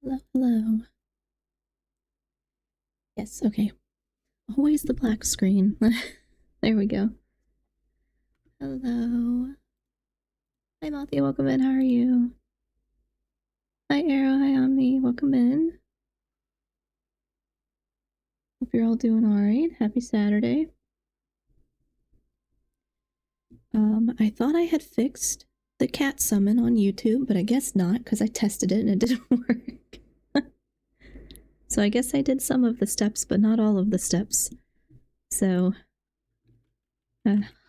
Hello, hello. Yes, okay. Always the black screen. There we go. Hello. Hi, Matthew. Welcome in. How are you? Hi, Arrow. Hi, Omni. Welcome in. Hope you're all doing all right. Happy Saturday. I thought I had fixed the cat summon on YouTube, but I guess not because I tested it and it didn't work. So I guess I did some of the steps, but not all of the steps. So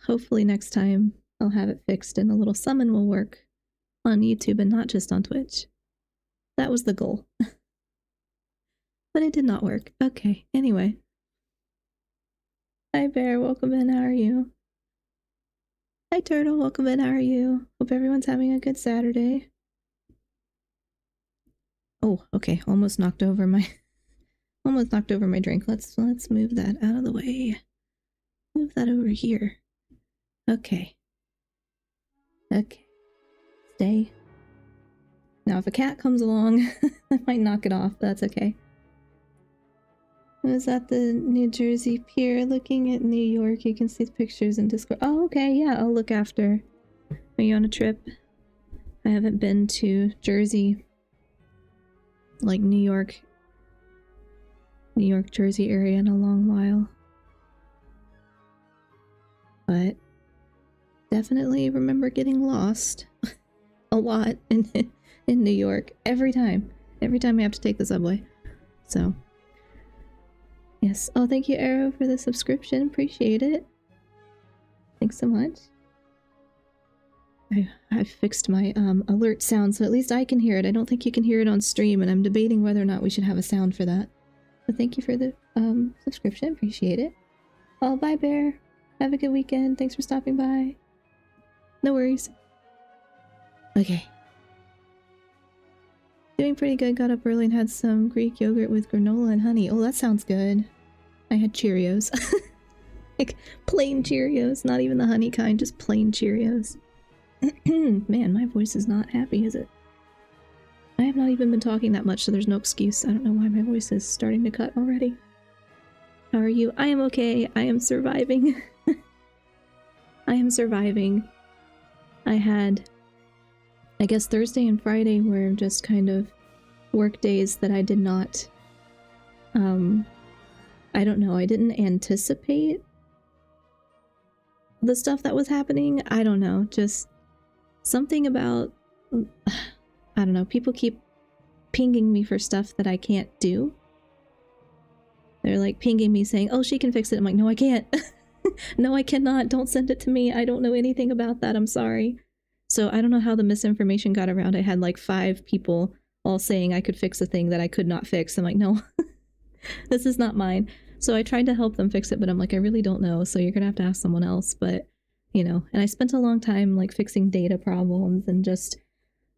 hopefully next time I'll have it fixed and the little summon will work on YouTube and not just on Twitch. That was the goal. But it did not work. Okay, anyway. Hi, Bear. Welcome in. How are you? Hi, Turtle. Welcome in. How are you? Hope everyone's having a good Saturday. Oh, okay. Almost knocked over my drink. Let's move that out of the way. Move that over here. Okay. Okay. Stay. Now, if a cat comes along, I might knock it off, but that's okay. I was at the New Jersey pier looking at New York. You can see the pictures in Discord. Oh, okay, yeah, I'll look after. Are you on a trip? I haven't been to Jersey, like New York, Jersey area in a long while. But definitely remember getting lost a lot in New York every time I have to take the subway. So yes. Oh, thank you, Arrow, for the subscription. Appreciate it. Thanks so much. I fixed my alert sound so at least I can hear it. I don't think you can hear it on stream, and I'm debating whether or not we should have a sound for that. But thank you for the subscription. Appreciate it. Oh, bye, Bear. Have a good weekend. Thanks for stopping by. No worries. Okay. Doing pretty good. Got up early and had some Greek yogurt with granola and honey. Oh, that sounds good. I had Cheerios. Like plain Cheerios. Not even the honey kind, just plain Cheerios. Man, my voice is not happy, is it? I have not even been talking that much, so there's no excuse. I don't know why my voice is starting to cut already. How are you? I am okay. I am surviving. I am surviving. I had... I guess Thursday and Friday were just kind of work days that I did not... I don't know. I didn't anticipate the stuff that was happening. I don't know. Just something about... I don't know. People keep pinging me for stuff that I can't do. They're like pinging me saying, oh, she can fix it. I'm like, no, I can't. No, I cannot. Don't send it to me. I don't know anything about that. I'm sorry. So I don't know how the misinformation got around. I had like 5 people all saying I could fix a thing that I could not fix. I'm like, no, this is not mine. So I tried to help them fix it, but I'm like, I really don't know. So you're going to have to ask someone else. But, you know, and I spent a long time like fixing data problems and just,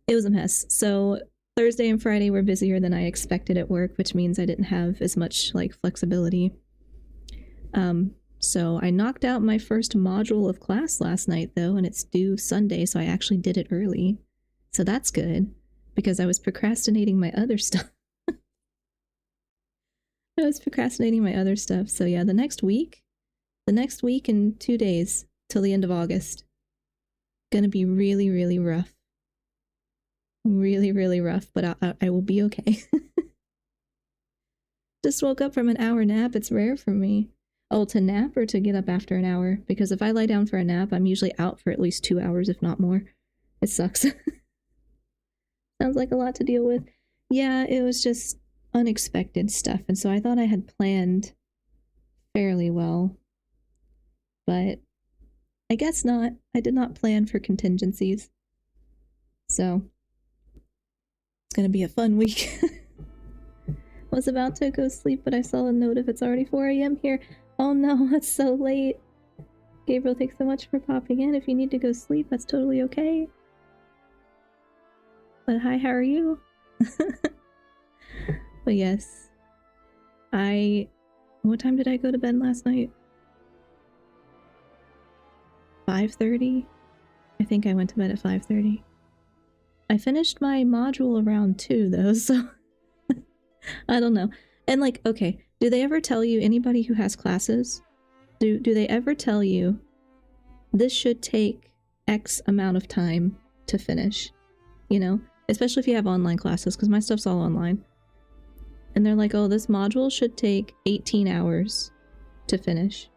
it was a mess. So Thursday and Friday were busier than I expected at work, which means I didn't have as much like flexibility. So I knocked out my first module of class last night though, and it's due Sunday, so I actually did it early. So that's good, because I was procrastinating my other stuff. So yeah, the next week and 2 days till the end of August, gonna be really, really rough. Really, really rough, but I will be okay. Just woke up from an hour nap. It's rare for me. Oh, to nap or to get up after an hour? Because if I lie down for a nap, I'm usually out for at least 2 hours, if not more. It sucks. Sounds like a lot to deal with. Yeah, it was just unexpected stuff, and so I thought I had planned fairly well. But I guess not. I did not plan for contingencies. So it's gonna be a fun week. Was about to go sleep, but I saw a note if it's already 4 a.m. here. Oh no, it's so late. Gabriel, thanks so much for popping in. If you need to go sleep, that's totally okay. But hi, how are you? But yes. What time did I go to bed last night? 5:30? I think I went to bed at 5:30. I finished my module around 2 though, so I don't know. And like, okay, do they ever tell you, anybody who has classes, do they ever tell you this should take X amount of time to finish? You know, especially if you have online classes, because my stuff's all online. And they're like, oh, this module should take 18 hours to finish.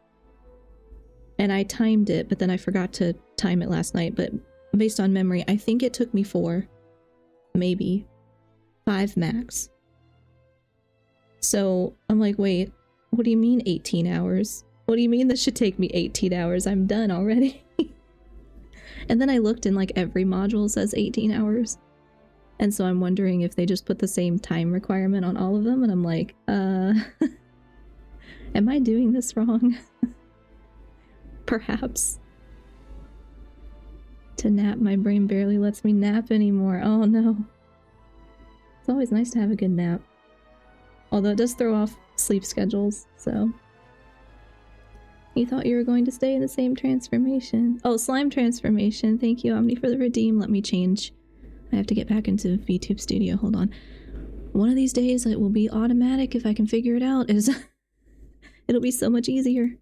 And I timed it, but then I forgot to time it last night. But based on memory, I think it took me 4, maybe 5 max. So I'm like, wait, what do you mean 18 hours? What do you mean this should take me 18 hours? I'm done already. And then I looked and like every module says 18 hours. And so I'm wondering if they just put the same time requirement on all of them. And I'm like, am I doing this wrong? Perhaps. To nap, my brain barely lets me nap anymore. Oh no. It's always nice to have a good nap. Although it does throw off sleep schedules, so. You thought you were going to stay in the same transformation. Oh, slime transformation. Thank you, Omni, for the redeem. Let me change. I have to get back into VTube Studio. Hold on. One of these days it will be automatic if I can figure it out. It'll be so much easier.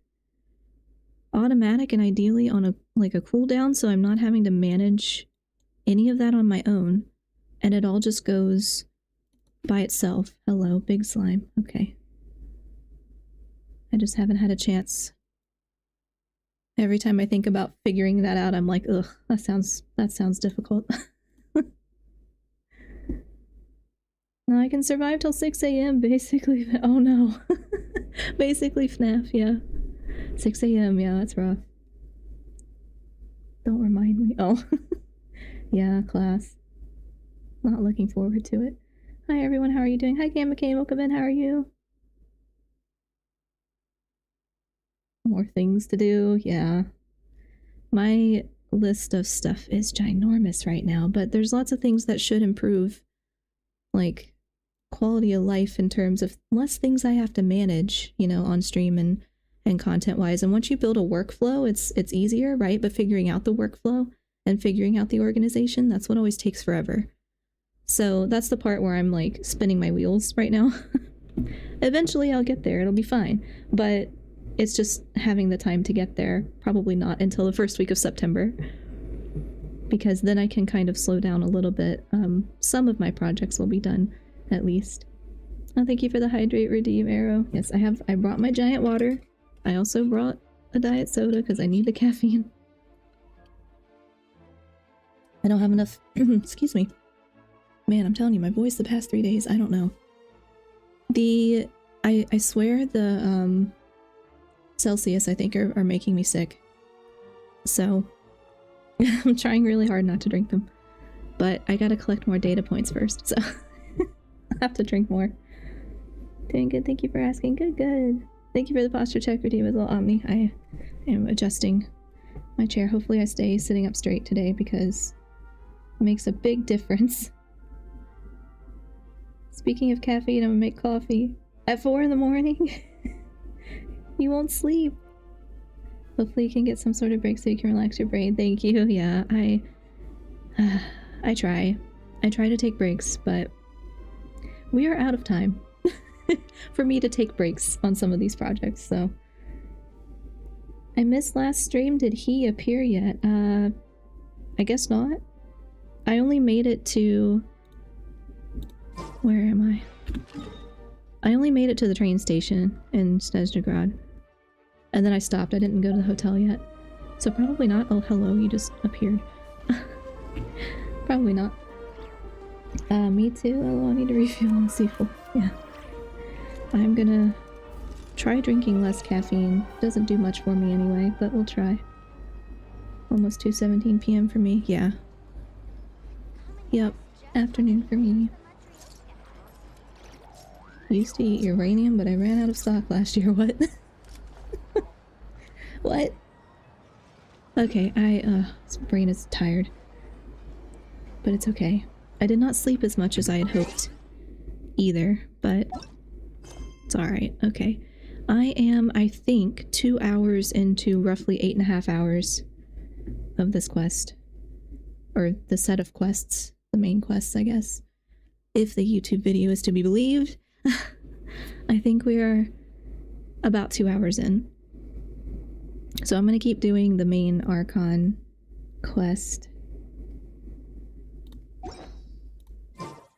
Automatic and ideally on a cooldown, so I'm not having to manage any of that on my own. And it all just goes by itself. Hello, big slime. Okay. I just haven't had a chance. Every time I think about figuring that out, I'm like, ugh, that sounds difficult. No, I can survive till 6 a.m. basically. Oh no. Basically FNAF, yeah. 6 a.m., yeah, that's rough. Don't remind me. Oh. Yeah, class. Not looking forward to it. Hi everyone, how are you doing? Hi Cam McCain, welcome in, how are you? More things to do, yeah. My list of stuff is ginormous right now, but there's lots of things that should improve, like, quality of life in terms of less things I have to manage, you know, on stream and content-wise. And once you build a workflow, it's easier, right? But figuring out the workflow and figuring out the organization, that's what always takes forever. So that's the part where I'm, like, spinning my wheels right now. Eventually I'll get there, it'll be fine. But it's just having the time to get there. Probably not until the first week of September. Because then I can kind of slow down a little bit. Some of my projects will be done, at least. Oh, thank you for the hydrate redeem arrow. Yes, I brought my giant water. I also brought a diet soda because I need the caffeine. I don't have enough, excuse me. Man, I'm telling you, my voice the past 3 days, I don't know. I swear the, Celsius, I think, are making me sick. So, I'm trying really hard not to drink them. But I gotta collect more data points first, so I'll have to drink more. Doing good, thank you for asking. Good, good. Thank you for the posture check redeem as well, Omni. I am adjusting my chair. Hopefully I stay sitting up straight today because it makes a big difference. Speaking of caffeine, I'm gonna make coffee at 4 in the morning. You won't sleep. Hopefully you can get some sort of break so you can relax your brain. Thank you. Yeah, I try. I try to take breaks, but we are out of time for me to take breaks on some of these projects, so. I missed last stream. Did he appear yet? I guess not. I only made it to... Where am I? I only made it to the train station in Snezhnaya. And then I stopped. I didn't go to the hotel yet. So probably not. Oh, hello. You just appeared. Probably not. Me too. Oh, I need to refuel on C4. Yeah. I'm gonna try drinking less caffeine. Doesn't do much for me anyway, but we'll try. Almost 2:17 p.m. for me. Yeah. Yep. Afternoon for me. Used to eat uranium, but I ran out of stock last year. What? What? Okay, this brain is tired. But it's okay. I did not sleep as much as I had hoped either, but it's alright. Okay. I am, I think, 2 hours into roughly 8.5 hours of this quest. Or the set of quests. The main quests, I guess. If the YouTube video is to be believed. I think we are about 2 hours in. So I'm gonna keep doing the main Archon quest.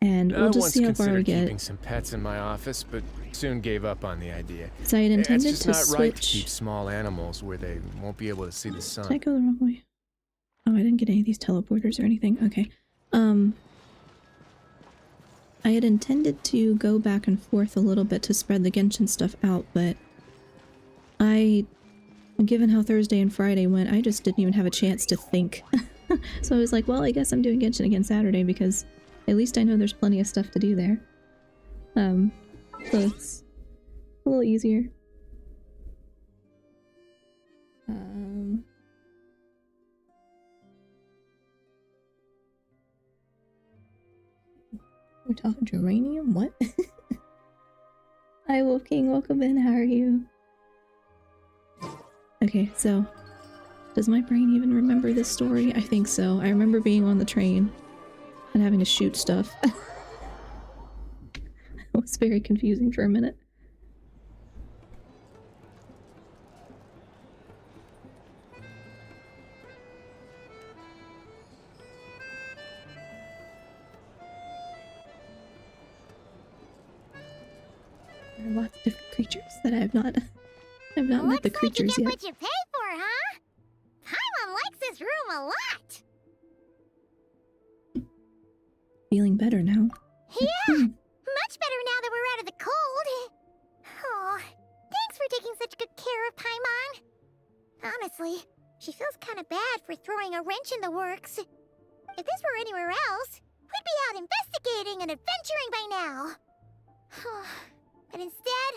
And we'll just see how far we get. Keeping some pets in my office, but soon gave up on the idea. So I had intended it's just not right to keep small animals where they won't be able to see the sun. Did I go the wrong way? Oh, I didn't get any of these teleporters or anything. Okay. I had intended to go back and forth a little bit to spread the Genshin stuff out, but given how Thursday and Friday went, I just didn't even have a chance to think. So I was like, well, I guess I'm doing Genshin again Saturday because at least I know there's plenty of stuff to do there. So it's a little easier. We're talking geranium? What? Hi Wolf King, welcome in, how are you? Okay, so does my brain even remember this story? I think so. I remember being on the train and having to shoot stuff. It was very confusing for a minute. There are lots of different creatures that I have not met the creatures yet. Looks like you get what you pay for, huh? Paimon likes this room a lot. Feeling better now. Yeah, much better now that we're out of the cold. Oh, thanks for taking such good care of Paimon. Honestly, she feels kind of bad for throwing a wrench in the works. If this were anywhere else, we'd be out investigating and adventuring by now. But instead,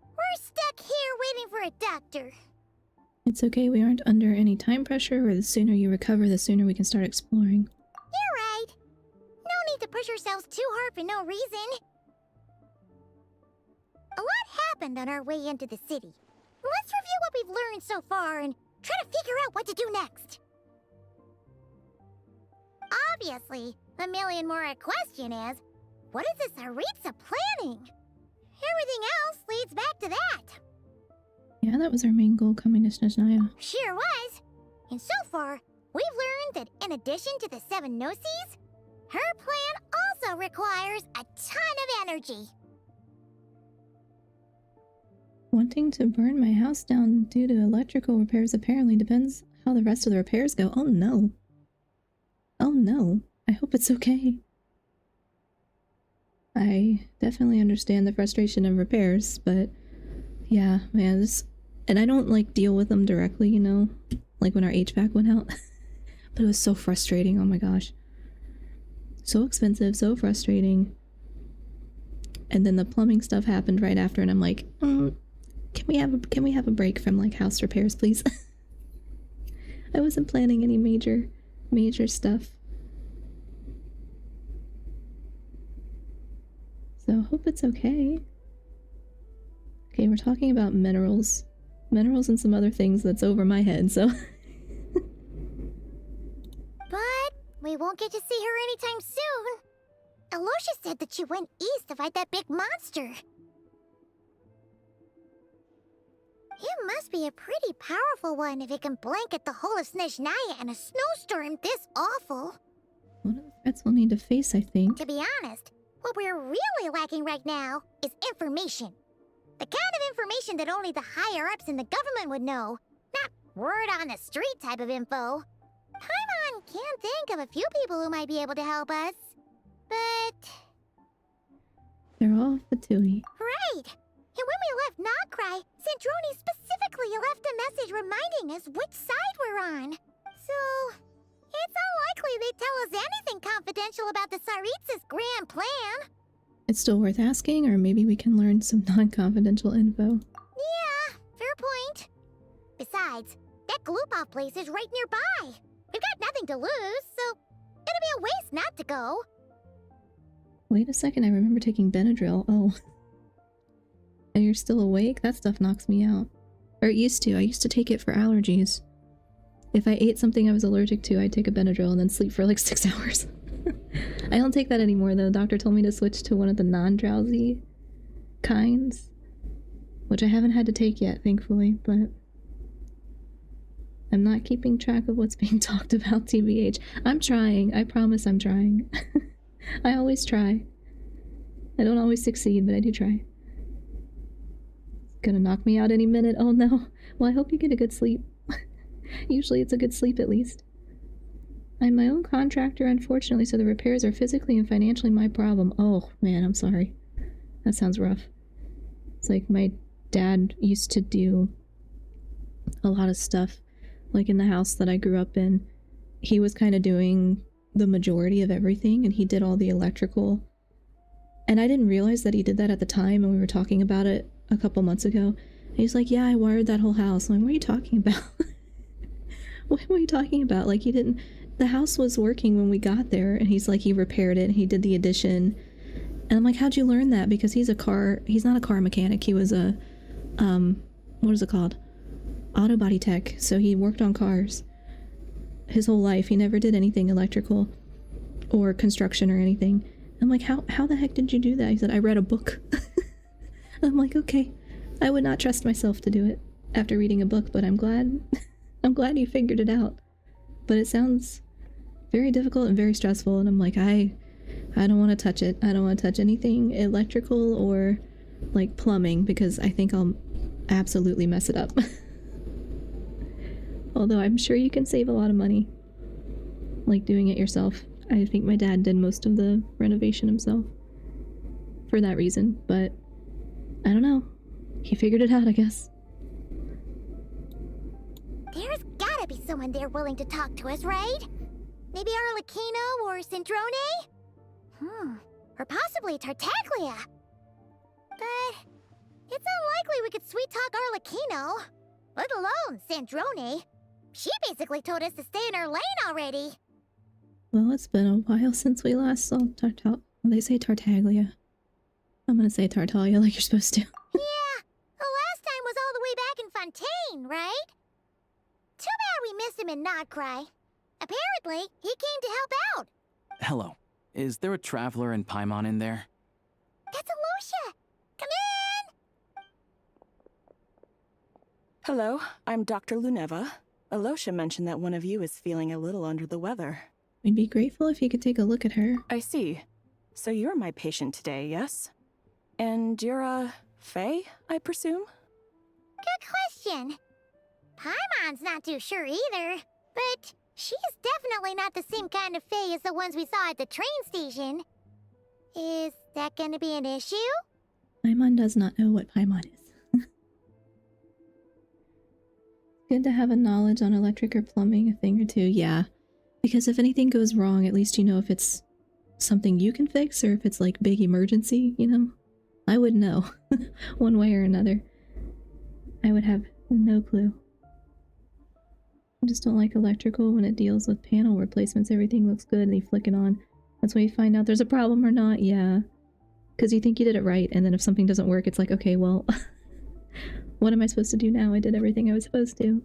we're stuck here waiting for a doctor. It's okay, we aren't under any time pressure, or the sooner you recover, the sooner we can start exploring. You're right. No need to push ourselves too hard for no reason. A lot happened on our way into the city. Let's review what we've learned so far and try to figure out what to do next. Obviously, the million more question is, what is this Aritza planning? Everything else leads back to that. Yeah, that was our main goal coming to Snezhnaya. Sure was. And so far, we've learned that in addition to the 7 Gnosis, her plan also requires a ton of energy. Wanting to burn my house down due to electrical repairs apparently depends how the rest of the repairs go. Oh no. Oh no. I hope it's okay. I definitely understand the frustration of repairs, but yeah, man, this... And I don't, like, deal with them directly, you know? Like when our HVAC went out. But it was so frustrating, oh my gosh. So expensive, so frustrating. And then the plumbing stuff happened right after, and I'm like, can we have a break from, like, house repairs, please? I wasn't planning any major stuff. So I hope it's okay. Okay, we're talking about minerals. Minerals and some other things that's over my head, so... But we won't get to see her anytime soon. Aloysia said that she went east to fight that big monster. It must be a pretty powerful one if it can blanket the whole of Snezhnaya in a snowstorm this awful. One of the threats we'll need to face, I think. To be honest, what we're really lacking right now is information. The kind of information that only the higher-ups in the government would know. Not word-on-the-street type of info. Paimon can think of a few people who might be able to help us. But... They're all Fatui. Right! And when we left Nocry, Sandroni specifically left a message reminding us which side we're on. So... it's unlikely they'd tell us anything confidential about the Tsaritsa's grand plan. It's still worth asking, or maybe we can learn some non-confidential info. Yeah, fair point. Besides, that Glupov place is right nearby. We've got nothing to lose, so it'll be a waste not to go. Wait a second, I remember taking Benadryl. Oh. And you're still awake? That stuff knocks me out. Or it used to. I used to take it for allergies. If I ate something I was allergic to, I'd take a Benadryl and then sleep for like 6 hours. I don't take that anymore though. The doctor told me to switch to one of the non-drowsy kinds, which I haven't had to take yet, thankfully, but I'm not keeping track of what's being talked about, TBH. I'm trying. I promise I'm trying. I always try. I don't always succeed, but I do try. It's gonna knock me out any minute. Oh no. Well, I hope you get a good sleep. Usually it's a good sleep at least. I'm my own contractor, unfortunately, so the repairs are physically and financially my problem. Oh, man, I'm sorry. That sounds rough. It's like my dad used to do a lot of stuff, like in the house that I grew up in. He was kind of doing the majority of everything, and he did all the electrical. And I didn't realize that he did that at the time, and we were talking about it a couple months ago. And he's like, yeah, I wired that whole house. I'm like, what are you talking about? What were you talking about? Like, he didn't... The house was working when we got there, and he's like, he repaired it, and he did the addition. And I'm like, how'd you learn that? Because he's not a car mechanic. He was a, what is it called? Auto body tech. So he worked on cars his whole life. He never did anything electrical or construction or anything. I'm like, how the heck did you do that? He said, I read a book. I'm like, okay. I would not trust myself to do it after reading a book, but I'm glad you figured it out. But it sounds very difficult and very stressful, and I'm like, I don't want to touch it. I don't want to touch anything electrical or like plumbing, because I think I'll absolutely mess it up. Although I'm sure you can save a lot of money, like doing it yourself. I think my dad did most of the renovation himself for that reason, but I don't know. He figured it out, I guess. There's gotta be someone there willing to talk to us, right? Maybe Arlecchino or Snezhnaya? Or possibly Tartaglia. But it's unlikely we could sweet-talk Arlecchino, let alone Snezhnaya. She basically told us to stay in her lane already. Well, it's been a while since we last saw They say Tartaglia. I'm gonna say Tartaglia like you're supposed to. Yeah, the last time was all the way back in Fontaine, right? Too bad we missed him in Nodcry. Apparently, he came to help out. Hello. Is there a traveler in Paimon in there? That's Alusha. Come in! Hello, I'm Dr. Luneva. Alosha mentioned that one of you is feeling a little under the weather. We'd be grateful if you could take a look at her. I see. So you're my patient today, yes? And you're, Fae, I presume? Good question. Paimon's not too sure either, but she's definitely not the same kind of Fae as the ones we saw at the train station. Is that gonna be an issue? Paimon does not know what Paimon is. Good to have a knowledge on electric or plumbing, a thing or two, yeah. Because if anything goes wrong, at least you know if it's something you can fix or if it's like big emergency, you know? I would know, one way or another. I would have no clue. I just don't like electrical when it deals with panel replacements. Everything looks good and you flick it on. That's when you find out there's a problem or not, yeah. Because you think you did it right, and then if something doesn't work, it's like, okay, well, what am I supposed to do now? I did everything I was supposed to.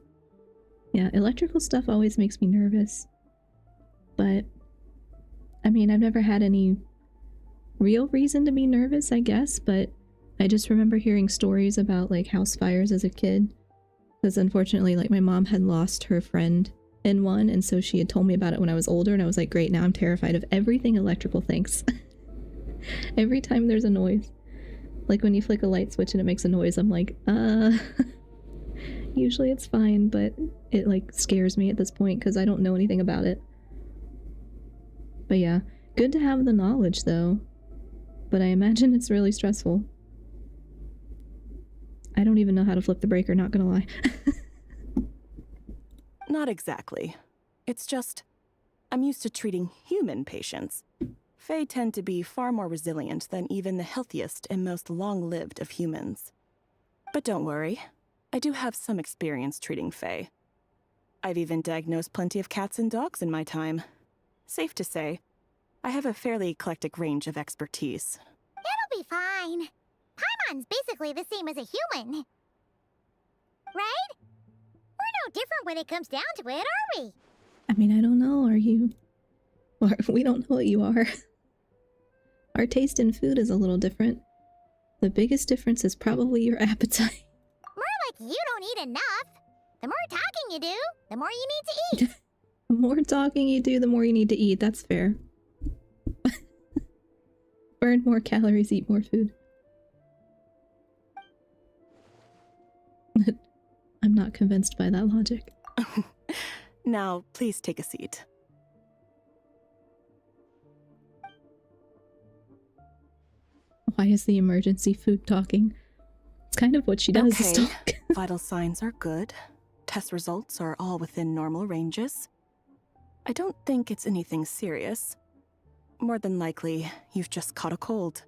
Yeah, electrical stuff always makes me nervous. But, I mean, I've never had any real reason to be nervous, I guess, but I just remember hearing stories about, like, house fires as a kid. Because unfortunately, like, my mom had lost her friend in one, and so she had told me about it when I was older, and I was like, great, now I'm terrified of everything electrical, thanks. Every time there's a noise. Like when you flick a light switch and it makes a noise, I'm like, usually it's fine, but it, like, scares me at this point because I don't know anything about it. But yeah, good to have the knowledge, though. But I imagine it's really stressful. I don't even know how to flip the breaker, not gonna lie. Not exactly. It's just, I'm used to treating human patients. Fae tend to be far more resilient than even the healthiest and most long-lived of humans. But don't worry, I do have some experience treating Fae. I've even diagnosed plenty of cats and dogs in my time. Safe to say, I have a fairly eclectic range of expertise. It'll be fine. Paimon's basically the same as a human. Right? We're no different when it comes down to it, are we? I mean, I don't know, are you? Or we don't know what you are. Our taste in food is a little different. The biggest difference is probably your appetite. More like you don't eat enough. The more talking you do, the more you need to eat. The more talking you do, the more you need to eat. That's fair. Burn more calories, eat more food. I'm not convinced by that logic. Now, please take a seat. Why is the emergency food talking? It's kind of what she does. Okay, Is talk. vital signs are good. Test results are all within normal ranges. I don't think it's anything serious. More than likely, you've just caught a cold.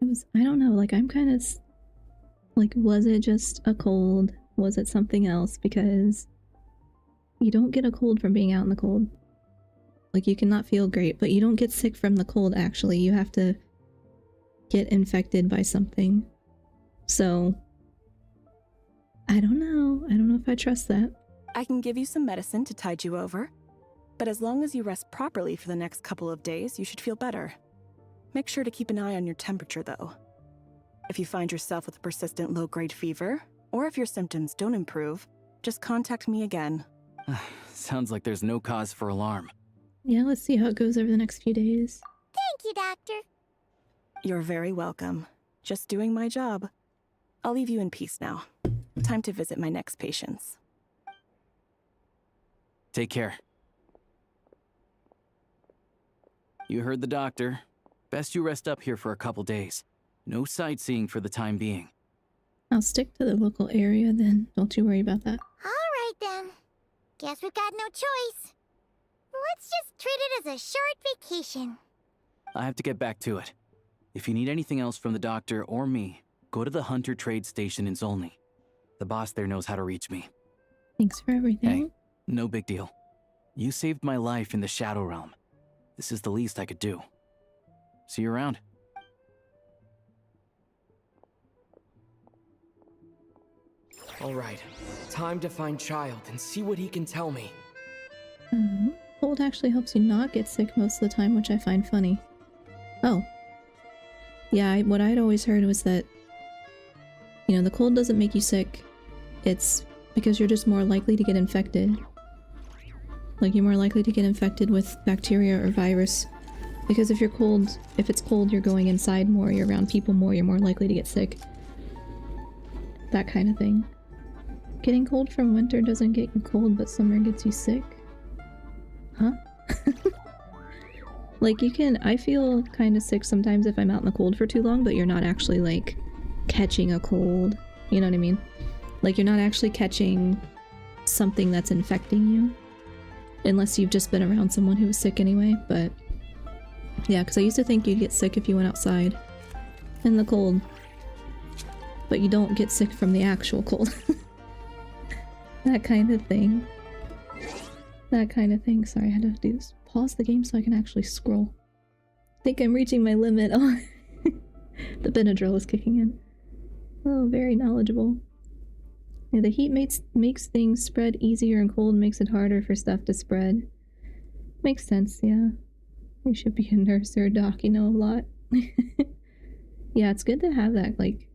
I don't know, like I'm kind of like, was it just a cold? Was it something else? Because you don't get a cold from being out in the cold. Like, you cannot feel great, but you don't get sick from the cold, actually. You have to get infected by something. So, I don't know. I don't know if I trust that. I can give you some medicine to tide you over. But as long as you rest properly for the next couple of days, you should feel better. Make sure to keep an eye on your temperature, though. If you find yourself with a persistent low-grade fever, or if your symptoms don't improve, just contact me again. Sounds like there's no cause for alarm. Yeah, let's see how it goes over the next few days. Thank you, Doctor. You're very welcome. Just doing my job. I'll leave you in peace now. Time to visit my next patients. Take care. You heard the doctor. Best you rest up here for a couple days. No sightseeing for the time being. I'll stick to the local area then. Don't you worry about that. All right, then. Guess we've got no choice. Let's just treat it as a short vacation. I have to get back to it. If you need anything else from the doctor or me, go to the Hunter Trade Station in Zolny. The boss there knows how to reach me. Thanks for everything. Hey, no big deal. You saved my life in the Shadow Realm. This is the least I could do. See you around. All right, time to find Child and see what he can tell me. Cold actually helps you not get sick most of the time, which I find funny. Oh. Yeah, what I'd always heard was that, you know, the cold doesn't make you sick. It's because you're just more likely to get infected. Like, you're more likely to get infected with bacteria or virus. Because if it's cold, you're going inside more, you're around people more, you're more likely to get sick. That kind of thing. Getting cold from winter doesn't get you cold, but summer gets you sick? Huh? Like, I feel kind of sick sometimes if I'm out in the cold for too long, but you're not actually, like, catching a cold. You know what I mean? Like, you're not actually catching something that's infecting you. Unless you've just been around someone who was sick anyway, but... Yeah, because I used to think you'd get sick if you went outside in the cold. But you don't get sick from the actual cold. That kind of thing. That kind of thing. Sorry, I had to do this. Pause the game so I can actually scroll. I think I'm reaching my limit. Oh, the Benadryl is kicking in. Oh, very knowledgeable. Yeah, the heat makes things spread easier and cold makes it harder for stuff to spread. Makes sense, yeah. You should be a nurse or a doc, you know a lot. Yeah, it's good to have that, like,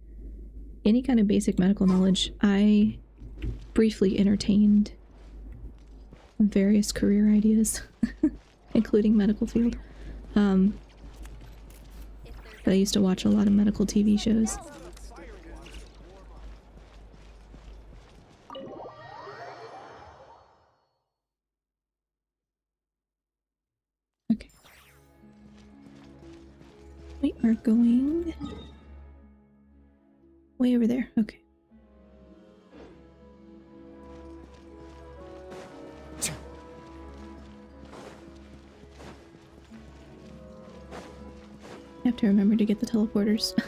any kind of basic medical knowledge. I briefly entertained various career ideas, including medical field. But I used to watch a lot of medical TV shows. Okay. We are going way over there. Okay. I have to remember to get the teleporters.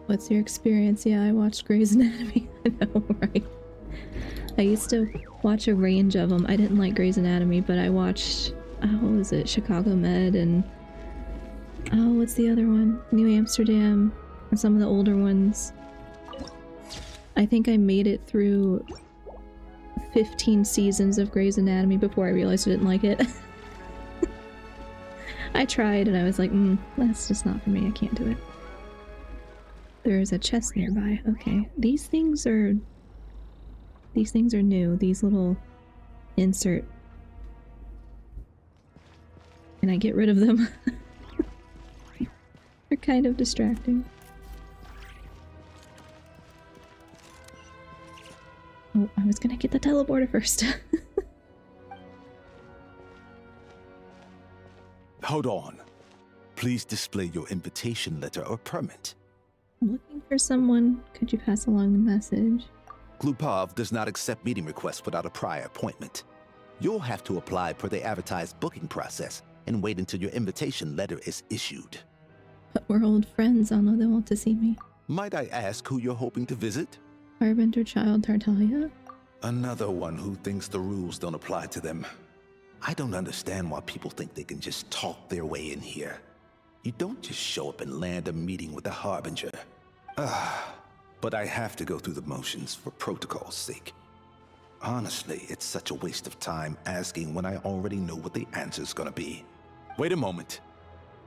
What's your experience? Yeah, I watched Grey's Anatomy. I know, right? I used to watch a range of them. I didn't like Grey's Anatomy, but I watched, what was it? Chicago Med and, what's the other one? New Amsterdam and some of the older ones. I think I made it through 15 seasons of Grey's Anatomy before I realized I didn't like it. I tried and I was like, that's just not for me. I can't do it. There's a chest nearby. Okay. These things are new. These little insert. Can I get rid of them? They're kind of distracting. Oh, I was gonna get the teleporter first. Hold on. Please display your invitation letter or permit. I'm looking for someone. Could you pass along the message? Glupov does not accept meeting requests without a prior appointment. You'll have to apply per the advertised booking process and wait until your invitation letter is issued. But we're old friends. I'll know they want to see me. Might I ask who you're hoping to visit? Carpenter Child Tartaglia? Another one who thinks the rules don't apply to them. I don't understand why people think they can just talk their way in here. You don't just show up and land a meeting with the Harbinger. But I have to go through the motions for protocol's sake. Honestly, it's such a waste of time asking when I already know what the answer's gonna be. Wait a moment.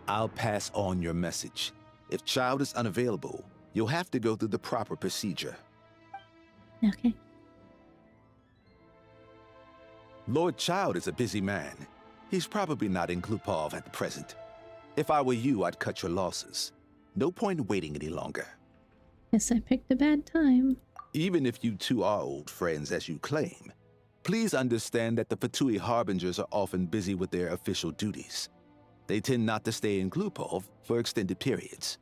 I'll pass on your message. If Child is unavailable, you'll have to go through the proper procedure. Okay. Lord Child is a busy man. He's probably not in Glupov at the present. If I were you, I'd cut your losses. No point waiting any longer. Guess I picked a bad time. Even if you two are old friends as you claim, please understand that the Fatui Harbingers are often busy with their official duties. They tend not to stay in Glupov for extended periods.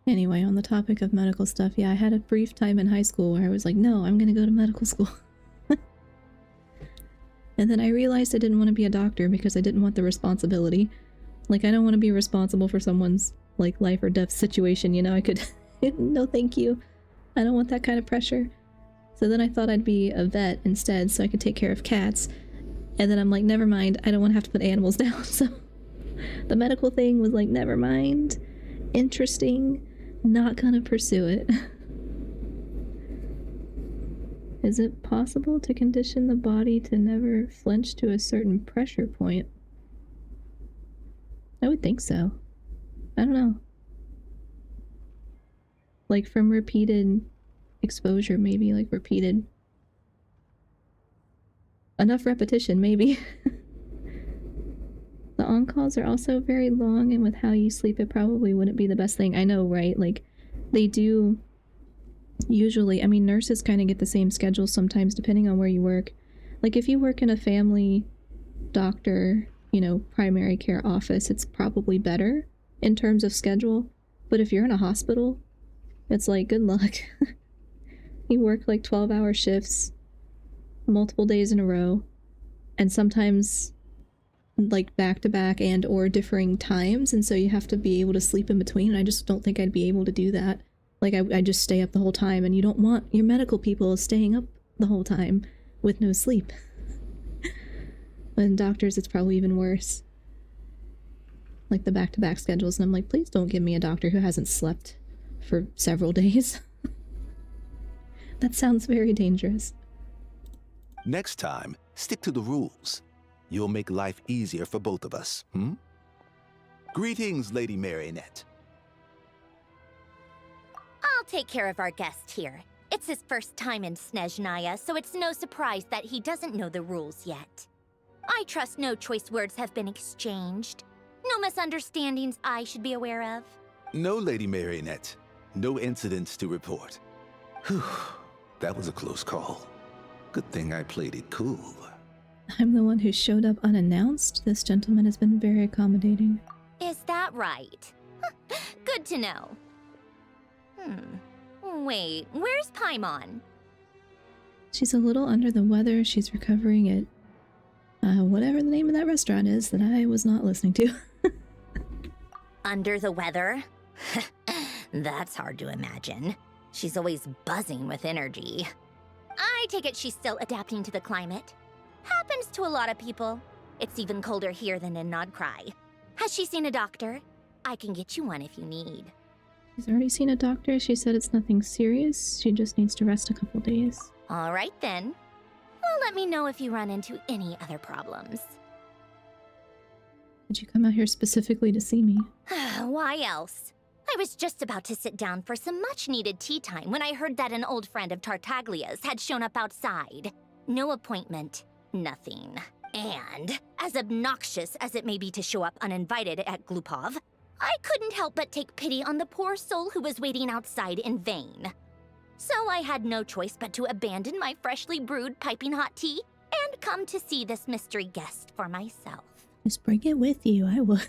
Anyway, on the topic of medical stuff, yeah, I had a brief time in high school where I was like, no, I'm gonna go to medical school. And then I realized I didn't want to be a doctor because I didn't want the responsibility. Like, I don't want to be responsible for someone's, like, life or death situation, you know? I could... no, thank you. I don't want that kind of pressure. So then I thought I'd be a vet instead so I could take care of cats. And then I'm like, never mind, I don't want to have to put animals down. So the medical thing was like, never mind. Interesting. Not gonna pursue it. Is it possible to condition the body to never flinch to a certain pressure point? I would think so. I don't know. Like from repeated exposure, maybe, like repeated... enough repetition, maybe. The on-calls are also very long, and with how you sleep, it probably wouldn't be the best thing. I know, right? Like, they do... usually, I mean, nurses kind of get the same schedule sometimes, depending on where you work. Like, if you work in a family doctor, you know, primary care office, it's probably better in terms of schedule. But if you're in a hospital, it's like, good luck. You work like 12-hour shifts, multiple days in a row, and sometimes like back-to-back and or differing times, and so you have to be able to sleep in between, and I just don't think I'd be able to do that. Like, I just stay up the whole time, and you don't want your medical people staying up the whole time with no sleep. And doctors, it's probably even worse. Like the back-to-back schedules, and I'm like, please don't give me a doctor who hasn't slept for several days. That sounds very dangerous. Next time, stick to the rules. You'll make life easier for both of us, Greetings, Lady Marionette. I'll take care of our guest here. It's his first time in Snezhnaya, so it's no surprise that he doesn't know the rules yet. I trust no choice words have been exchanged. No misunderstandings I should be aware of. No, Lady Marionette. No incidents to report. Whew, that was a close call. Good thing I played it cool. I'm the one who showed up unannounced. This gentleman has been very accommodating. Is that right? Good to know. Wait, where's Paimon? She's a little under the weather. She's recovering at whatever the name of that restaurant is that I was not listening to. Under the weather? That's hard to imagine. She's always buzzing with energy. I take it she's still adapting to the climate. Happens to a lot of people. It's even colder here than in Nodcry. Has she seen a doctor? I can get you one if you need. She's already seen a doctor. She said it's nothing serious. She just needs to rest a couple days. All right then. Well, let me know if you run into any other problems. Did you come out here specifically to see me? Why else? I was just about to sit down for some much-needed tea time when I heard that an old friend of Tartaglia's had shown up outside. No appointment, nothing. And, as obnoxious as it may be to show up uninvited at Glupov, I couldn't help but take pity on the poor soul who was waiting outside in vain. So I had no choice but to abandon my freshly brewed piping hot tea and come to see this mystery guest for myself. Just bring it with you, I would.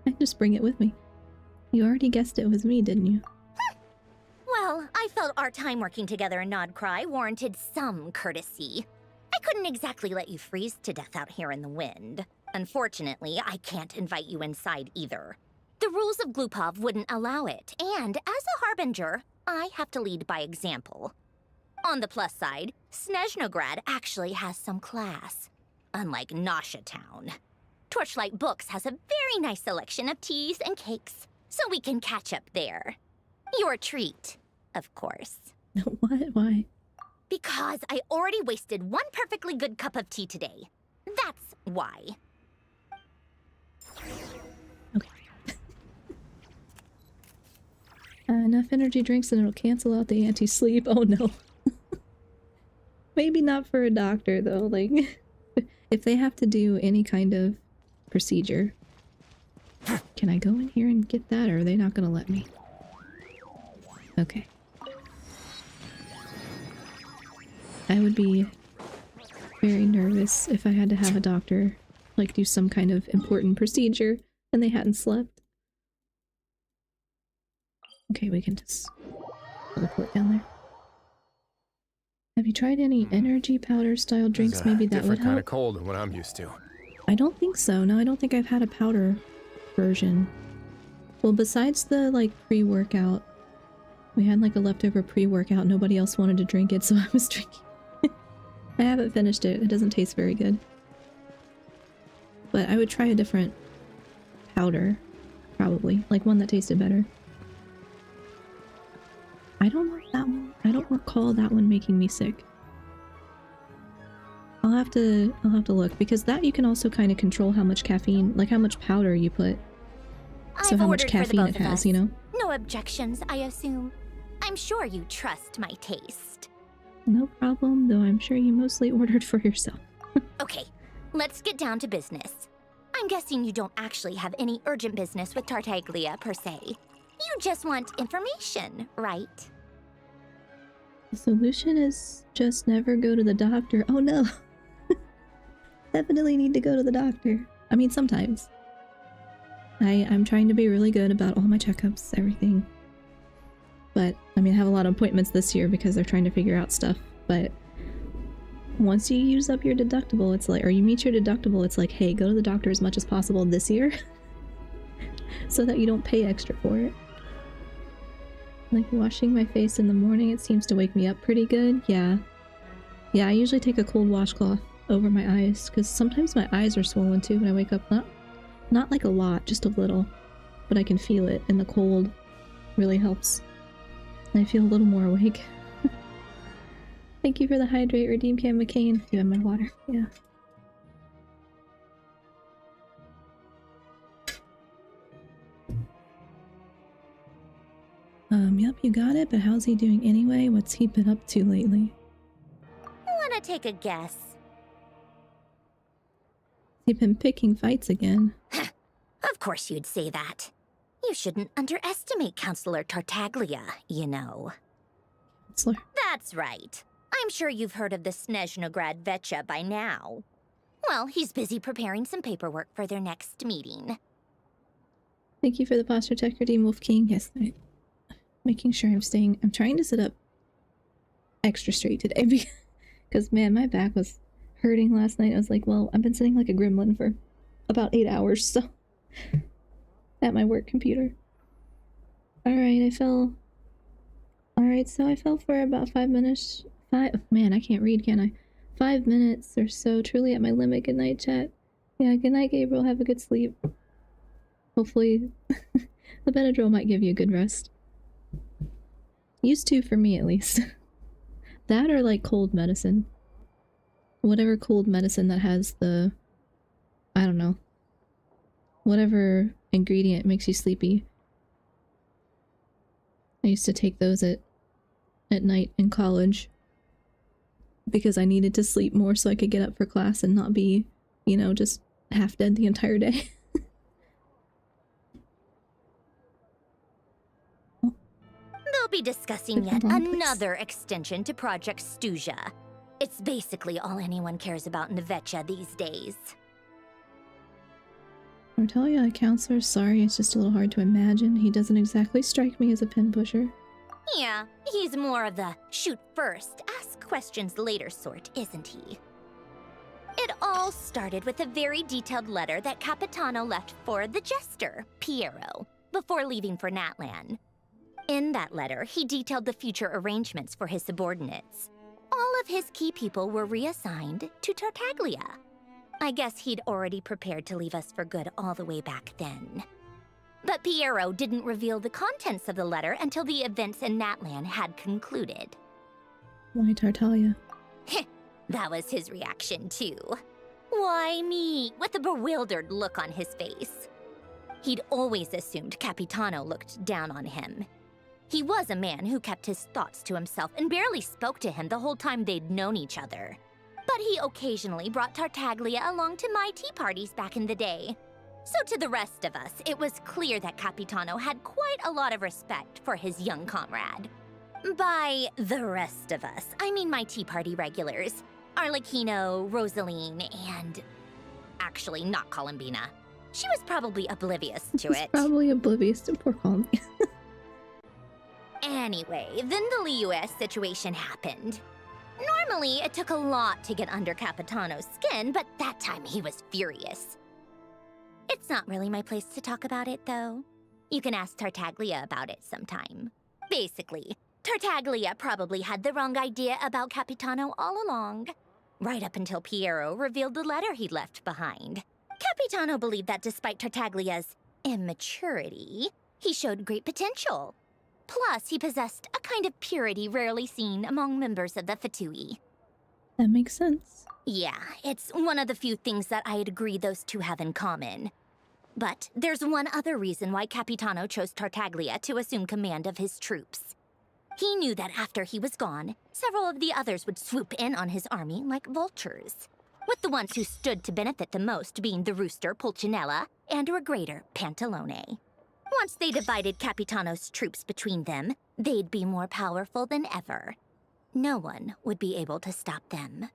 I just bring it with me. You already guessed it was me, didn't you? Well, I felt our time working together in Nodcry warranted some courtesy. I couldn't exactly let you freeze to death out here in the wind. Unfortunately, I can't invite you inside either. The rules of Glupov wouldn't allow it, and as a harbinger, I have to lead by example. On the plus side, Snezhnograd actually has some class, unlike Nasha Town. Torchlight Books has a very nice selection of teas and cakes, so we can catch up there. Your treat, of course. What? Why? Because I already wasted one perfectly good cup of tea today. That's why. Okay. Enough energy drinks and it'll cancel out the anti-sleep. Oh no. Maybe not for a doctor though. Like, if they have to do any kind of procedure. Can I go in here and get that, or are they not gonna let me? Okay. I would be very nervous if I had to have a doctor, like, do some kind of important procedure and they hadn't slept. Okay, we can just teleport down there. Have you tried any energy powder style drinks? Maybe that would Different kind help. of cold than what I'm used to. I don't think so. No, I don't think I've had a powder version. Well, besides the, like, pre-workout, we had, like, a leftover pre-workout. Nobody else wanted to drink it, so I was drinking. I haven't finished it. It doesn't taste very good. But I would try a different powder, probably. Like, one that tasted better. I don't know that one. I don't recall that one making me sick. I'll have to look, because that you can also kind of control how much caffeine, like how much powder you put. So how much caffeine it has, you know? No objections, I assume. I'm sure you trust my taste. No problem, though I'm sure you mostly ordered for yourself. Okay, let's get down to business. I'm guessing you don't actually have any urgent business with Tartaglia, per se. You just want information, right? The solution is just never go to the doctor. Oh no! Definitely need to go to the doctor. I mean, sometimes. I'm trying to be really good about all my checkups, everything. But, I mean, I have a lot of appointments this year because they're trying to figure out stuff, but once you use up your deductible, it's like, or you meet your deductible, it's like, hey, go to the doctor as much as possible this year so that you don't pay extra for it. Like, washing my face in the morning, it seems to wake me up pretty good. Yeah. Yeah, I usually take a cold washcloth over my eyes, because sometimes my eyes are swollen too when I wake up. Not like a lot, just a little. But I can feel it, and the cold really helps. I feel a little more awake. Thank you for the hydrate, Redeem Cam McCain. You have my water. Yeah. Yep, you got it, but how's he doing anyway? What's he been up to lately? Wanna take a guess? He's been picking fights again. Of course you'd say that. You shouldn't underestimate Counselor Tartaglia, you know. Counselor? That's right. I'm sure you've heard of the Snezhnograd Vecha by now. Well, he's busy preparing some paperwork for their next meeting. Thank you for the posture tech, Redeem Wolf King. Yes, making sure I'm trying to sit up extra straight today because, man, my back was hurting last night. I was like, well, I've been sitting like a gremlin for about 8 hours, so at my work computer. Alright, so I fell for about 5 minutes. Man, I can't read, can I? 5 minutes or so, truly at my limit. Good night, chat. Yeah, good night, Gabriel. Have a good sleep. Hopefully The Benadryl might give you a good rest. Used to, for me at least. That or like cold medicine. Whatever cold medicine that has the... I don't know. Whatever ingredient makes you sleepy. I used to take those at night in college. Because I needed to sleep more so I could get up for class and not be, you know, just half dead the entire day. They'll be discussing yet another extension to Project Snezhnaya. It's basically all anyone cares about in Nevetcha these days. Tartaglia, counselor, sorry, it's just a little hard to imagine. He doesn't exactly strike me as a pin pusher. Yeah, he's more of the shoot first, ask questions later sort, isn't he? It all started with a very detailed letter that Capitano left for the jester, Piero, before leaving for Natlan. In that letter, he detailed the future arrangements for his subordinates. All of his key people were reassigned to Tartaglia. I guess he'd already prepared to leave us for good all the way back then. But Piero didn't reveal the contents of the letter until the events in Natlan had concluded. Why Tartaglia? That was his reaction too. Why me? With a bewildered look on his face. He'd always assumed Capitano looked down on him. He was a man who kept his thoughts to himself and barely spoke to him the whole time they'd known each other. But he occasionally brought Tartaglia along to my tea parties back in the day. So to the rest of us, it was clear that Capitano had quite a lot of respect for his young comrade. By the rest of us, I mean my tea party regulars. Arlecchino, Rosaline, and... actually, not Columbina. She was probably oblivious to it. Probably oblivious to poor Columbina. Anyway, then the Liu-S situation happened. Normally, it took a lot to get under Capitano's skin, but that time he was furious. It's not really my place to talk about it, though. You can ask Tartaglia about it sometime. Basically, Tartaglia probably had the wrong idea about Capitano all along. Right up until Piero revealed the letter he'd left behind. Capitano believed that despite Tartaglia's immaturity, he showed great potential. Plus, he possessed a kind of purity rarely seen among members of the Fatui. That makes sense. Yeah, it's one of the few things that I'd agree those two have in common. But there's one other reason why Capitano chose Tartaglia to assume command of his troops. He knew that after he was gone, several of the others would swoop in on his army like vultures, with the ones who stood to benefit the most being the rooster Pulcinella and Regrator Pantalone. Once they divided Capitano's troops between them, they'd be more powerful than ever. No one would be able to stop them.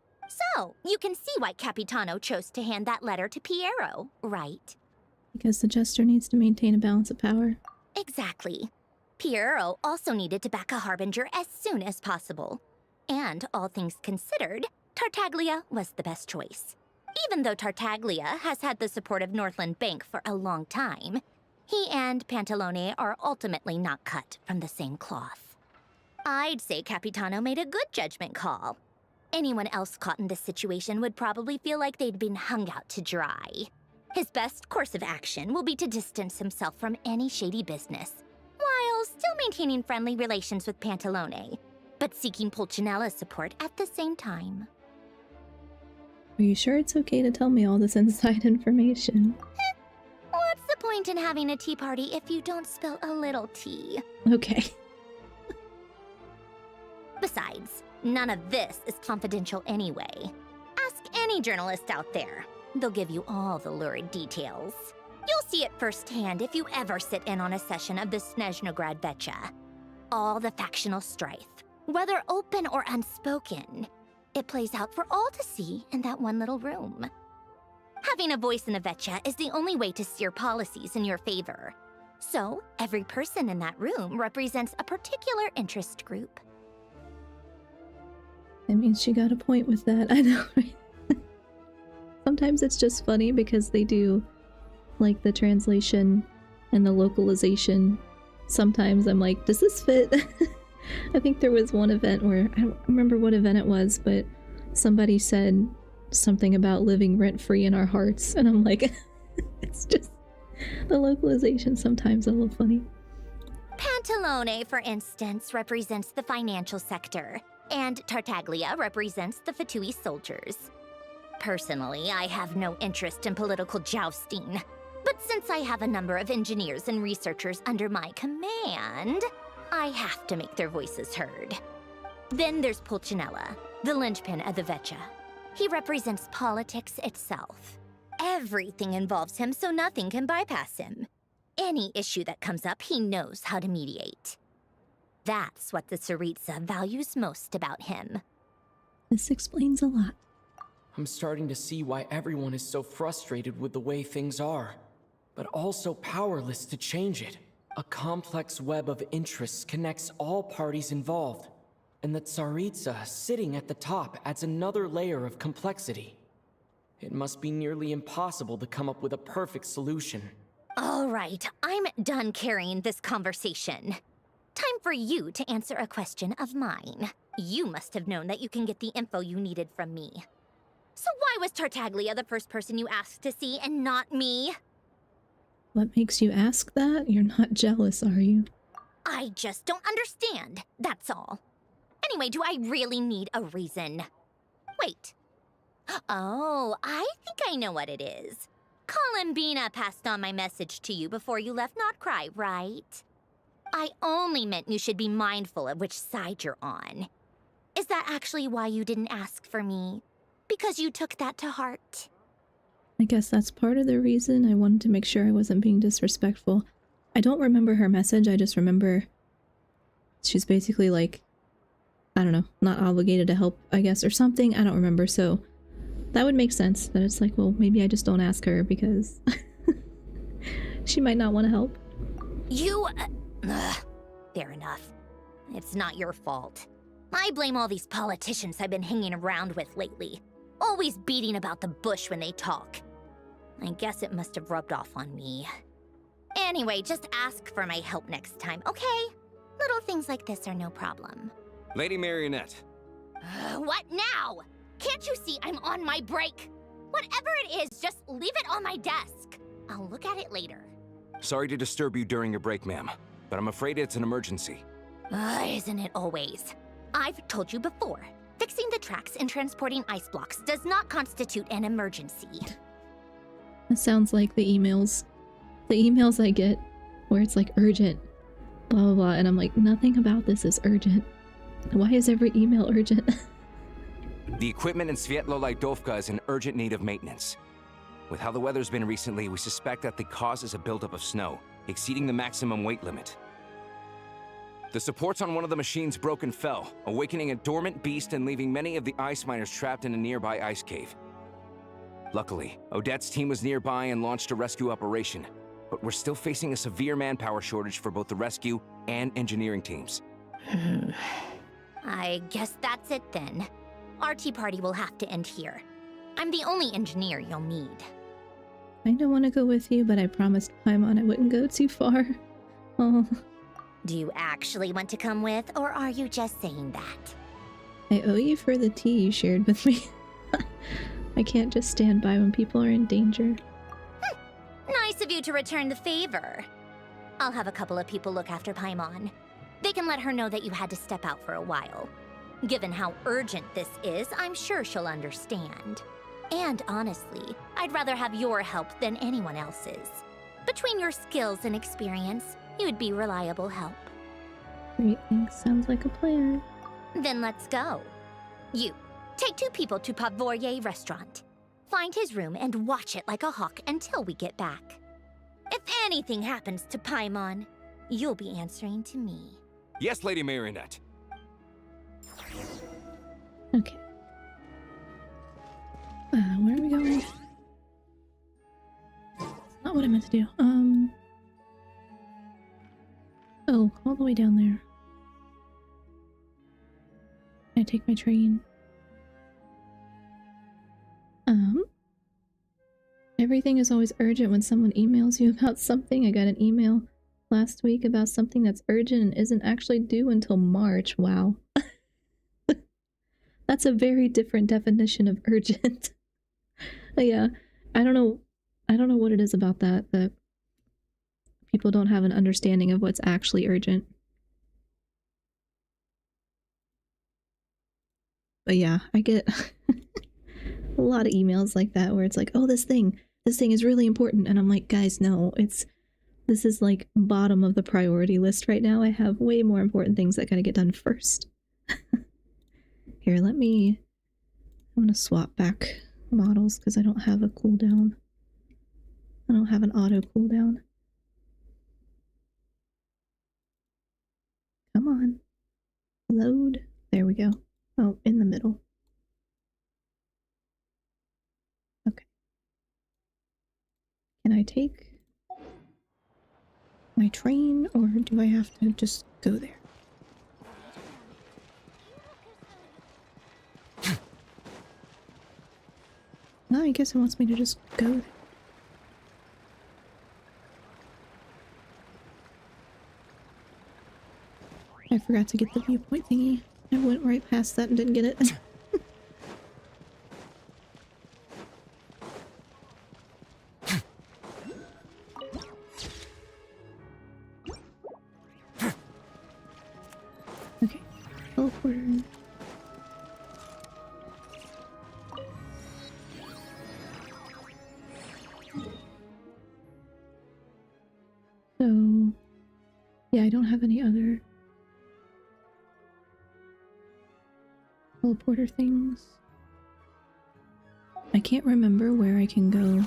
So, you can see why Capitano chose to hand that letter to Piero, right? Because the jester needs to maintain a balance of power. Exactly. Piero also needed to back a harbinger as soon as possible. And, all things considered, Tartaglia was the best choice. Even though Tartaglia has had the support of Northland Bank for a long time, he and Pantalone are ultimately not cut from the same cloth. I'd say Capitano made a good judgment call. Anyone else caught in this situation would probably feel like they'd been hung out to dry. His best course of action will be to distance himself from any shady business, while still maintaining friendly relations with Pantalone, but seeking Pulcinella's support at the same time. Are you sure it's okay to tell me all this inside information? What's the point in having a tea party if you don't spill a little tea? Okay. Besides, none of this is confidential anyway. Ask any journalist out there. They'll give you all the lurid details. You'll see it firsthand if you ever sit in on a session of the Snezhnaya. All the factional strife, whether open or unspoken, it plays out for all to see in that one little room. Having a voice in Nevetcha is the only way to steer policies in your favor. So, every person in that room represents a particular interest group. That means she got a point with that, I know, right? Sometimes it's just funny because they do, like, the translation and the localization. Sometimes I'm like, does this fit? I think there was one event where, I don't remember what event it was, but somebody said something about living rent-free in our hearts, and I'm like, it's just, The localization sometimes a little funny. Pantalone, for instance, represents the financial sector, and Tartaglia represents the Fatui soldiers. Personally, I have no interest in political jousting, but since I have a number of engineers and researchers under my command, I have to make their voices heard. Then there's Pulcinella, the linchpin of the Vecchia. He represents politics itself. Everything involves him, so nothing can bypass him. Any issue that comes up, he knows how to mediate. That's what the Tsaritsa values most about him. This explains a lot. I'm starting to see why everyone is so frustrated with the way things are, but also powerless to change it. A complex web of interests connects all parties involved, and the Tsaritsa sitting at the top adds another layer of complexity. It must be nearly impossible to come up with a perfect solution. All right, I'm done carrying this conversation. Time for you to answer a question of mine. You must have known that you can get the info you needed from me. So why was Tartaglia the first person you asked to see and not me? What makes you ask that? You're not jealous, are you? I just don't understand, that's all. Anyway, do I really need a reason? Wait. Oh, I think I know what it is. Columbina passed on my message to you before you left Not Cry, right? I only meant you should be mindful of which side you're on. Is that actually why you didn't ask for me? Because you took that to heart? I guess that's part of the reason I wanted to make sure I wasn't being disrespectful. I don't remember her message, I just remember she's basically like, I don't know, not obligated to help, I guess, or something. I don't remember, so that would make sense. That it's like, well, maybe I just don't ask her because she might not want to help. You... fair enough. It's not your fault. I blame all these politicians I've been hanging around with lately. Always beating about the bush when they talk. I guess it must have rubbed off on me. Anyway, just ask for my help next time, okay? Little things like this are no problem. Lady Marionette. What now? Can't you see I'm on my break? Whatever it is, just leave it on my desk. I'll look at it later. Sorry to disturb you during your break, ma'am, but I'm afraid it's an emergency. Isn't it always? I've told you before, fixing the tracks and transporting ice blocks does not constitute an emergency. That sounds like the emails I get where it's like urgent, blah blah blah, and I'm like, nothing about this is urgent. Why is every email urgent? The equipment in Svietlo-Laidovka is in urgent need of maintenance. With how the weather's been recently, we suspect that the cause is a buildup of snow, exceeding the maximum weight limit. The supports on one of the machines broke and fell, awakening a dormant beast and leaving many of the ice miners trapped in a nearby ice cave. Luckily, Odette's team was nearby and launched a rescue operation, but we're still facing a severe manpower shortage for both the rescue and engineering teams. I guess that's it then. Our tea party will have to end here. I'm the only engineer you'll need. I don't want to go with you, but I promised Paimon I wouldn't go too far. Oh. Do you actually want to come with, or are you just saying that? I owe you for the tea you shared with me. I can't just stand by when people are in danger. Nice of you to return the favor. I'll have a couple of people look after Paimon. They can let her know that you had to step out for a while. Given how urgent this is, I'm sure she'll understand. And honestly, I'd rather have your help than anyone else's. Between your skills and experience, you'd be reliable help. Great, thanks. Sounds like a plan. Then let's go. You, take 2 people to Pavourier restaurant. Find his room and watch it like a hawk until we get back. If anything happens to Paimon, you'll be answering to me. Yes, Lady Marionette. Okay. Where are we going? Not what I meant to do. Oh, all the way down there. Can I take my train? Everything is always urgent when someone emails you about something. I got an email last week about something that's urgent and isn't actually due until March. Wow. That's a very different definition of urgent. But yeah, I don't know what it is about that people don't have an understanding of what's actually urgent. But yeah, I get a lot of emails like that where it's like, oh, this thing is really important. And I'm like, guys, no, this is like bottom of the priority list right now. I have way more important things that gotta get done first. Here, I'm gonna swap back models because I don't have a cooldown. I don't have an auto cooldown. Come on. Load. There we go. Oh, in the middle. Okay. Can I take my train, or do I have to just go there? No, I guess it wants me to just go there. I forgot to get the viewpoint thingy. I went right past that and didn't get it. Okay, teleporter. So, yeah, I don't have any other teleporter things. I can't remember where I can go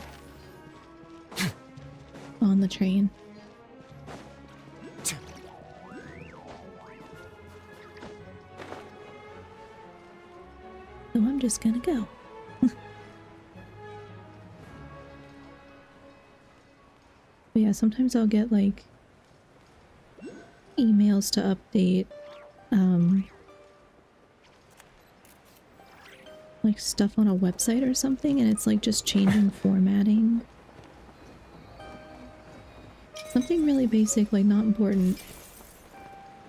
on the train. So I'm just gonna go. But yeah, sometimes I'll get like emails to update like stuff on a website or something, and it's like just changing formatting. Something really basic, like not important.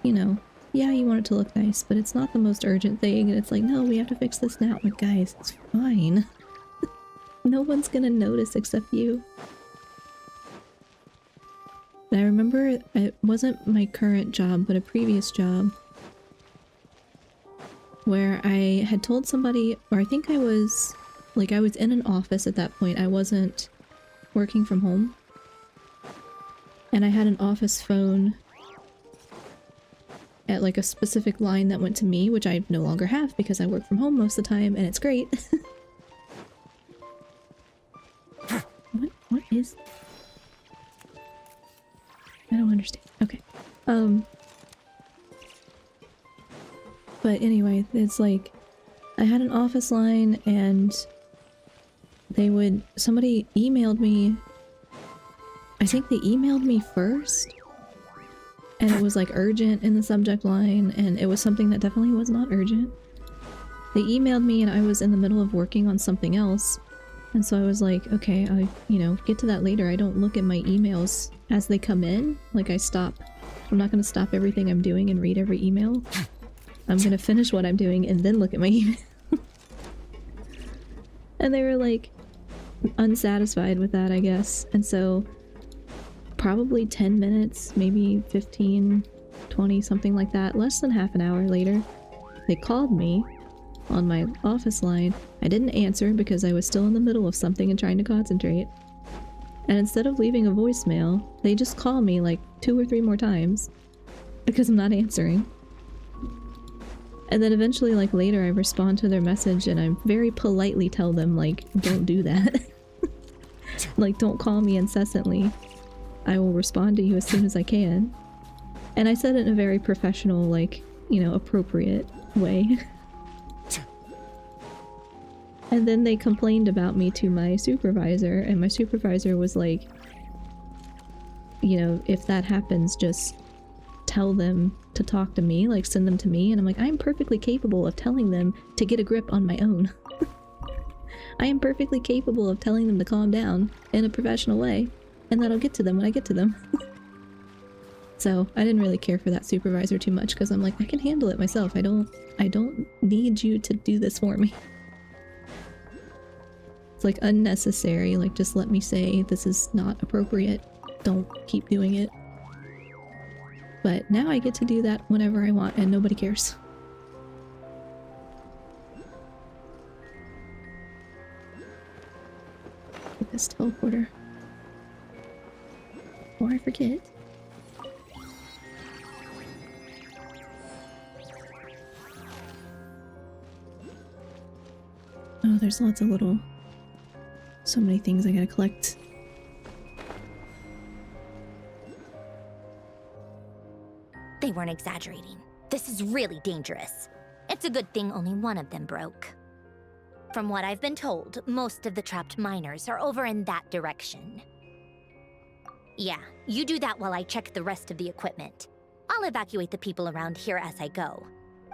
You know, yeah, you want it to look nice, but it's not the most urgent thing, and it's like, no, we have to fix this now. I'm like, guys, it's fine. No one's gonna notice except you. And I remember it wasn't my current job, but a previous job, where I had told somebody, or I think I was in an office at that point. I wasn't working from home. And I had an office phone at like a specific line that went to me, which I no longer have because I work from home most of the time and it's great. What is... I don't understand. Okay. But anyway, it's like, I had an office line and somebody emailed me. I think they emailed me first. And it was like urgent in the subject line, and it was something that definitely was not urgent. They emailed me and I was in the middle of working on something else. And so I was like, okay, I'll, get to that later. I don't look at my emails as they come in. Like I'm not gonna stop everything I'm doing and read every email. I'm gonna finish what I'm doing and then look at my email. And they were like unsatisfied with that, I guess. And so probably 10 minutes, maybe 15, 20, something like that, less than half an hour later, they called me on my office line. I didn't answer because I was still in the middle of something and trying to concentrate. And instead of leaving a voicemail, they just call me like 2 or 3 more times because I'm not answering. And then eventually, like later, I respond to their message and I very politely tell them, like, don't do that. Like, don't call me incessantly. I will respond to you as soon as I can. And I said it in a very professional, like, appropriate way. And then they complained about me to my supervisor, and my supervisor was like, if that happens, just tell them to talk to me, like send them to me. And I'm like, I'm perfectly capable of telling them to get a grip on my own. I am perfectly capable of telling them to calm down in a professional way, and that I'll get to them when I get to them. So I didn't really care for that supervisor too much because I'm like, I can handle it myself. I don't need you to do this for me. It's like unnecessary, like just let me say this is not appropriate don't keep doing it. But now I get to do that whenever I want and nobody cares. Get this teleporter. Before I forget. Oh, there's lots of little... So many things I gotta collect. They weren't exaggerating. This is really dangerous. It's a good thing only one of them broke. From what I've been told, most of the trapped miners are over in that direction. Yeah, you do that while I check the rest of the equipment. I'll evacuate the people around here as I go.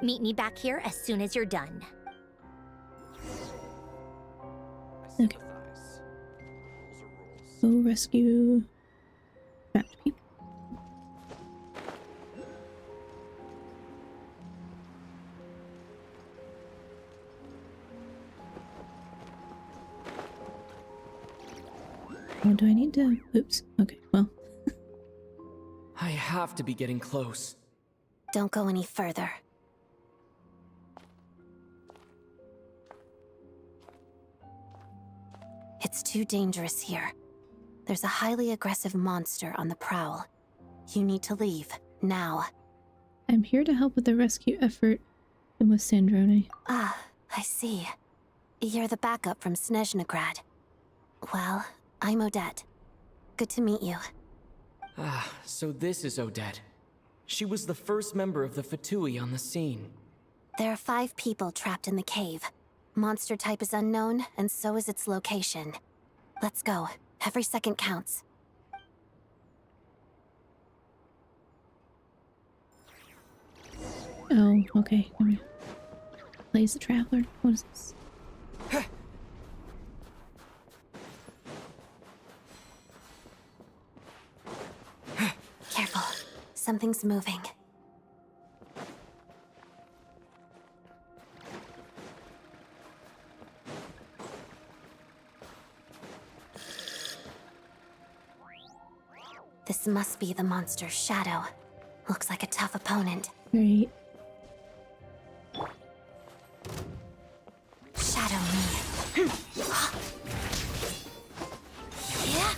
Meet me back here as soon as you're done. Okay. Go rescue trapped people. Oh, do I need to... Oops. Okay, well. I have to be getting close. Don't go any further. It's too dangerous here. There's a highly aggressive monster on the prowl. You need to leave, now. I'm here to help with the rescue effort and with Snezhnaya. Ah, I see. You're the backup from Snezhnaya. Well, I'm Odette. Good to meet you. Ah, so this is Odette. She was the first member of the Fatui on the scene. There are 5 people trapped in the cave. Monster type is unknown, and so is its location. Let's go. Every second counts. Oh, okay. Plays the Traveler. What is this? Careful. Something's moving. This must be the monster's shadow. Looks like a tough opponent. Great. Shadow me. Yeah.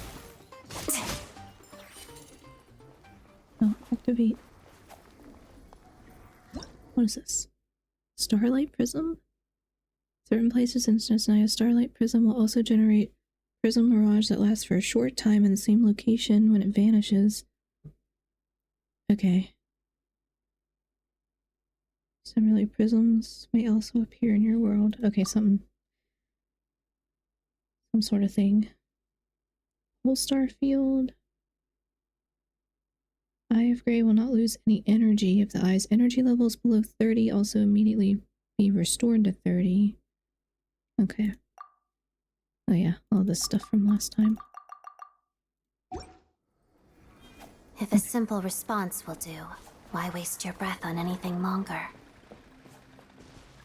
Oh, activate. What is this? Starlight Prism? Certain places in Snezhnaya, Starlight Prism will also generate prism mirage that lasts for a short time in the same location when it vanishes. Okay. Similarly, prisms may also appear in your world. Okay, some sort of thing. Whole star field. Eye of Grey will not lose any energy if the eye's energy level is below 30, also immediately be restored to 30. Okay. Oh yeah, all this stuff from last time. If a simple response will do, why waste your breath on anything longer?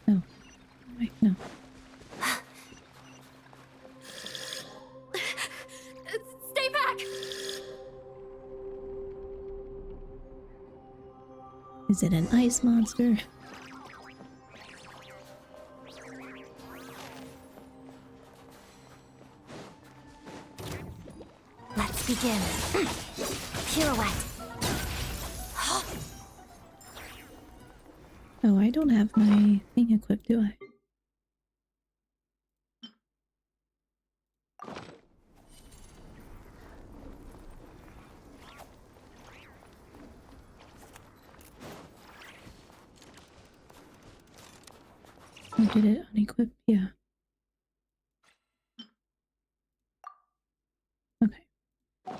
Oh. Wait, no. Stay back! Is it an ice monster? Let's begin. Pirouette. Oh, I don't have my thing equipped, do I? Or did it unequip? Yeah. Okay.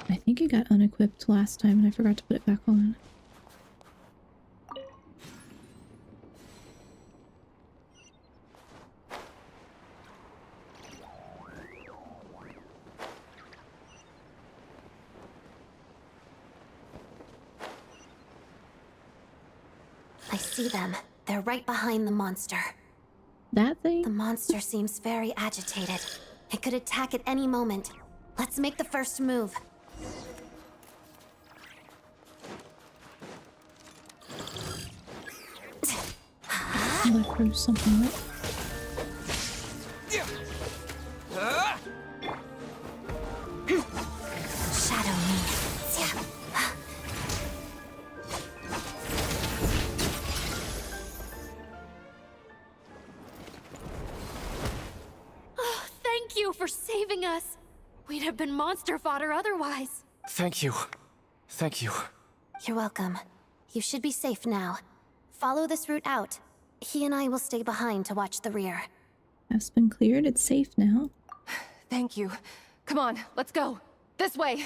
I think it got unequipped last time and I forgot to put it back on. I see them. They're right behind the monster. That thing? The monster seems very agitated. It could attack at any moment. Let's make the first move. Oh, I threw something up. Shadow me. Thank you for saving us. We'd have been monster fodder otherwise. Thank you. Thank you. You're welcome. You should be safe now. Follow this route out. He and I will stay behind to watch the rear. Path's been cleared. It's safe now. Thank you. Come on, let's go. This way.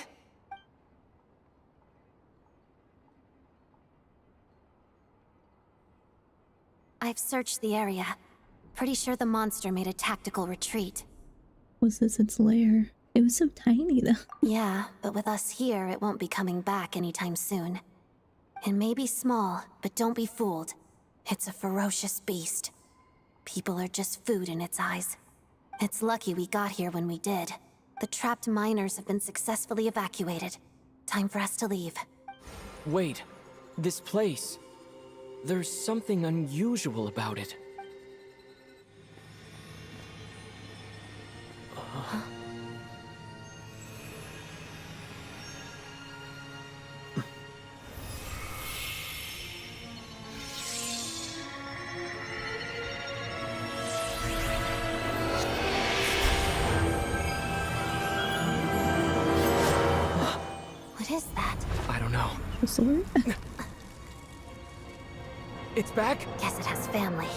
I've searched the area. Pretty sure the monster made a tactical retreat. Was this its lair? It was so tiny, though. Yeah, but with us here, it won't be coming back anytime soon. It may be small, but don't be fooled. It's a ferocious beast. People are just food in its eyes. It's lucky we got here when we did. The trapped miners have been successfully evacuated. Time for us to leave. Wait, this place. There's something unusual about it. What is that? I don't know. The sword? It's back? Guess it has family.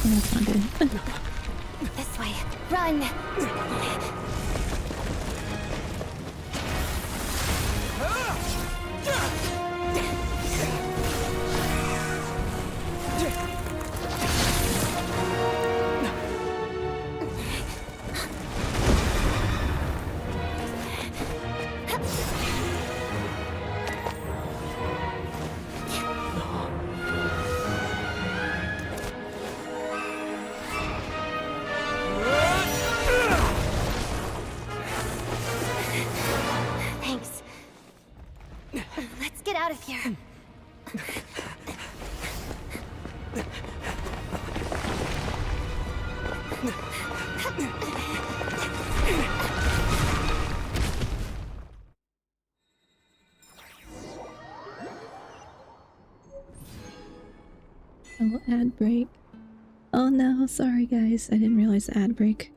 Oh, that's not good. This way. Run! Thanks. Let's get out of here. Oh, ad break. Oh no, sorry guys. I didn't realize the ad break.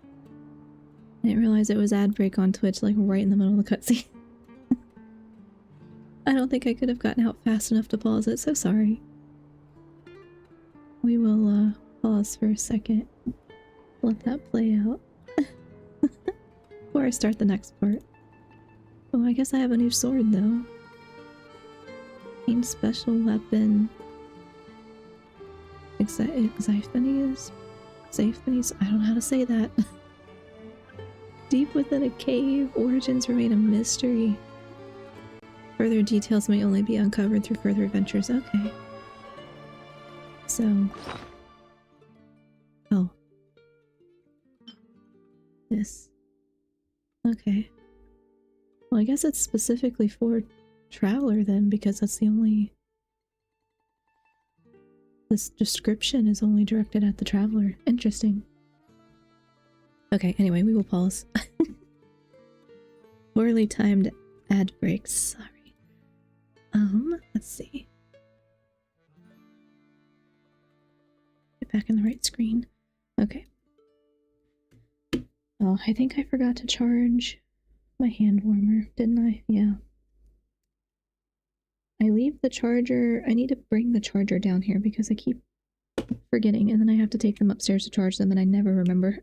I didn't realize it was ad break on Twitch, like right in the middle of the cutscene. I don't think I could have gotten out fast enough to pause it, so sorry. We will pause for a second. Let that play out. Before I start the next part. Oh, I guess I have a new sword though. Main special weapon. Xiphanes? Xiphanes? I don't know how to say that. Deep within a cave, origins remain a mystery. Further details may only be uncovered through further adventures. Okay. So... Oh. This. Okay. Well, I guess it's specifically for Traveler then, because that's the only... This description is only directed at the Traveler. Interesting. Okay, anyway, we will pause. Poorly timed ad breaks, sorry. Let's see. Get back in the right screen. Okay. Oh, I think I forgot to charge my hand warmer, didn't I? Yeah. I leave the charger. I need to bring the charger down here because I keep forgetting, and then I have to take them upstairs to charge them, and I never remember.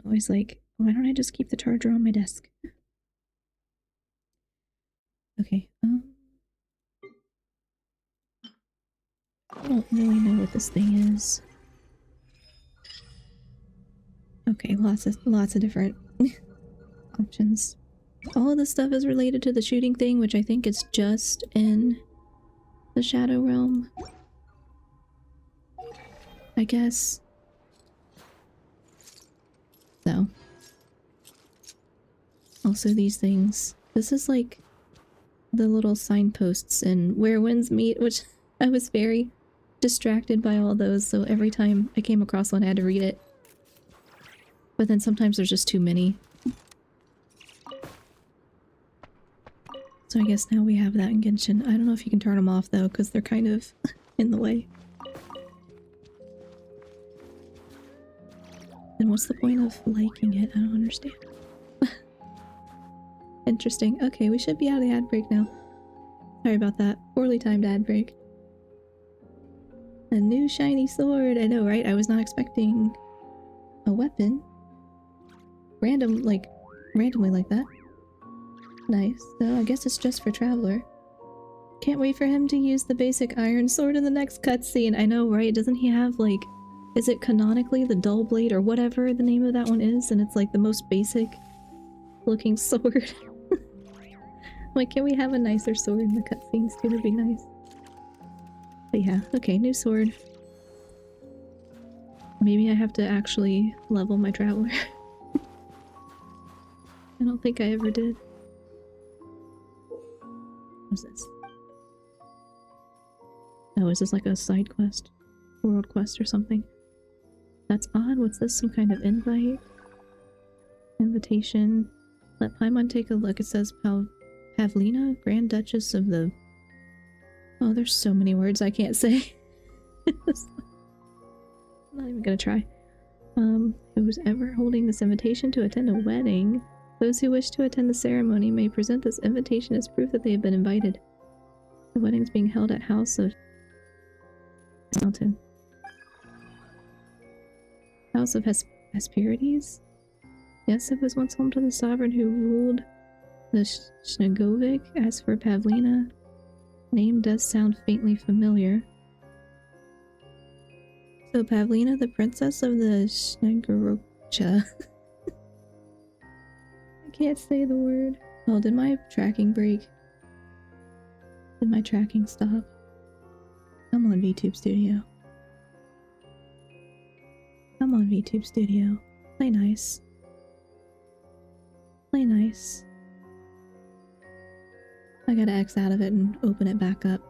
Always like, why don't I just keep the charger on my desk? Okay, I don't really know what this thing is. Okay, lots of different options. All of this stuff is related to the shooting thing, which I think is just in the Shadow Realm. I guess. So. Also these things. This is like the little signposts and where winds meet, which I was very distracted by all those, so every time I came across one I had to read it. But then sometimes there's just too many. So I guess now we have that in Genshin. I don't know if you can turn them off though, because they're kind of in the way. And what's the point of liking it? I don't understand. Interesting. Okay, we should be out of the ad break now. Sorry about that. Poorly timed ad break. A new shiny sword. I know, right? I was not expecting a weapon. Randomly like that. Nice. So I guess it's just for Traveler. Can't wait for him to use the basic iron sword in the next cutscene. I know, right? Doesn't he have, like... Is it canonically the dull blade or whatever the name of that one is? And it's like the most basic looking sword. Like, can we have a nicer sword in the cutscenes too? That'd be nice. But yeah, okay, new sword. Maybe I have to actually level my Traveler. I don't think I ever did. What's this? Oh, is this like a side quest? World quest or something? That's odd. What's this? Some kind of invite? Invitation. Let Paimon take a look. It says Pavlina, Grand Duchess of the... Oh, there's so many words I can't say. I'm not even gonna try. Who's ever holding this invitation to attend a wedding? Those who wish to attend the ceremony may present this invitation as proof that they have been invited. The wedding is being held at House of Mountain. House of Hesperides? Yes, it was once home to the sovereign who ruled the Shnegovik. As for Pavlina, name does sound faintly familiar. So Pavlina, the princess of the Snegorocha. I can't say the word. Oh, did my tracking break? Did my tracking stop? Come on, VTube Studio. Come on, VTube Studio. Play nice. Play nice. I gotta X out of it and open it back up.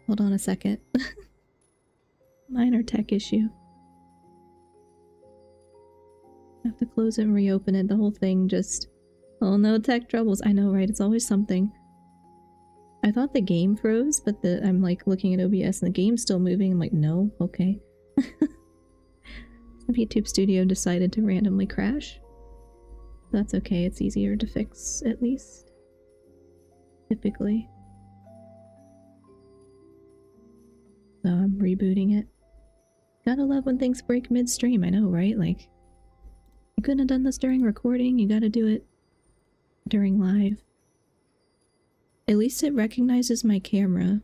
Hold on a second. Minor tech issue. I have to close it and reopen it. The whole thing just... Oh no, tech troubles. I know, right? It's always something. I thought the game froze, but I'm like looking at OBS and the game's still moving. I'm like, no, okay. YouTube Studio decided to randomly crash. That's okay, it's easier to fix, at least. Typically. So I'm rebooting it. Gotta love when things break midstream, I know, right? Like, you couldn't have done this during recording, you gotta do it during live. At least it recognizes my camera.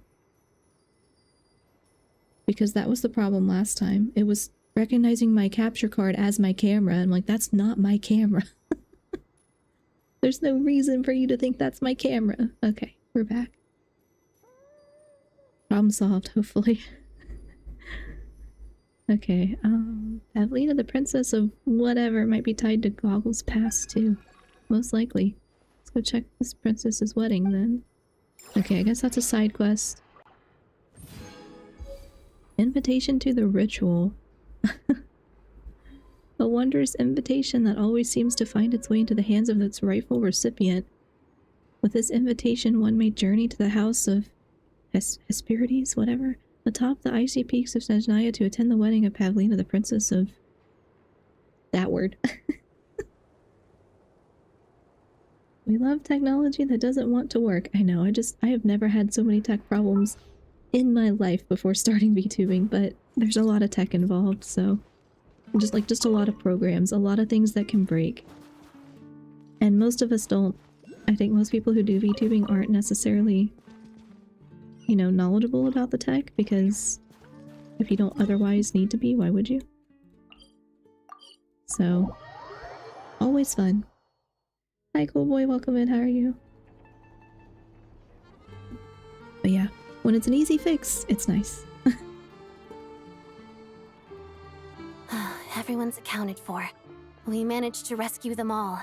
Because that was the problem last time. It was recognizing my capture card as my camera. I'm like, that's not my camera. There's no reason for you to think that's my camera. Okay, we're back. Problem solved, hopefully. Okay, Pavlina, the princess of whatever, might be tied to Goggle's past too. Most likely. Let's go check this princess's wedding then. Okay, I guess that's a side quest. Invitation to the ritual. A wondrous invitation that always seems to find its way into the hands of its rightful recipient. With this invitation, one may journey to the house of Hesperides, whatever, atop the icy peaks of Snezhnaya to attend the wedding of Pavlina, the princess of... that word. We love technology that doesn't want to work. I know, I have never had so many tech problems in my life before starting VTubing, but there's a lot of tech involved, so... Just a lot of programs, a lot of things that can break. And most of us don't... I think most people who do VTubing aren't necessarily, you know, knowledgeable about the tech, because if you don't otherwise need to be, why would you? So, always fun. Hi, cool boy, welcome in, how are you? But yeah, when it's an easy fix, it's nice. Everyone's accounted for. We managed to rescue them all.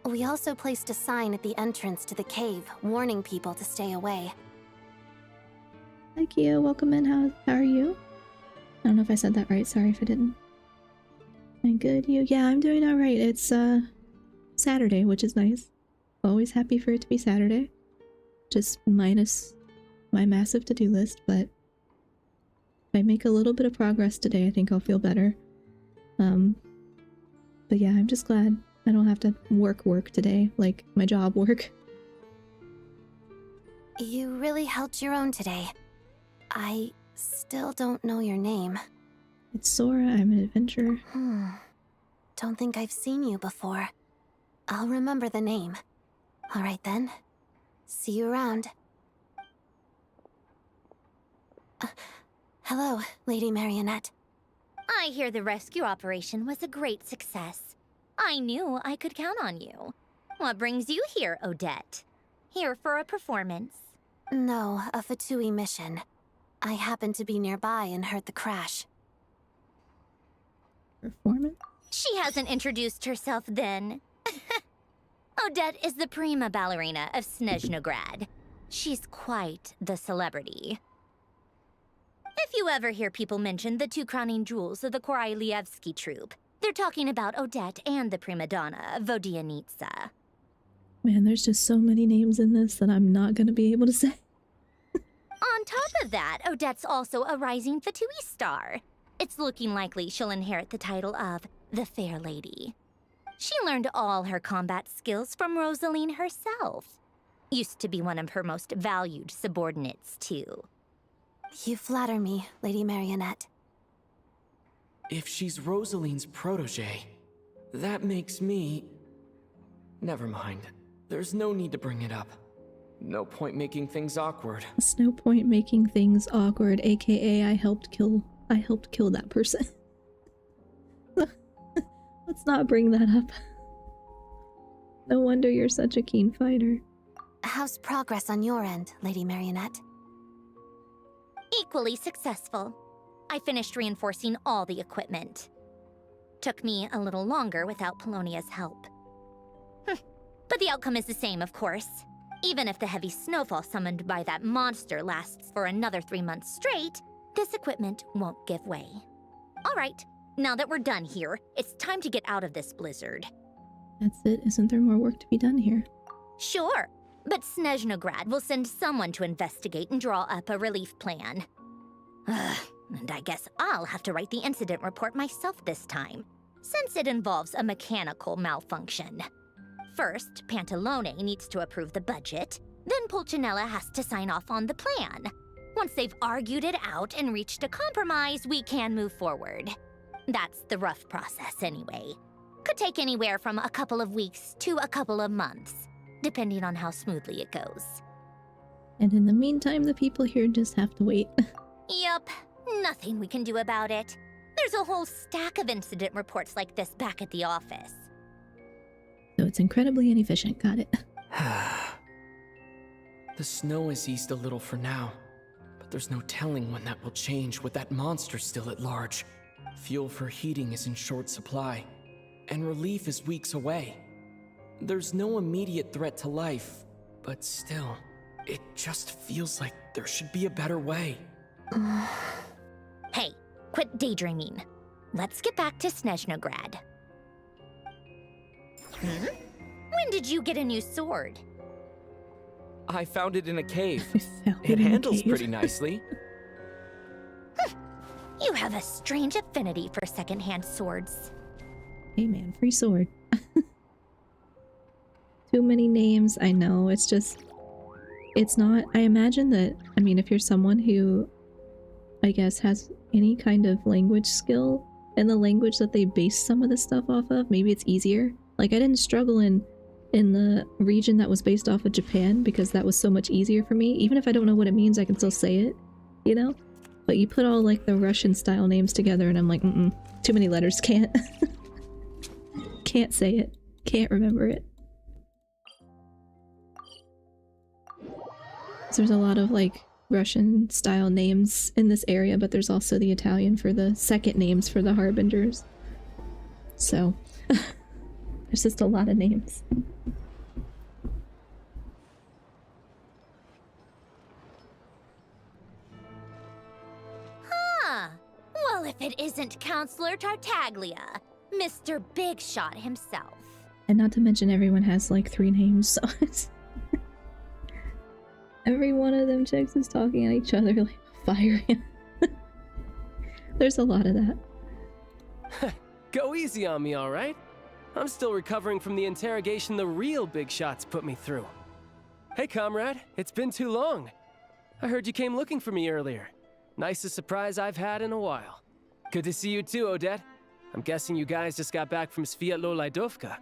We also placed a sign at the entrance to the cave, warning people to stay away. Hi Kia, welcome in. How are you? I don't know if I said that right. Sorry if I didn't. I'm good. You? Yeah, I'm doing all right. It's Saturday, which is nice. Always happy for it to be Saturday. Just minus my massive to-do list, but if I make a little bit of progress today, I think I'll feel better. But yeah, I'm just glad I don't have to work today, like my job work. You really held your own today. I still don't know your name. It's Sora, I'm an adventurer. Don't think I've seen you before. I'll remember the name. Alright then. See you around. Hello, Lady Marionette. I hear the rescue operation was a great success. I knew I could count on you. What brings you here, Odette? Here for a performance? No, a Fatui mission. I happened to be nearby and heard the crash. Performance? She hasn't introduced herself then. Odette is the prima ballerina of Snezhnaya. She's quite the celebrity. If you ever hear people mention the two crowning jewels of the Korailievsky troupe, they're talking about Odette and the prima donna, Vodianitsa. Man, there's just so many names in this that I'm not gonna be able to say. On top of that, Odette's also a rising Fatui star. It's looking likely she'll inherit the title of the Fair Lady. She learned all her combat skills from Rosaline herself. Used to be one of her most valued subordinates, too. You flatter me, Lady Marionette. If she's Rosaline's protege, that makes me... Never mind. There's no need to bring it up. No point making things awkward. There's no point making things awkward, aka I helped kill that person. Let's not bring that up. No wonder you're such a keen fighter. How's progress on your end, Lady Marionette? Equally successful. I finished reinforcing all the equipment. Took me a little longer without Polonia's help. But the outcome is the same, of course. Even if the heavy snowfall summoned by that monster lasts for another 3 months straight, this equipment won't give way. All right, now that we're done here, it's time to get out of this blizzard. That's it. Isn't there more work to be done here? Sure, but Snezhnaya will send someone to investigate and draw up a relief plan. And I guess I'll have to write the incident report myself this time, since it involves a mechanical malfunction. First, Pantalone needs to approve the budget, then Pulcinella has to sign off on the plan. Once they've argued it out and reached a compromise, we can move forward. That's the rough process anyway. Could take anywhere from a couple of weeks to a couple of months, depending on how smoothly it goes. And in the meantime, the people here just have to wait. Yup, nothing we can do about it. There's a whole stack of incident reports like this back at the office. So it's incredibly inefficient, got it. The snow has eased a little for now, but there's no telling when that will change with that monster still at large. Fuel for heating is in short supply, and relief is weeks away. There's no immediate threat to life, but still, it just feels like there should be a better way. Hey, quit daydreaming. Let's get back to Snezhnaya. When did you get a new sword? I found it in a cave. It It handles pretty nicely. You have a strange affinity for secondhand swords. Hey man, free sword. Too many names, I know. It's just... It's not... I imagine that... I mean, if you're someone who, I guess, has any kind of language skill, and the language that they base some of this stuff off of, maybe it's easier. Like, I didn't struggle in the region that was based off of Japan, because that was so much easier for me. Even if I don't know what it means, I can still say it, you know? But you put all, like, the Russian-style names together, and I'm like, too many letters, can't. Can't say it. Can't remember it. So there's a lot of, like, Russian-style names in this area, but there's also the Italian for the second names for the Harbingers. So, There's just a lot of names. Huh. Well, if it isn't Counselor Tartaglia, Mr. Big Shot himself. And not to mention everyone has like 3 names, so it's... Every one of them chicks is talking at each other like fire. There's a lot of that. Go easy on me, alright? I'm still recovering from the interrogation the real big shots put me through. Hey, comrade, it's been too long. I heard you came looking for me earlier. Nicest surprise I've had in a while. Good to see you too, Odette. I'm guessing you guys just got back from Sviatlo-Laidovka.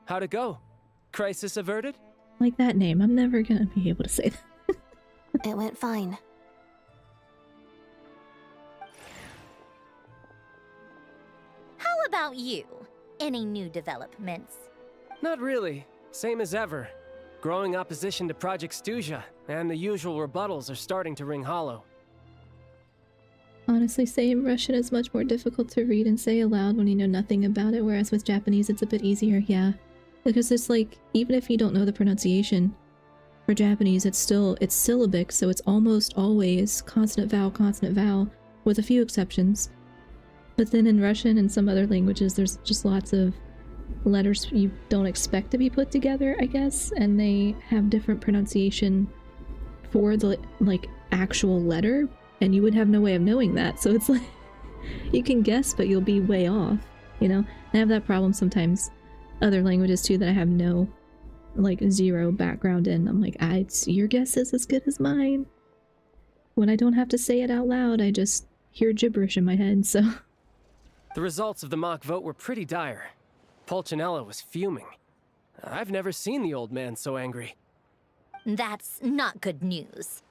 How'd it go? Crisis averted? Like that name, I'm never gonna be able to say that. It went fine. How about you? Any new developments? Not really. Same as ever. Growing opposition to Project Stuzia, and the usual rebuttals are starting to ring hollow. Honestly, saying Russian is much more difficult to read and say aloud when you know nothing about it, whereas with Japanese it's a bit easier, yeah. Because it's like, even if you don't know the pronunciation, for Japanese it's syllabic, so it's almost always consonant vowel, with a few exceptions. But then in Russian and some other languages, there's just lots of letters you don't expect to be put together, I guess, and they have different pronunciation for the, like, actual letter, and you would have no way of knowing that, so it's like, you can guess, but you'll be way off, you know? I have that problem sometimes. Other languages, too, that I have no, like, zero background in. I'm like, your guess is as good as mine. When I don't have to say it out loud, I just hear gibberish in my head, so... The results of the mock vote were pretty dire. Pulcinella was fuming. I've never seen the old man so angry. That's not good news.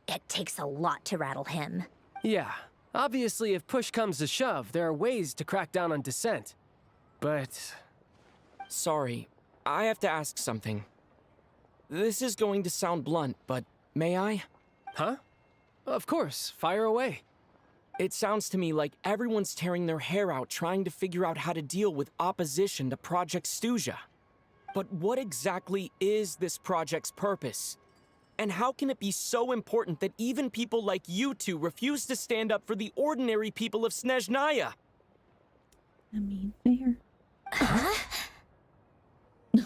It takes a lot to rattle him. Yeah, obviously if push comes to shove, there are ways to crack down on dissent. But... Sorry, I have to ask something. This is going to sound blunt, but may I? Huh? Of course, fire away. It sounds to me like everyone's tearing their hair out trying to figure out how to deal with opposition to Project Stuzia. But what exactly is this project's purpose? And how can it be so important that even people like you two refuse to stand up for the ordinary people of Snezhnaya? I mean, fair.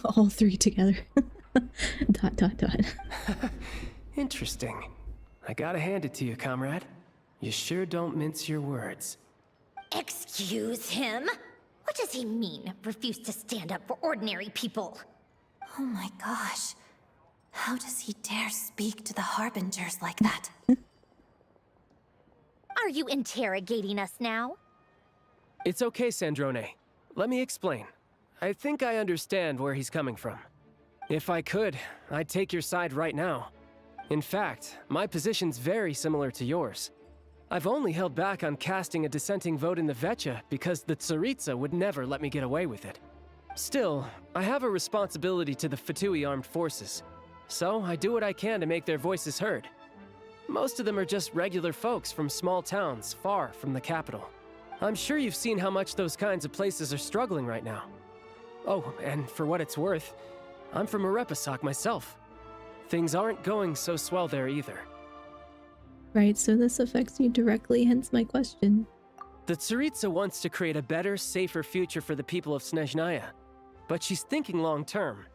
All 3 together. ... Interesting. I gotta hand it to you, comrade. You sure don't mince your words. Excuse him? What does he mean, refuse to stand up for ordinary people? Oh my gosh. How does he dare speak to the Harbingers like that? Are you interrogating us now? It's okay, Sandrone. Let me explain. I think I understand where he's coming from. If I could, I'd take your side right now. In fact, my position's very similar to yours. I've only held back on casting a dissenting vote in the Vecha because the Tsaritsa would never let me get away with it. Still, I have a responsibility to the Fatui armed forces, so I do what I can to make their voices heard. Most of them are just regular folks from small towns far from the capital. I'm sure you've seen how much those kinds of places are struggling right now. Oh, and for what it's worth, I'm from Arepasak myself. Things aren't going so swell there either. Right, so this affects you directly, hence my question. The Tsaritsa wants to create a better, safer future for the people of Snezhnaya, but she's thinking long-term.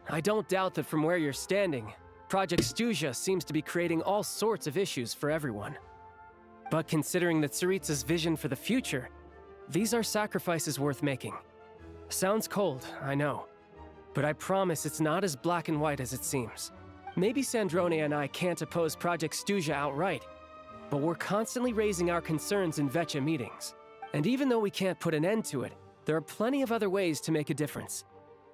I don't doubt that from where you're standing, Project Stuzia seems to be creating all sorts of issues for everyone. But considering the Tsaritsa's vision for the future, these are sacrifices worth making. Sounds cold, I know, but I promise it's not as black and white as it seems. Maybe Sandrone and I can't oppose Project Stuzia outright, but we're constantly raising our concerns in Vecha meetings. And even though we can't put an end to it, there are plenty of other ways to make a difference.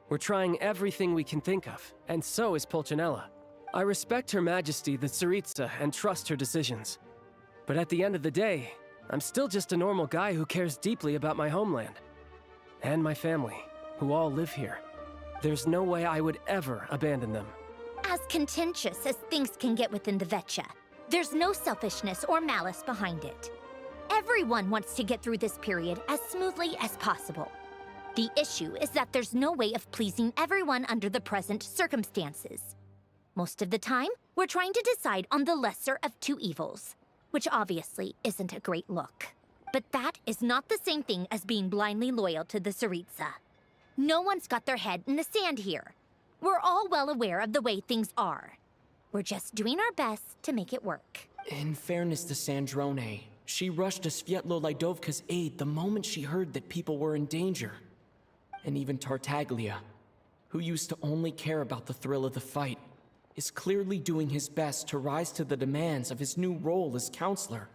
We're trying everything we can think of, and so is Pulcinella. I respect Her Majesty the Tsaritsa and trust her decisions. But at the end of the day, I'm still just a normal guy who cares deeply about my homeland. And my family, who all live here. There's no way I would ever abandon them. As contentious as things can get within the Vecha, there's no selfishness or malice behind it. Everyone wants to get through this period as smoothly as possible. The issue is that there's no way of pleasing everyone under the present circumstances. Most of the time, we're trying to decide on the lesser of two evils, which obviously isn't a great look. But that is not the same thing as being blindly loyal to the Tsaritsa. No one's got their head in the sand here. We're all well aware of the way things are. We're just doing our best to make it work. In fairness to Sandrone, she rushed to Svietlo-Lidovka's aid the moment she heard that people were in danger. And even Tartaglia, who used to only care about the thrill of the fight, is clearly doing his best to rise to the demands of his new role as counselor.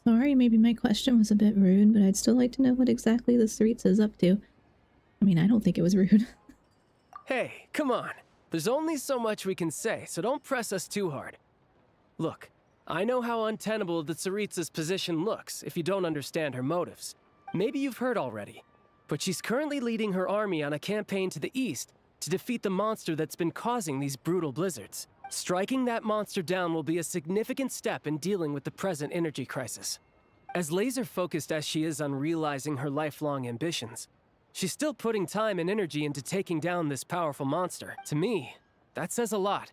Sorry, maybe my question was a bit rude, but I'd still like to know what exactly the Tsaritsa is up to. I mean, I don't think it was rude. Hey, come on. There's only so much we can say, so don't press us too hard. Look, I know how untenable the Tsaritsa's position looks if you don't understand her motives. Maybe you've heard already, but she's currently leading her army on a campaign to the east to defeat the monster that's been causing these brutal blizzards. Striking that monster down will be a significant step in dealing with the present energy crisis. As laser-focused as she is on realizing her lifelong ambitions, she's still putting time and energy into taking down this powerful monster. To me, that says a lot.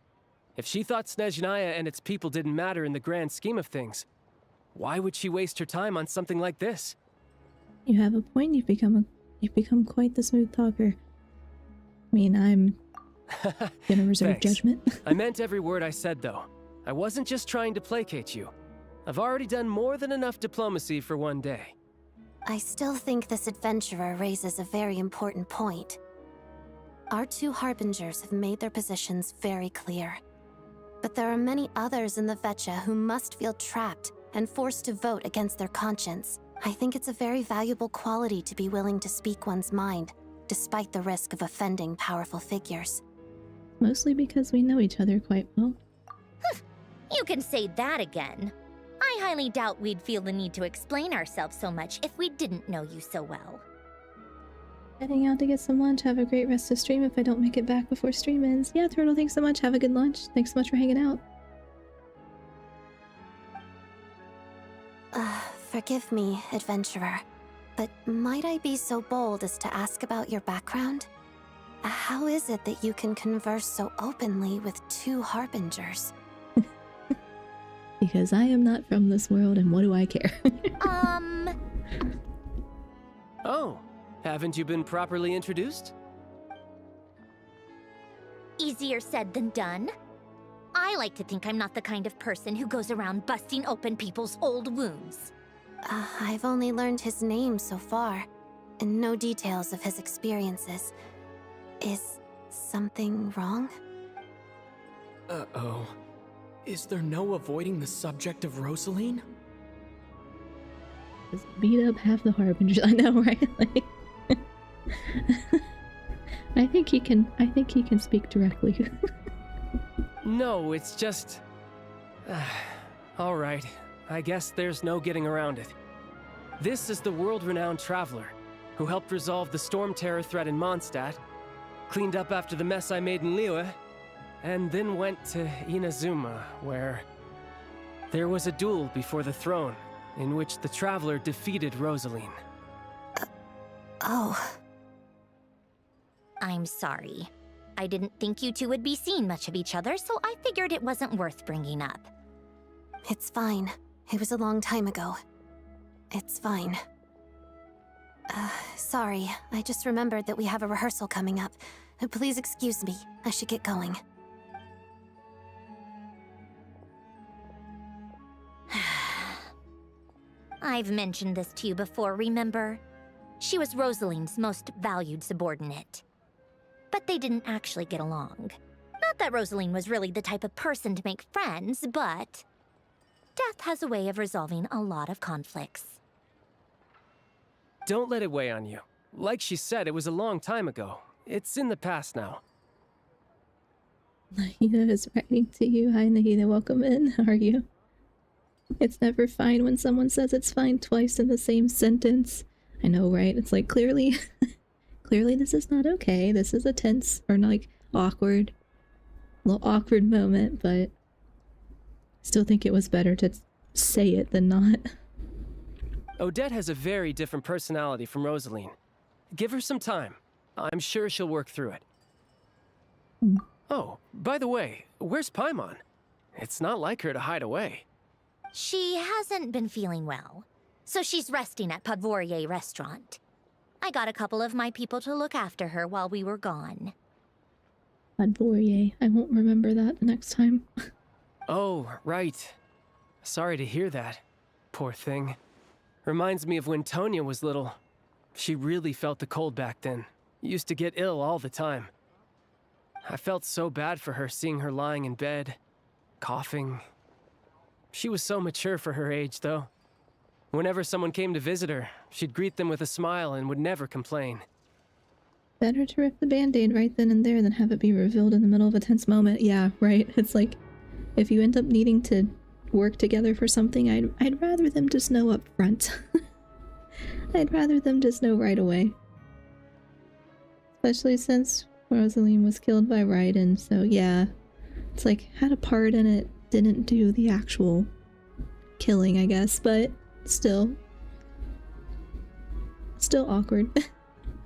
If she thought Snezhnaya and its people didn't matter in the grand scheme of things, why would she waste her time on something like this? You have a point. You've become quite the smooth talker. I mean, I'm gonna reserve judgment. I meant every word I said, though. I wasn't just trying to placate you. I've already done more than enough diplomacy for one day. I still think this adventurer raises a very important point. Our two harbingers have made their positions very clear. But there are many others in the Vecha who must feel trapped and forced to vote against their conscience. I think it's a very valuable quality to be willing to speak one's mind, despite the risk of offending powerful figures. Mostly because we know each other quite well. You can say that again. I highly doubt we'd feel the need to explain ourselves so much if we didn't know you so well. Heading out to get some lunch. Have a great rest of stream if I don't make it back before stream ends. Yeah, Turtle, thanks so much. Have a good lunch. Thanks so much for hanging out. Forgive me, adventurer, but might I be so bold as to ask about your background? How is it that you can converse so openly with two harbingers? Because I am not from this world, and what do I care? Oh, haven't you been properly introduced? Easier said than done. I like to think I'm not the kind of person who goes around busting open people's old wounds. I've only learned his name so far, and no details of his experiences. Is something wrong? Uh-oh. Is there no avoiding the subject of Rosaline? Just beat up half the harbingers. I know, right? Like, I think he can speak directly. No, it's just... Alright, I guess there's no getting around it. This is the world-renowned traveler, who helped resolve the storm terror threat in Mondstadt, cleaned up after the mess I made in Liyue, and then went to Inazuma, where there was a duel before the throne, in which the traveler defeated Rosaline. Oh. I'm sorry. I didn't think you two would be seeing much of each other, so I figured it wasn't worth bringing up. It's fine. It was a long time ago. It's fine. Sorry. I just remembered that we have a rehearsal coming up. Please excuse me. I should get going. I've mentioned this to you before, remember? She was Rosaline's most valued subordinate. But they didn't actually get along. Not that Rosaline was really the type of person to make friends, but death has a way of resolving a lot of conflicts. Don't let it weigh on you. Like she said, it was a long time ago. It's in the past now. Nahida is writing to you. Hi Nahida, welcome in. How are you? It's never fine when someone says it's fine twice in the same sentence. I know, right? It's like, clearly this is not okay. This is a tense or like awkward, little awkward moment, but still think it was better to say it than not. Odette has a very different personality from Rosaline. Give her some time. I'm sure she'll work through it. Hmm. Oh, by the way, where's Paimon? It's not like her to hide away. She hasn't been feeling well, so she's resting at Podvorier restaurant. I got a couple of my people to look after her while we were gone. Podvorier. I won't remember that the next time. Oh, right. Sorry to hear that. Poor thing. Reminds me of when Tonya was little. She really felt the cold back then. Used to get ill all the time. I felt so bad for her seeing her lying in bed, coughing. She was so mature for her age, though. Whenever someone came to visit her, she'd greet them with a smile and would never complain. Better to rip the band-aid right then and there than have it be revealed in the middle of a tense moment. Yeah, right. It's like, if you end up needing to work together for something, I'd rather them just know up front. I'd rather them just know right away. Especially since Rosaline was killed by Raiden, so yeah. It's like, had a part in it, didn't do the actual killing, I guess, but still awkward.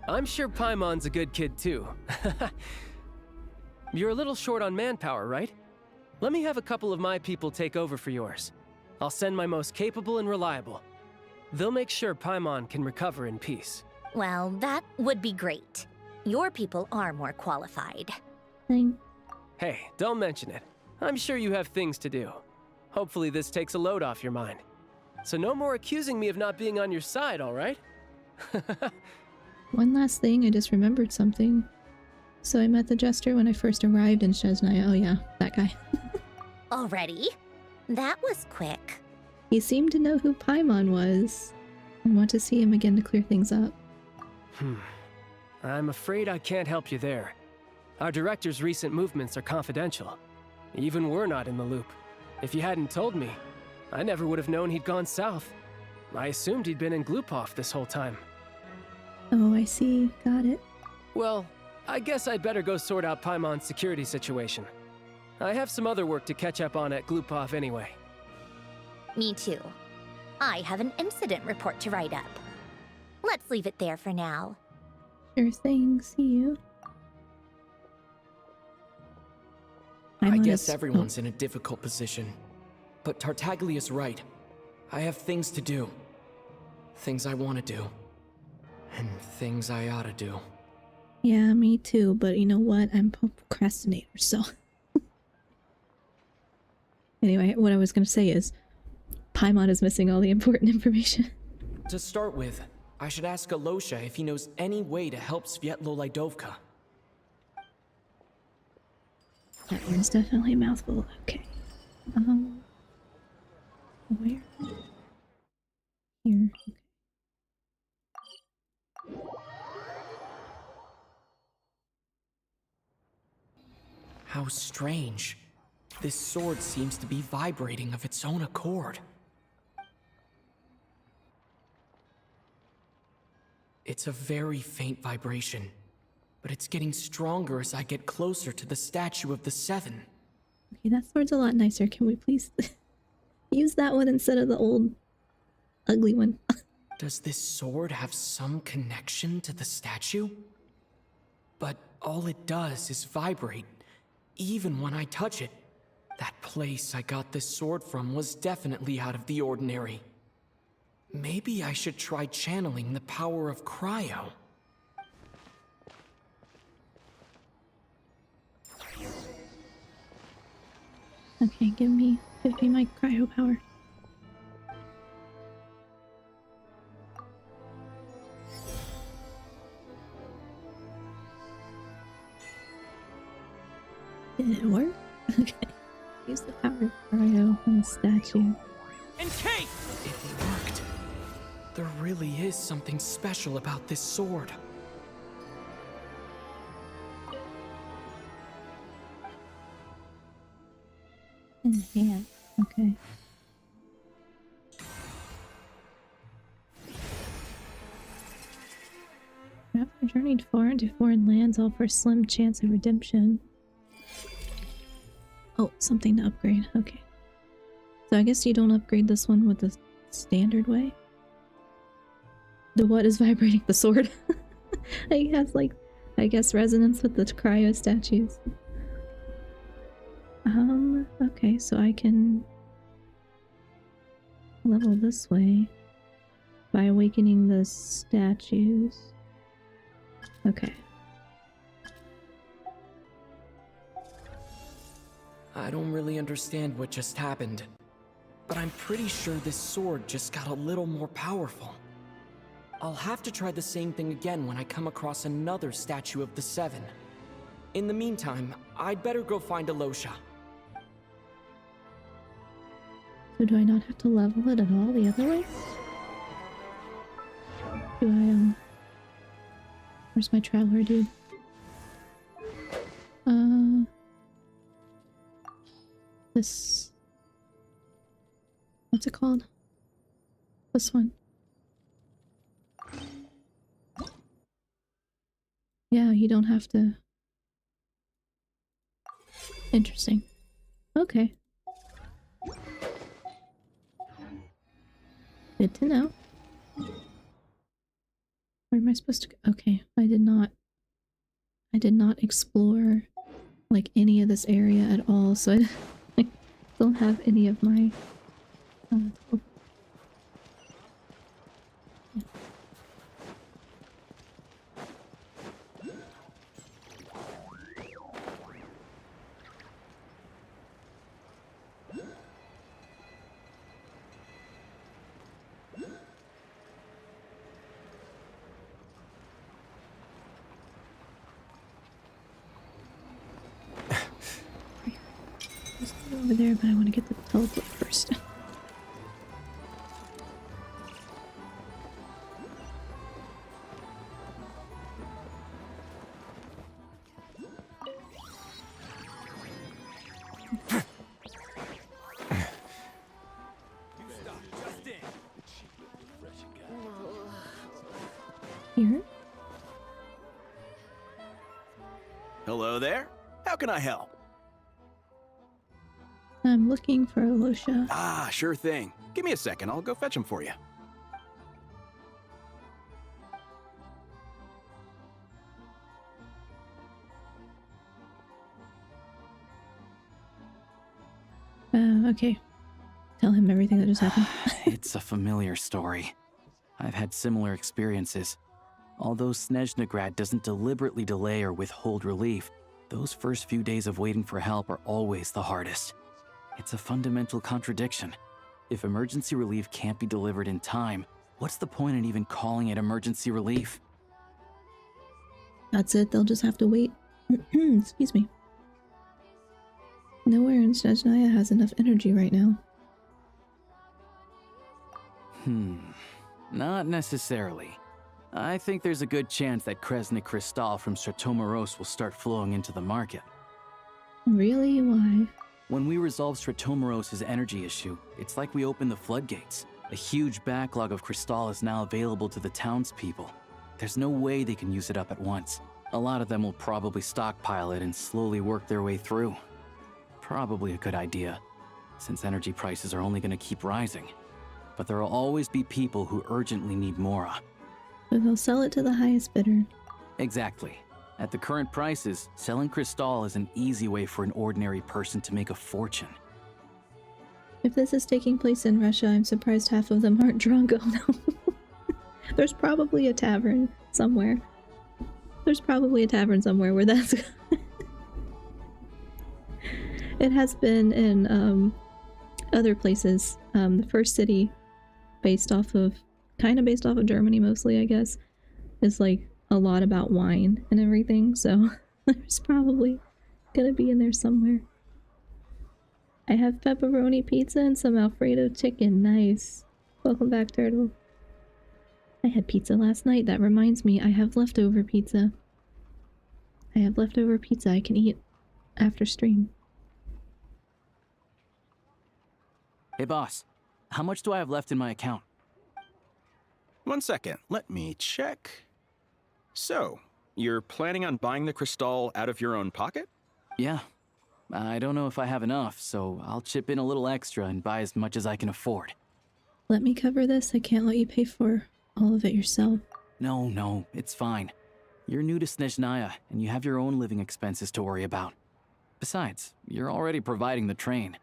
I'm sure Paimon's a good kid too. You're a little short on manpower, right? Let me have a couple of my people take over for yours. I'll send my most capable and reliable. They'll make sure Paimon can recover in peace. Well, that would be great. Your people are more qualified. Thanks. Hey, don't mention it. I'm sure you have things to do. Hopefully this takes a load off your mind. So no more accusing me of not being on your side, all right? One last thing, I just remembered something. So I met the Jester when I first arrived in Snezhnaya. Oh yeah, that guy. Already? That was quick. He seemed to know who Paimon was. I want to see him again to clear things up. I'm afraid I can't help you there. Our director's recent movements are confidential. Even we're not in the loop. If you hadn't told me, I never would have known he'd gone south. I assumed he'd been in Glupov this whole time. Oh, I see. Got it. Well, I guess I'd better go sort out Paimon's security situation. I have some other work to catch up on at Glupov anyway. Me too. I have an incident report to write up. Let's leave it there for now. Sure thing. See you. I guess everyone's in a difficult position. But Tartaglia's right. I have things to do. Things I want to do. And things I ought to do. Yeah, me too, but you know what? I'm a procrastinator, so... Anyway, what I was going to say is, Paimon is missing all the important information. To start with, I should ask Alosha if he knows any way to help Svietlolaidovka. That one's definitely a mouthful. Okay. Where? Here. Okay. How strange. This sword seems to be vibrating of its own accord. It's a very faint vibration, but it's getting stronger as I get closer to the statue of the Seven. Okay, that sword's a lot nicer. Can we please use that one instead of the old, ugly one? Does this sword have some connection to the statue? But all it does is vibrate, even when I touch it. That place I got this sword from was definitely out of the ordinary. Maybe I should try channeling the power of cryo. Okay, give me my cryo power. Did it work? Okay. Use the power of cryo on the statue. And Kate! It worked. There really is something special about this sword. In the hand. Okay. After journeyed far into foreign lands, all for a slim chance of redemption. Oh, something to upgrade. Okay. So I guess you don't upgrade this one with the standard way? The what is vibrating? The sword? I guess resonance with the cryo statues. Okay, so I can level this way by awakening the statues. Okay. I don't really understand what just happened, but I'm pretty sure this sword just got a little more powerful. I'll have to try the same thing again when I come across another statue of the Seven. In the meantime, I'd better go find Alosha. So do I not have to level it at all the other way? Do I, where's my traveler dude? This... What's it called? This one. Yeah, you don't have to... Interesting. Okay. Good to know. Where am I supposed to go? Okay, I did not explore like any of this area at all, so I don't have any of my oh. Over there, but I want to get the teleport first. Here? Hello there. How can I help? I'm looking for Alosha. Ah, sure thing. Give me a second, I'll go fetch him for you. Okay. Tell him everything that just happened. It's a familiar story. I've had similar experiences. Although Snezhnaya doesn't deliberately delay or withhold relief, those first few days of waiting for help are always the hardest. It's a fundamental contradiction. If emergency relief can't be delivered in time, what's the point in even calling it emergency relief? That's it, they'll just have to wait. Excuse me. Nowhere in Snezhnaya has enough energy right now. Not necessarily. I think there's a good chance that Kresny Crystal from Stratomaros will start flowing into the market. Really? Why? When we resolve Stratomaros' energy issue, it's like we open the floodgates. A huge backlog of crystal is now available to the townspeople. There's no way they can use it up at once. A lot of them will probably stockpile it and slowly work their way through. Probably a good idea, since energy prices are only going to keep rising. But there will always be people who urgently need Mora. So they'll sell it to the highest bidder. Exactly. At the current prices, selling crystal is an easy way for an ordinary person to make a fortune. If this is taking place in Russia, I'm surprised half of them aren't drunk. Oh no. There's probably a tavern somewhere. There's probably a tavern somewhere where that's... It has been in other places. The first city, kind of based off of Germany mostly, I guess, is like a lot about wine and everything, so there's probably gonna be in there somewhere. I have pepperoni pizza and some Alfredo chicken. Nice. Welcome back, Turtle. I had pizza last night. That reminds me, I have leftover pizza. I have leftover pizza I can eat after stream. Hey boss, how much do I have left in my account? 1 second, let me check. So, you're planning on buying the crystal out of your own pocket? Yeah. I don't know if I have enough, so I'll chip in a little extra and buy as much as I can afford. Let me cover this. I can't let you pay for all of it yourself. No, it's fine. You're new to Snezhnaya, and you have your own living expenses to worry about. Besides, you're already providing the train.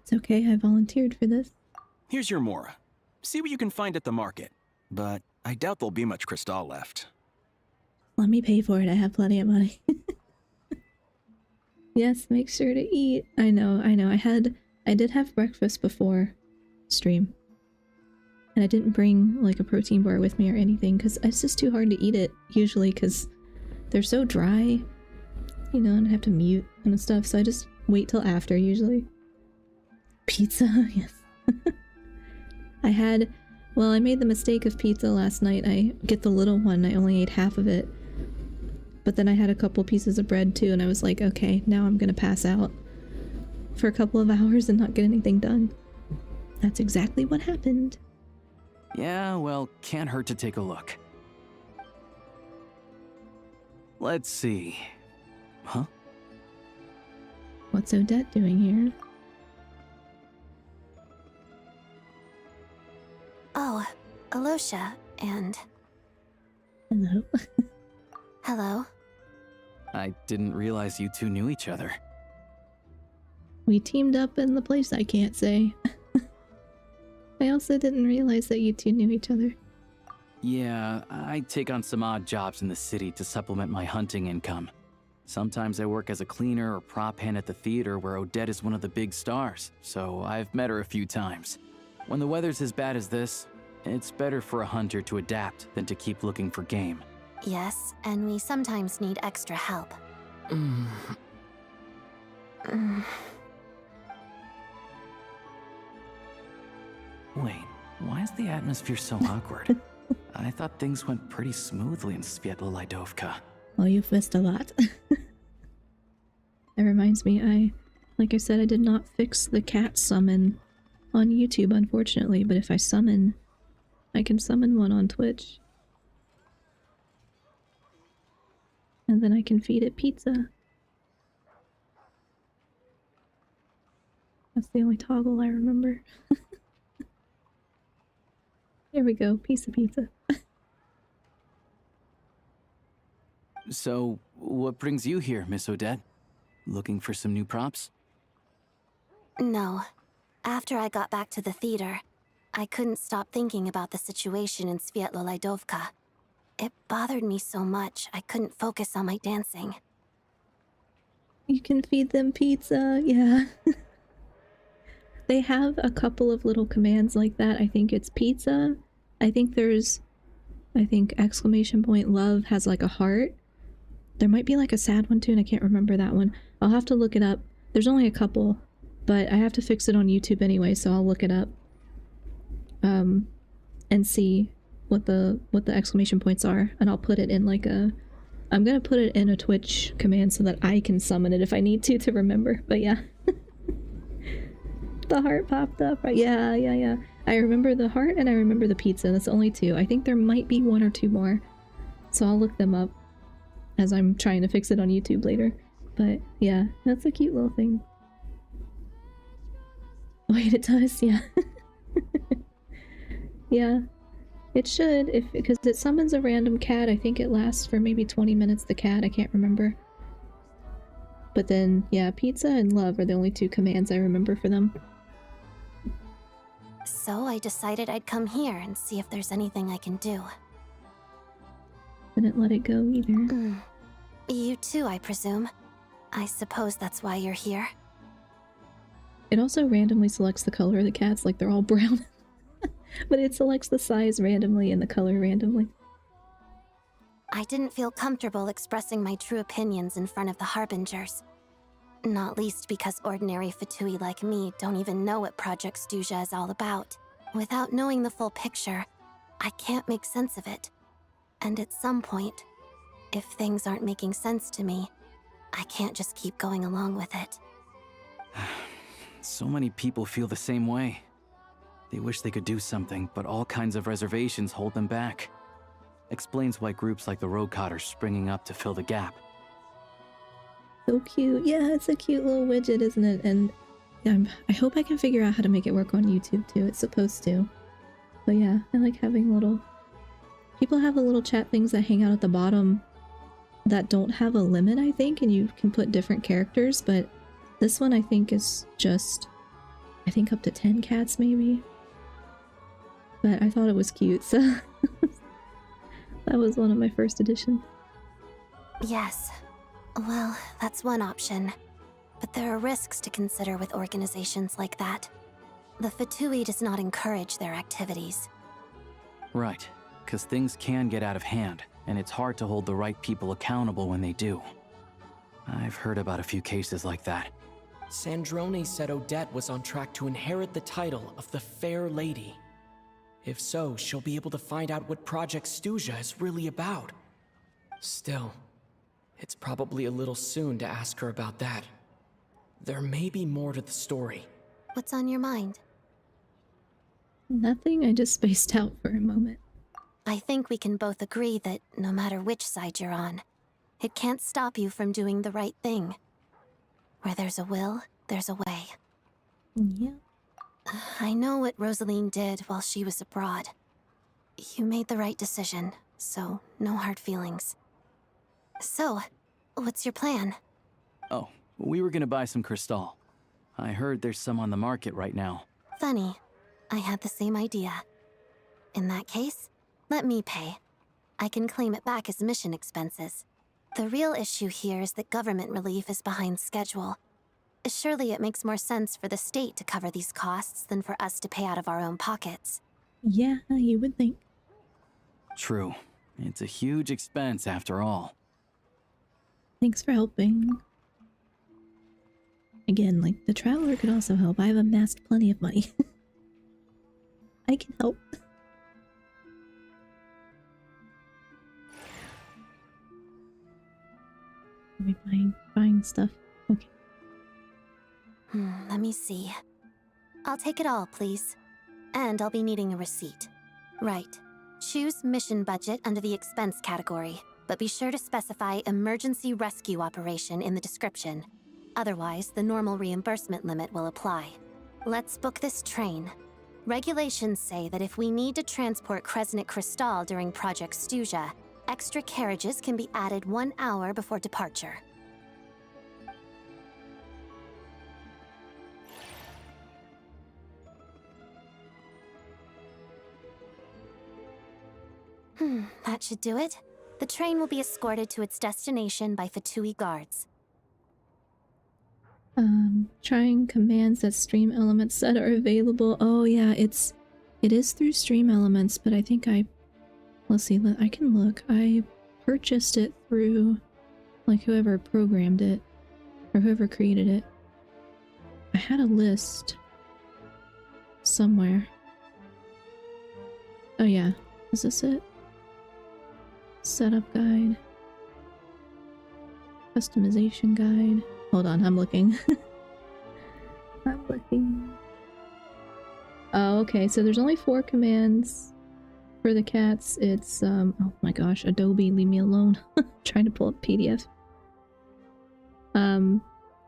It's okay, I volunteered for this. Here's your Mora. See what you can find at the market. But I doubt there'll be much crystal left. Let me pay for it, I have plenty of money. Yes, make sure to eat. I know. I did have breakfast before stream. And I didn't bring like a protein bar with me or anything because it's just too hard to eat it usually because they're so dry, you know, and I have to mute and stuff, so I just wait till after usually. Pizza, yes. I made the mistake of pizza last night. I get the little one, I only ate half of it. But then I had a couple pieces of bread too, and I was like, okay, now I'm gonna pass out for a couple of hours and not get anything done. That's exactly what happened. Yeah, well, can't hurt to take a look. Let's see. Huh? What's Odette doing here? Oh, Alosha, and... Hello. Hello. I didn't realize you two knew each other. We teamed up in the place I can't say. I also didn't realize that you two knew each other. Yeah, I take on some odd jobs in the city to supplement my hunting income. Sometimes I work as a cleaner or prop hand at the theater where Odette is one of the big stars, so I've met her a few times. When the weather's as bad as this, it's better for a hunter to adapt than to keep looking for game. Yes, and we sometimes need extra help. Wait, why is the atmosphere so awkward? I thought things went pretty smoothly in Svietlo-Lidovka. Well, you've missed a lot. That reminds me, like I said, I did not fix the cat summon on YouTube, unfortunately, but if I summon, I can summon one on Twitch. And then I can feed it pizza. That's the only toggle I remember. There we go, piece of pizza. So, what brings you here, Miss Odette? Looking for some new props? No. After I got back to the theater, I couldn't stop thinking about the situation in Svietlo-Lidovka. It bothered me so much, I couldn't focus on my dancing. You can feed them pizza, yeah. They have a couple of little commands like that. I think it's pizza. I think exclamation point love has like a heart. There might be like a sad one too, and I can't remember that one. I'll have to look it up. There's only a couple, but I have to fix it on YouTube anyway, so I'll look it up. And see what the exclamation points are, and I'll put it in like I'm gonna put it in a Twitch command so that I can summon it if I need to remember, but yeah. The heart popped up. Yeah. I remember the heart and I remember the pizza. That's only two. I think there might be one or two more. So I'll look them up as I'm trying to fix it on YouTube later. But yeah, that's a cute little thing. Wait, it does? Yeah. Yeah. It should, because it summons a random cat. I think it lasts for maybe 20 minutes, the cat. I can't remember. But then, yeah, pizza and love are the only two commands I remember for them. So I decided I'd come here and see if there's anything I can do. Didn't let it go either. You too, I presume. I suppose that's why you're here. It also randomly selects the color of the cats, like they're all brown. But it selects the size randomly and the color randomly. I didn't feel comfortable expressing my true opinions in front of the Harbingers. Not least because ordinary Fatui like me don't even know what Project Snezhnaya is all about. Without knowing the full picture, I can't make sense of it. And at some point, if things aren't making sense to me, I can't just keep going along with it. So many people feel the same way. They wish they could do something, but all kinds of reservations hold them back. Explains why groups like the Roadcott are springing up to fill the gap. So cute. Yeah, it's a cute little widget, isn't it? And I hope I can figure out how to make it work on YouTube too. It's supposed to. But yeah, I like having little... People have the little chat things that hang out at the bottom that don't have a limit, I think, and you can put different characters, but this one I think is just, I think up to 10 cats maybe. But I thought it was cute, so that was one of my first editions. Yes. Well, that's one option. But there are risks to consider with organizations like that. The Fatui does not encourage their activities. Right, because things can get out of hand, and it's hard to hold the right people accountable when they do. I've heard about a few cases like that. Sandrone said Odette was on track to inherit the title of the Fair Lady. If so, she'll be able to find out what Project Stuja is really about. Still, it's probably a little soon to ask her about that. There may be more to the story. What's on your mind? Nothing, I just spaced out for a moment. I think we can both agree that no matter which side you're on, it can't stop you from doing the right thing. Where there's a will, there's a way. Yeah. I know what Rosaline did while she was abroad. You made the right decision, so no hard feelings. So, what's your plan? Oh, we were gonna buy some Crystal. I heard there's some on the market right now. Funny. I had the same idea. In that case, let me pay. I can claim it back as mission expenses. The real issue here is that government relief is behind schedule. Surely it makes more sense for the state to cover these costs than for us to pay out of our own pockets. Yeah, you would think. True. It's a huge expense after all. Thanks for helping. Again, like, the Traveler could also help. I've amassed plenty of money. I can help. Are we buying stuff? Okay. Let me see. I'll take it all, please. And I'll be needing a receipt. Right. Choose mission budget under the expense category, but be sure to specify emergency rescue operation in the description. Otherwise, the normal reimbursement limit will apply. Let's book this train. Regulations say that if we need to transport Kresnik Crystal during Project Stuja, extra carriages can be added 1 hour before departure. That should do it. The train will be escorted to its destination by Fatui guards. Trying commands that Stream Elements said are available. Oh yeah, it is through Stream Elements, but I think let's see, I can look. I purchased it through, like, whoever programmed it, or whoever created it. I had a list somewhere. Oh yeah, is this it? Setup guide. Customization guide. Hold on, I'm looking. I'm looking. Oh, okay, so there's only 4 commands for the cats. It's, oh my gosh, Adobe, leave me alone. Trying to pull up PDF.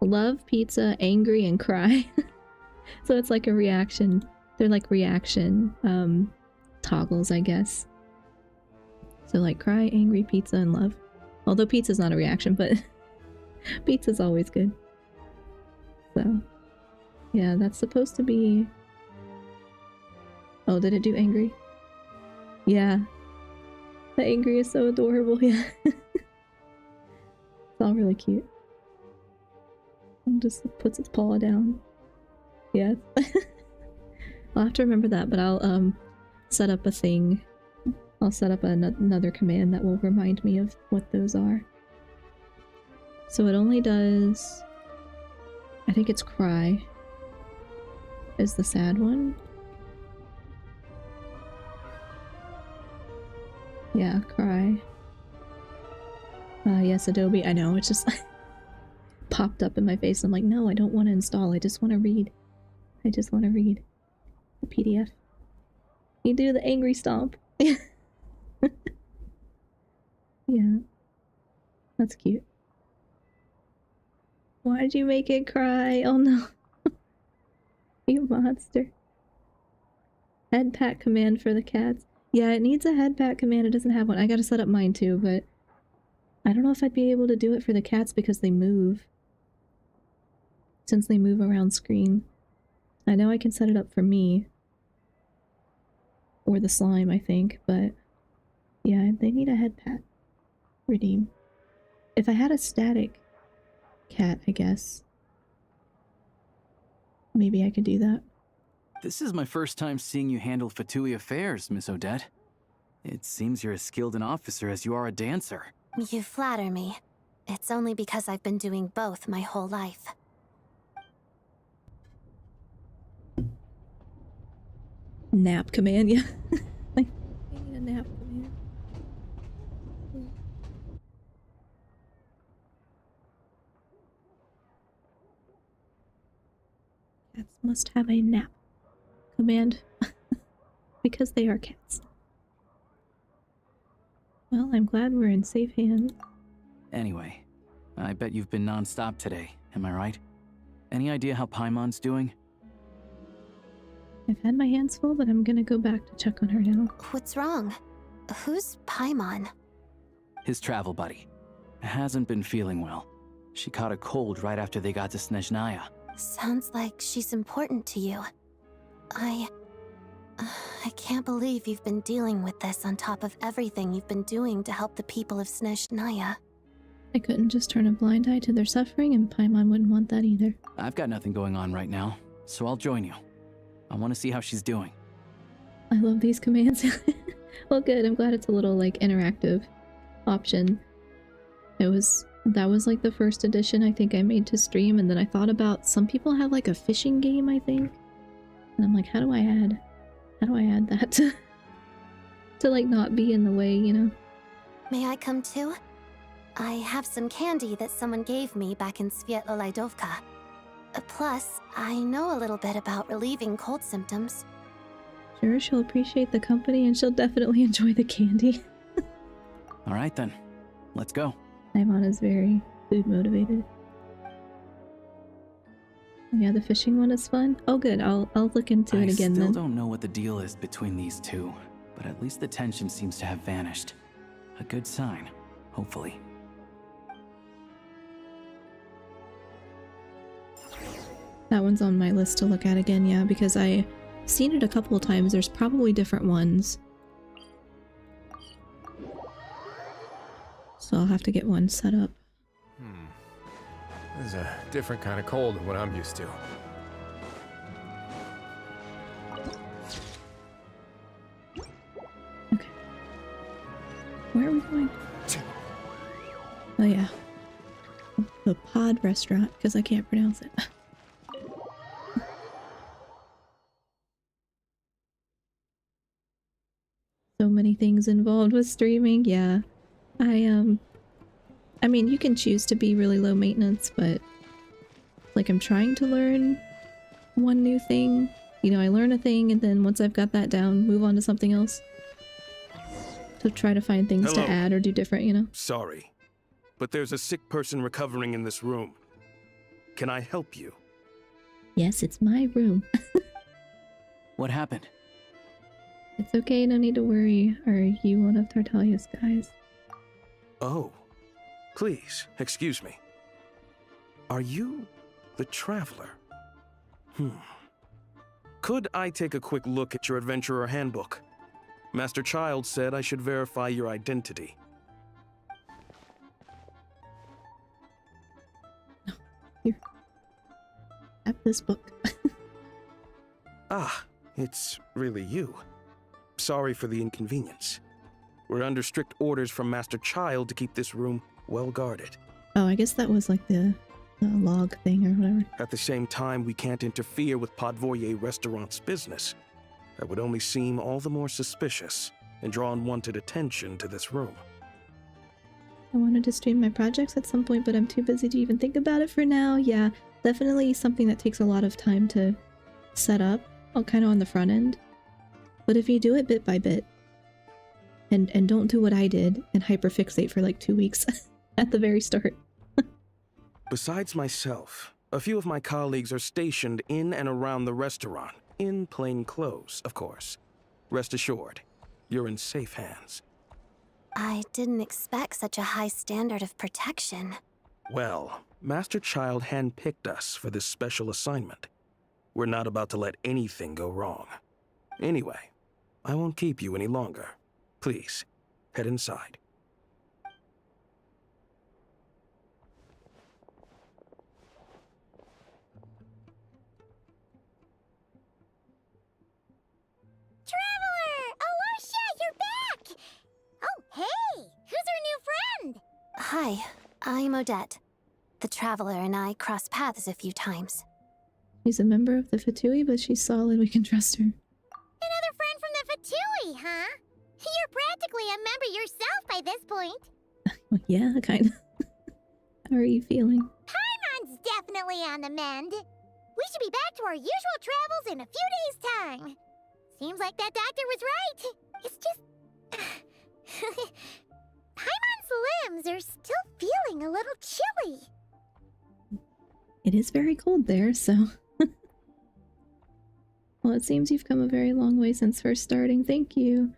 Love, pizza, angry, and cry. So it's like a reaction. They're like reaction, toggles, I guess. So like cry, angry, pizza, and love. Although pizza's not a reaction, but pizza's always good. So, yeah, that's supposed to be... Oh, did it do angry? Yeah. The angry is so adorable, yeah. It's all really cute. It just puts its paw down. Yeah. I'll have to remember that, but I'll set up a thing. I'll set up another command that will remind me of what those are. So it only does... I think it's cry is the sad one. Yeah, cry. Yes, Adobe. I know, it's just popped up in my face. I'm like, no, I don't want to install. I just want to read. I just want to read the PDF. You do the angry stomp. Yeah. That's cute. Why'd you make it cry? Oh no. You monster. Head pat command for the cats. Yeah, it needs a head pat command. It doesn't have one. I gotta set up mine too, but I don't know if I'd be able to do it for the cats because they move. Since they move around screen. I know I can set it up for me. Or the slime, I think, but yeah, they need a head pat. Redeem. If I had a static cat, I guess. Maybe I could do that. This is my first time seeing you handle Fatui affairs, Miss Odette. It seems you're as skilled an officer as you are a dancer. You flatter me. It's only because I've been doing both my whole life. Nap command, yeah. Like, I need a nap command. Cats must have a nap command. Because they are cats. Well, I'm glad we're in safe hands. Anyway, I bet you've been non-stop today, am I right? Any idea how Paimon's doing? I've had my hands full, but I'm gonna go back to check on her now. What's wrong? Who's Paimon? His travel buddy. Hasn't been feeling well. She caught a cold right after they got to Snezhnaya. Sounds like she's important to you. I can't believe you've been dealing with this on top of everything you've been doing to help the people of Snezhnaya. I couldn't just turn a blind eye to their suffering, and Paimon wouldn't want that either. I've got nothing going on right now, so I'll join you. I want to see how she's doing. I love these commands. Well, good. I'm glad it's a little, like, interactive option. That was, like, the first edition I think I made to stream, and then I thought about some people have, like, a fishing game, I think. And I'm like, how do I add that to like, not be in the way, you know? May I come too? I have some candy that someone gave me back in Svietlolaidovka. Plus, I know a little bit about relieving cold symptoms. Sure, she'll appreciate the company and she'll definitely enjoy the candy. All right then, let's go. Paimon is very food motivated. Yeah, the fishing one is fun. Oh good, I'll look into it again then. I still don't know what the deal is between these two, but at least the tension seems to have vanished. A good sign, hopefully. That one's on my list to look at again, yeah, because I've seen it a couple of times. There's probably different ones. So I'll have to get one set up. This is a different kind of cold than what I'm used to. Okay. Where are we going? Oh yeah. The Pod restaurant, because I can't pronounce it. So many things involved with streaming, yeah. I mean, you can choose to be really low maintenance, but like I'm trying to learn one new thing. You know, I learn a thing and then once I've got that down, move on to something else. To try to find things to add or do different, you know? Sorry, but there's a sick person recovering in this room. Can I help you? Yes, it's my room. What happened? It's okay, no need to worry. Are you one of Tartalia's guys? Oh, please, excuse me. Are you the Traveler? Could I take a quick look at your Adventurer Handbook? Master Child said I should verify your identity. No, here. Have this book. Ah, it's really you. Sorry for the inconvenience. We're under strict orders from Master Child to keep this room well guarded. Oh, I guess that was like the log thing or whatever. At the same time, we can't interfere with Podvoye Restaurant's business. That would only seem all the more suspicious and draw unwanted attention to this room. I wanted to stream my projects at some point, but I'm too busy to even think about it for now. Yeah, definitely something that takes a lot of time to set up, kind of on the front end. But if you do it bit by bit, and don't do what I did and hyperfixate for like 2 weeks at the very start. Besides myself, a few of my colleagues are stationed in and around the restaurant, in plain clothes, of course. Rest assured, you're in safe hands. I didn't expect such a high standard of protection. Well, Master Child handpicked us for this special assignment. We're not about to let anything go wrong. Anyway, I won't keep you any longer. Please, head inside. Traveler! Alicia, you're back! Oh, hey! Who's our new friend? Hi, I'm Odette. The Traveler and I crossed paths a few times. She's a member of the Fatui, but she's solid. We can trust her. Another friend from the Fatui, huh? You're practically a member yourself by this point. Well, yeah, kind of. How are you feeling? Paimon's definitely on the mend. We should be back to our usual travels in a few days' time. Seems like that doctor was right. It's just... Paimon's limbs are still feeling a little chilly. It is very cold there, so... Well, it seems you've come a very long way since first starting. Thank you.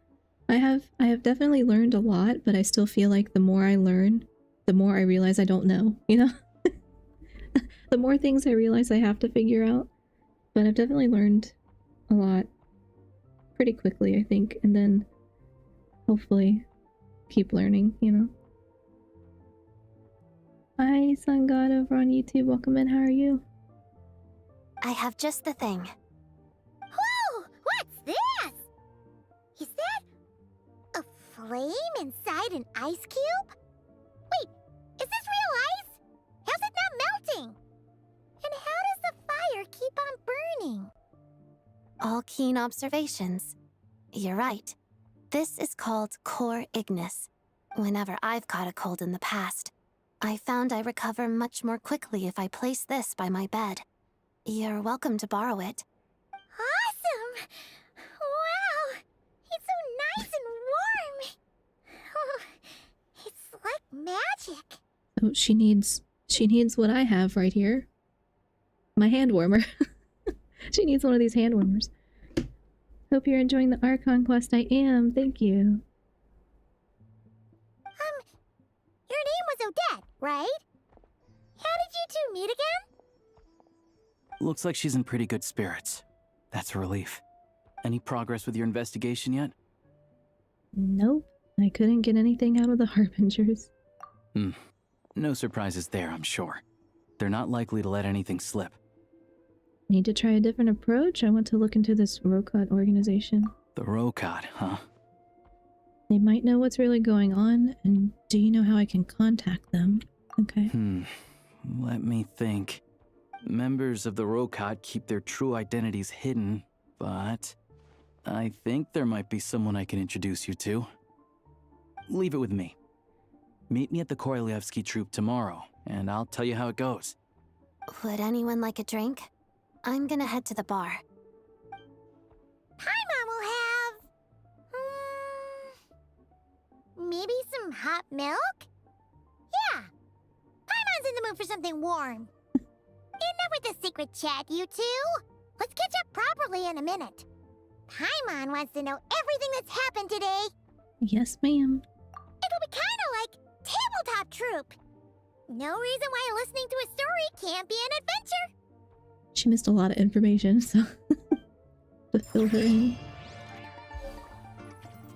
I have definitely learned a lot, but I still feel like the more I learn, the more I realize I don't know, you know? The more things I realize I have to figure out. But I've definitely learned a lot pretty quickly, I think, and then hopefully keep learning, you know? Hi, Sun God over on YouTube. Welcome in. How are you? I have just the thing. Whoa! What's this? Is that a flame inside an ice cube? Wait, is this real ice? How's it not melting? And how does the fire keep on burning? All keen observations. You're right. This is called core ignis. Whenever I've caught a cold in the past, I found I recover much more quickly if I place this by my bed. You're welcome to borrow it. Awesome! Wow! It's so nice and warm! Oh, it's like magic. Oh, she needs what I have right here. My hand warmer. She needs one of these hand warmers. Hope you're enjoying the Archon quest. I am. Thank you. Your name was Odette, right? How did you two meet again? Looks like she's in pretty good spirits. That's a relief. Any progress with your investigation yet? Nope. I couldn't get anything out of the Harbingers. No surprises there, I'm sure. They're not likely to let anything slip. Need to try a different approach? I want to look into this Rokot organization. The Rokot, huh? They might know what's really going on, and do you know how I can contact them? Okay. Let me think. Members of the Rokot keep their true identities hidden, but I think there might be someone I can introduce you to. Leave it with me. Meet me at the Korolyevsky troop tomorrow, and I'll tell you how it goes. Would anyone like a drink? I'm gonna head to the bar. Paimon will have... maybe some hot milk? Yeah. Paimon's in the mood for something warm. Enough with the secret chat, you two. Let's catch up properly in a minute. Paimon wants to know everything that's happened today. Yes, ma'am. It'll be kinda like tabletop troop. No reason why listening to a story can't be an adventure. She missed a lot of information, so to fill her in.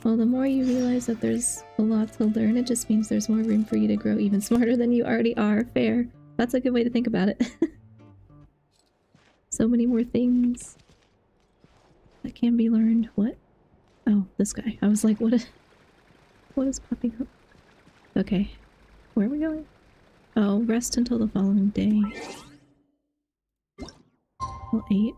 Well, the more you realize that there's a lot to learn, it just means there's more room for you to grow even smarter than you already are. Fair. That's a good way to think about it. So many more things that can be learned. What? Oh, this guy. I was like, what is popping up? Okay. Where are we going? Oh, rest until the following day. Well, 8.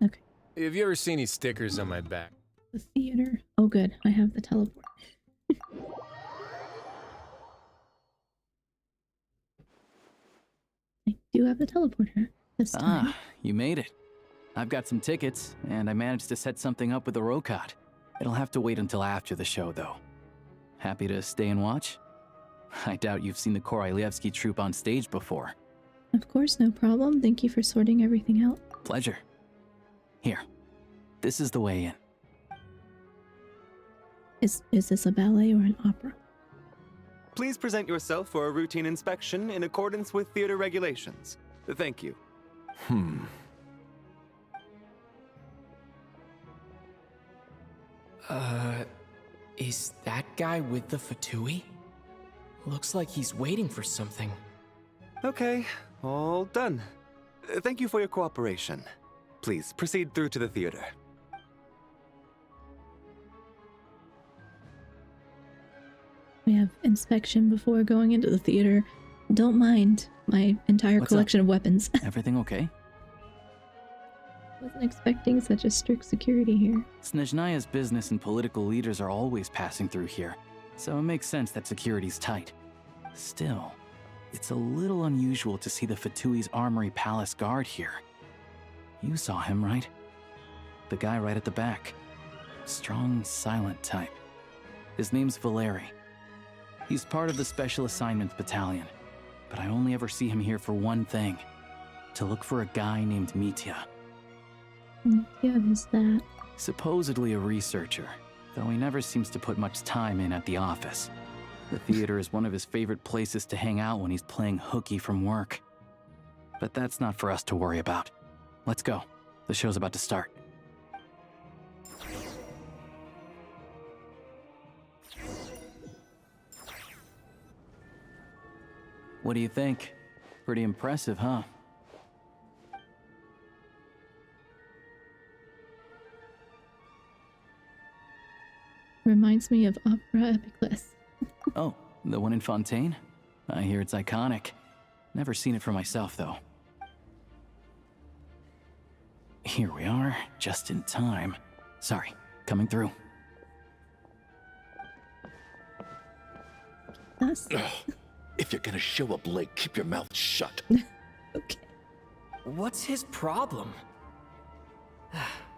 Okay. Have you ever seen these stickers on my back? The theater. Oh, good. I have the teleport. I do have the teleporter this time. Ah, you made it. I've got some tickets, and I managed to set something up with the Rokot. It'll have to wait until after the show, though. Happy to stay and watch? I doubt you've seen the Korolyevsky troupe on stage before. Of course, no problem. Thank you for sorting everything out. Pleasure. Here, this is the way in. Is this a ballet or an opera? Please present yourself for a routine inspection in accordance with theater regulations. Thank you. Is that guy with the Fatui? Looks like he's waiting for something. Okay, all done. Thank you for your cooperation. Please proceed through to the theater. We have inspection before going into the theater. Don't mind my entire collection of weapons. Everything okay? Wasn't expecting such a strict security here. Snezhnaya's business and political leaders are always passing through here, so it makes sense that security's tight. Still, it's a little unusual to see the Fatui's Armory Palace guard here. You saw him, right? The guy right at the back. Strong, silent type. His name's Valeri. He's part of the Special Assignments Battalion, but I only ever see him here for one thing. To look for a guy named Mitya. Yeah, who's that? Supposedly a researcher, though he never seems to put much time in at the office. The theater is one of his favorite places to hang out when he's playing hooky from work. But that's not for us to worry about. Let's go. The show's about to start. What do you think? Pretty impressive, huh? Reminds me of Opera Epicless. Oh, the one in Fontaine? I hear it's iconic. Never seen it for myself, though. Here we are, just in time. Sorry, coming through. Us? If you're gonna show up late, keep your mouth shut. Okay. What's his problem?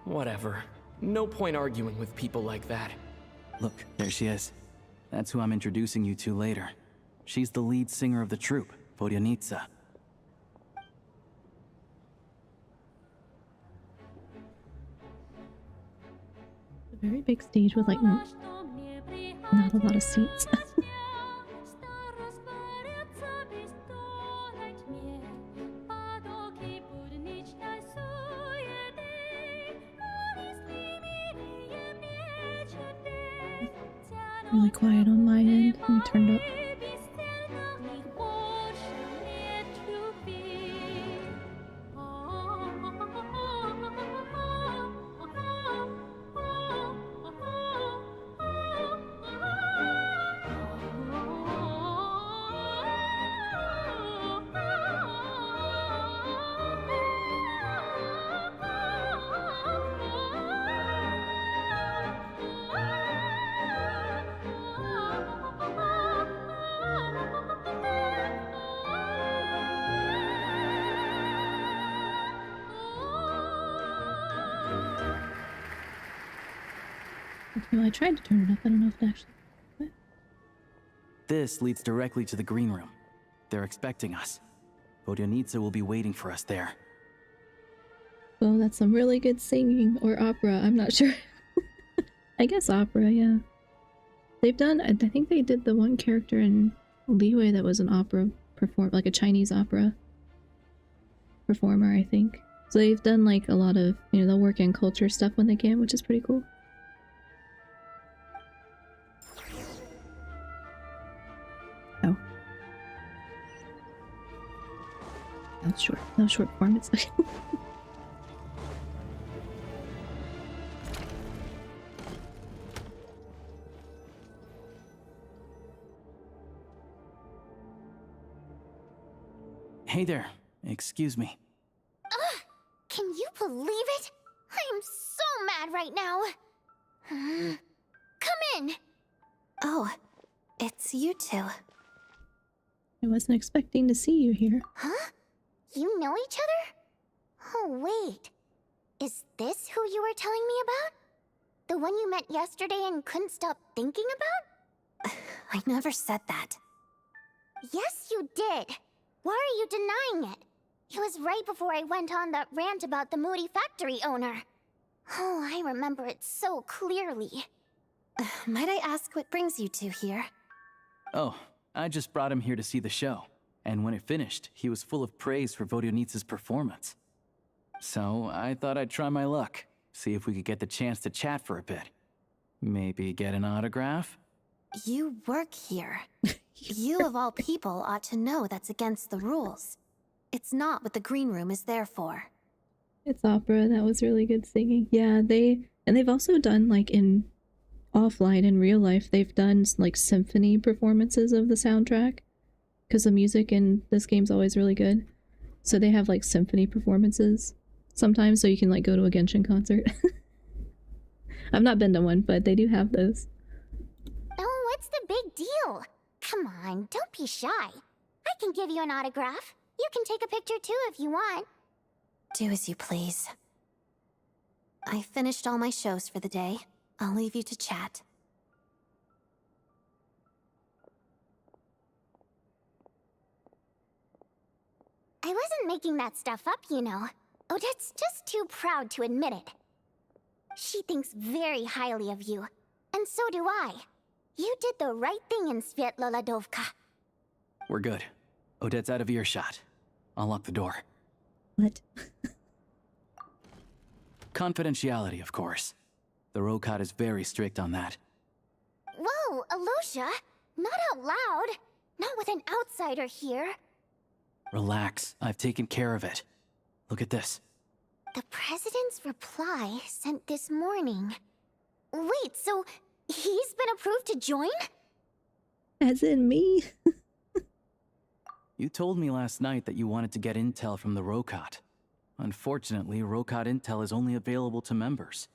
Whatever. No point arguing with people like that. Look, there she is. That's who I'm introducing you to later. She's the lead singer of the troupe, Vodyanitsa. A very big stage with like not a lot of seats. Really quiet on my end. I'm turned up. Well, I tried to turn it up. I don't know if it actually... What? This leads directly to the green room. They're expecting us. Vodyanitsa will be waiting for us there. Well, that's some really good singing. Or opera. I'm not sure. I guess opera, yeah. They've done... I think they did the one character in Liyue that was an opera performer, like a Chinese opera performer, I think. So they've done like a lot of, you know, they'll work in culture stuff when they can, which is pretty cool. Oh. That was short. That was short performance. Hey there. Excuse me. Ugh! Can you believe it? I am so mad right now. Come in. Oh, it's you two. I wasn't expecting to see you here. Huh? You know each other? Oh, wait. Is this who you were telling me about? The one you met yesterday and couldn't stop thinking about? I never said that. Yes, you did. Why are you denying it? It was right before I went on that rant about the moody factory owner. Oh, I remember it so clearly. Might I ask what brings you two here? Oh, I just brought him here to see the show. And when it finished, he was full of praise for Vodionitsa's performance. So I thought I'd try my luck, see if we could get the chance to chat for a bit. Maybe get an autograph? You work here. You of all people ought to know that's against the rules. It's not what the green room is there for. It's opera. That was really good singing. Yeah, they've also done, like, in offline, in real life, they've done, like, symphony performances of the soundtrack. Because the music in this game's always really good. So they have, like, symphony performances sometimes, so you can, like, go to a Genshin concert. I've not been to one, but they do have those. Oh, what's the big deal? Come on, don't be shy. I can give you an autograph. You can take a picture too if you want. Do as you please. I finished all my shows for the day. I'll leave you to chat. I wasn't making that stuff up, you know. Odette's just too proud to admit it. She thinks very highly of you, and so do I. You did the right thing in Svietloladovka. We're good. Odette's out of earshot. I'll lock the door. What? Confidentiality, of course. The Rokat is very strict on that. Whoa, Alosha! Not out loud! Not with an outsider here. Relax, I've taken care of it. Look at this. The President's reply sent this morning. Wait, so he's been approved to join? As in me? You told me last night that you wanted to get intel from the Rokat. Unfortunately, Rokat intel is only available to members.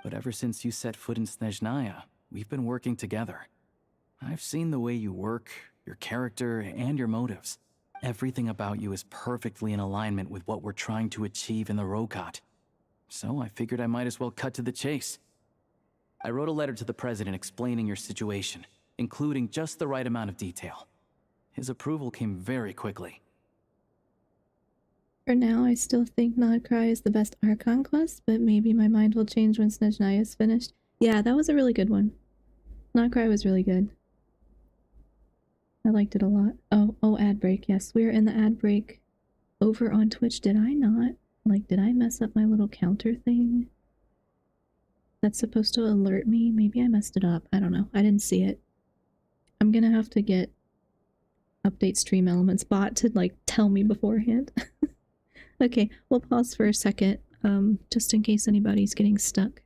But ever since you set foot in Snezhnaya, we've been working together. I've seen the way you work, your character, and your motives. Everything about you is perfectly in alignment with what we're trying to achieve in the Rokat. So I figured I might as well cut to the chase. I wrote a letter to the President explaining your situation, including just the right amount of detail. His approval came very quickly. For now, I still think Nodcry is the best Archon quest, but maybe my mind will change when Snezhnaya is finished. Yeah, that was a really good one. Nodcry was really good. I liked it a lot. Oh, ad break. Yes, we're in the ad break over on Twitch. Did I not? Like, did I mess up my little counter thing? That's supposed to alert me? Maybe I messed it up. I don't know. I didn't see it. I'm gonna have to get Update Stream Elements bot to, like, tell me beforehand. Okay, we'll pause for a second, just in case anybody's getting stuck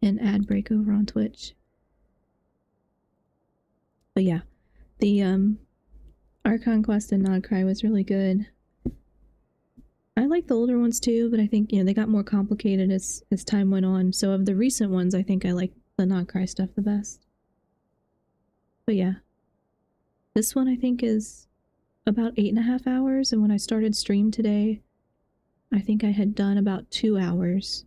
in ad break over on Twitch. But yeah, the Archon quest and Nodcry was really good. I like the older ones too, but I think, you know, they got more complicated as time went on. So of the recent ones, I think I like the Nodcry stuff the best. But yeah, this one I think is about 8.5 hours, and when I started stream today, I think I had done about 2 hours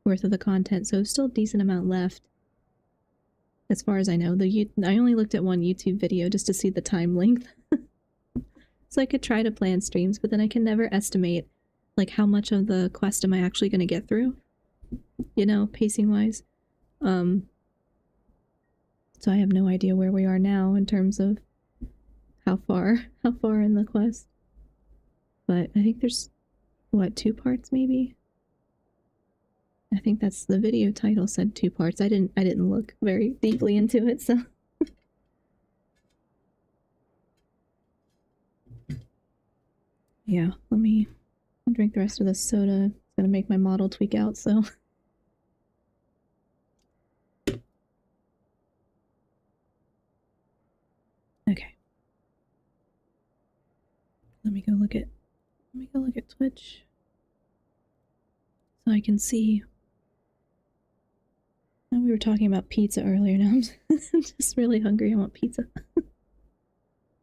worth of the content, so still a decent amount left. As far as I know, I only looked at one YouTube video just to see the time length. So I could try to plan streams, but then I can never estimate, like, how much of the quest am I actually going to get through, you know, pacing wise. So I have no idea where we are now in terms of how far in the quest. But I think there's, what, 2 parts maybe? I think that's the video title said 2 parts. I didn't look very deeply into it, so. Yeah, I'll drink the rest of this soda. It's gonna make my model tweak out, so. Okay. Let me go look at Twitch so I can see. Oh, we were talking about pizza earlier. Now I'm just really hungry. I want pizza.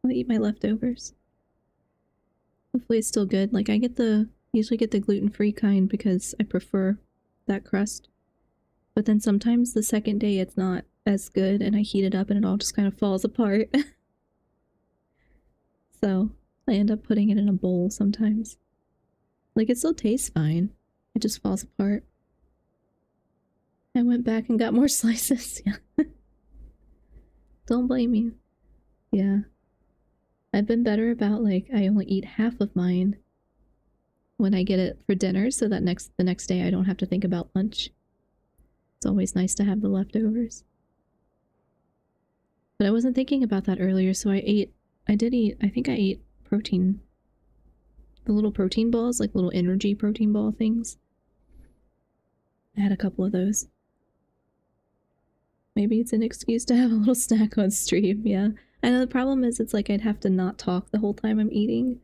I'll eat my leftovers. Hopefully it's still good. Like, I usually get the gluten-free kind because I prefer that crust. But then sometimes the second day it's not as good and I heat it up and it all just kind of falls apart. So I end up putting it in a bowl sometimes. Like, it still tastes fine. It just falls apart. I went back and got more slices. Yeah. Don't blame you. Yeah. I've been better about, like, I only eat half of mine when I get it for dinner, so that the next day I don't have to think about lunch. It's always nice to have the leftovers. But I wasn't thinking about that earlier, so I think I ate protein. The little protein balls, like little energy protein ball things. I had a couple of those. Maybe it's an excuse to have a little snack on stream, yeah. I know the problem is it's like I'd have to not talk the whole time I'm eating.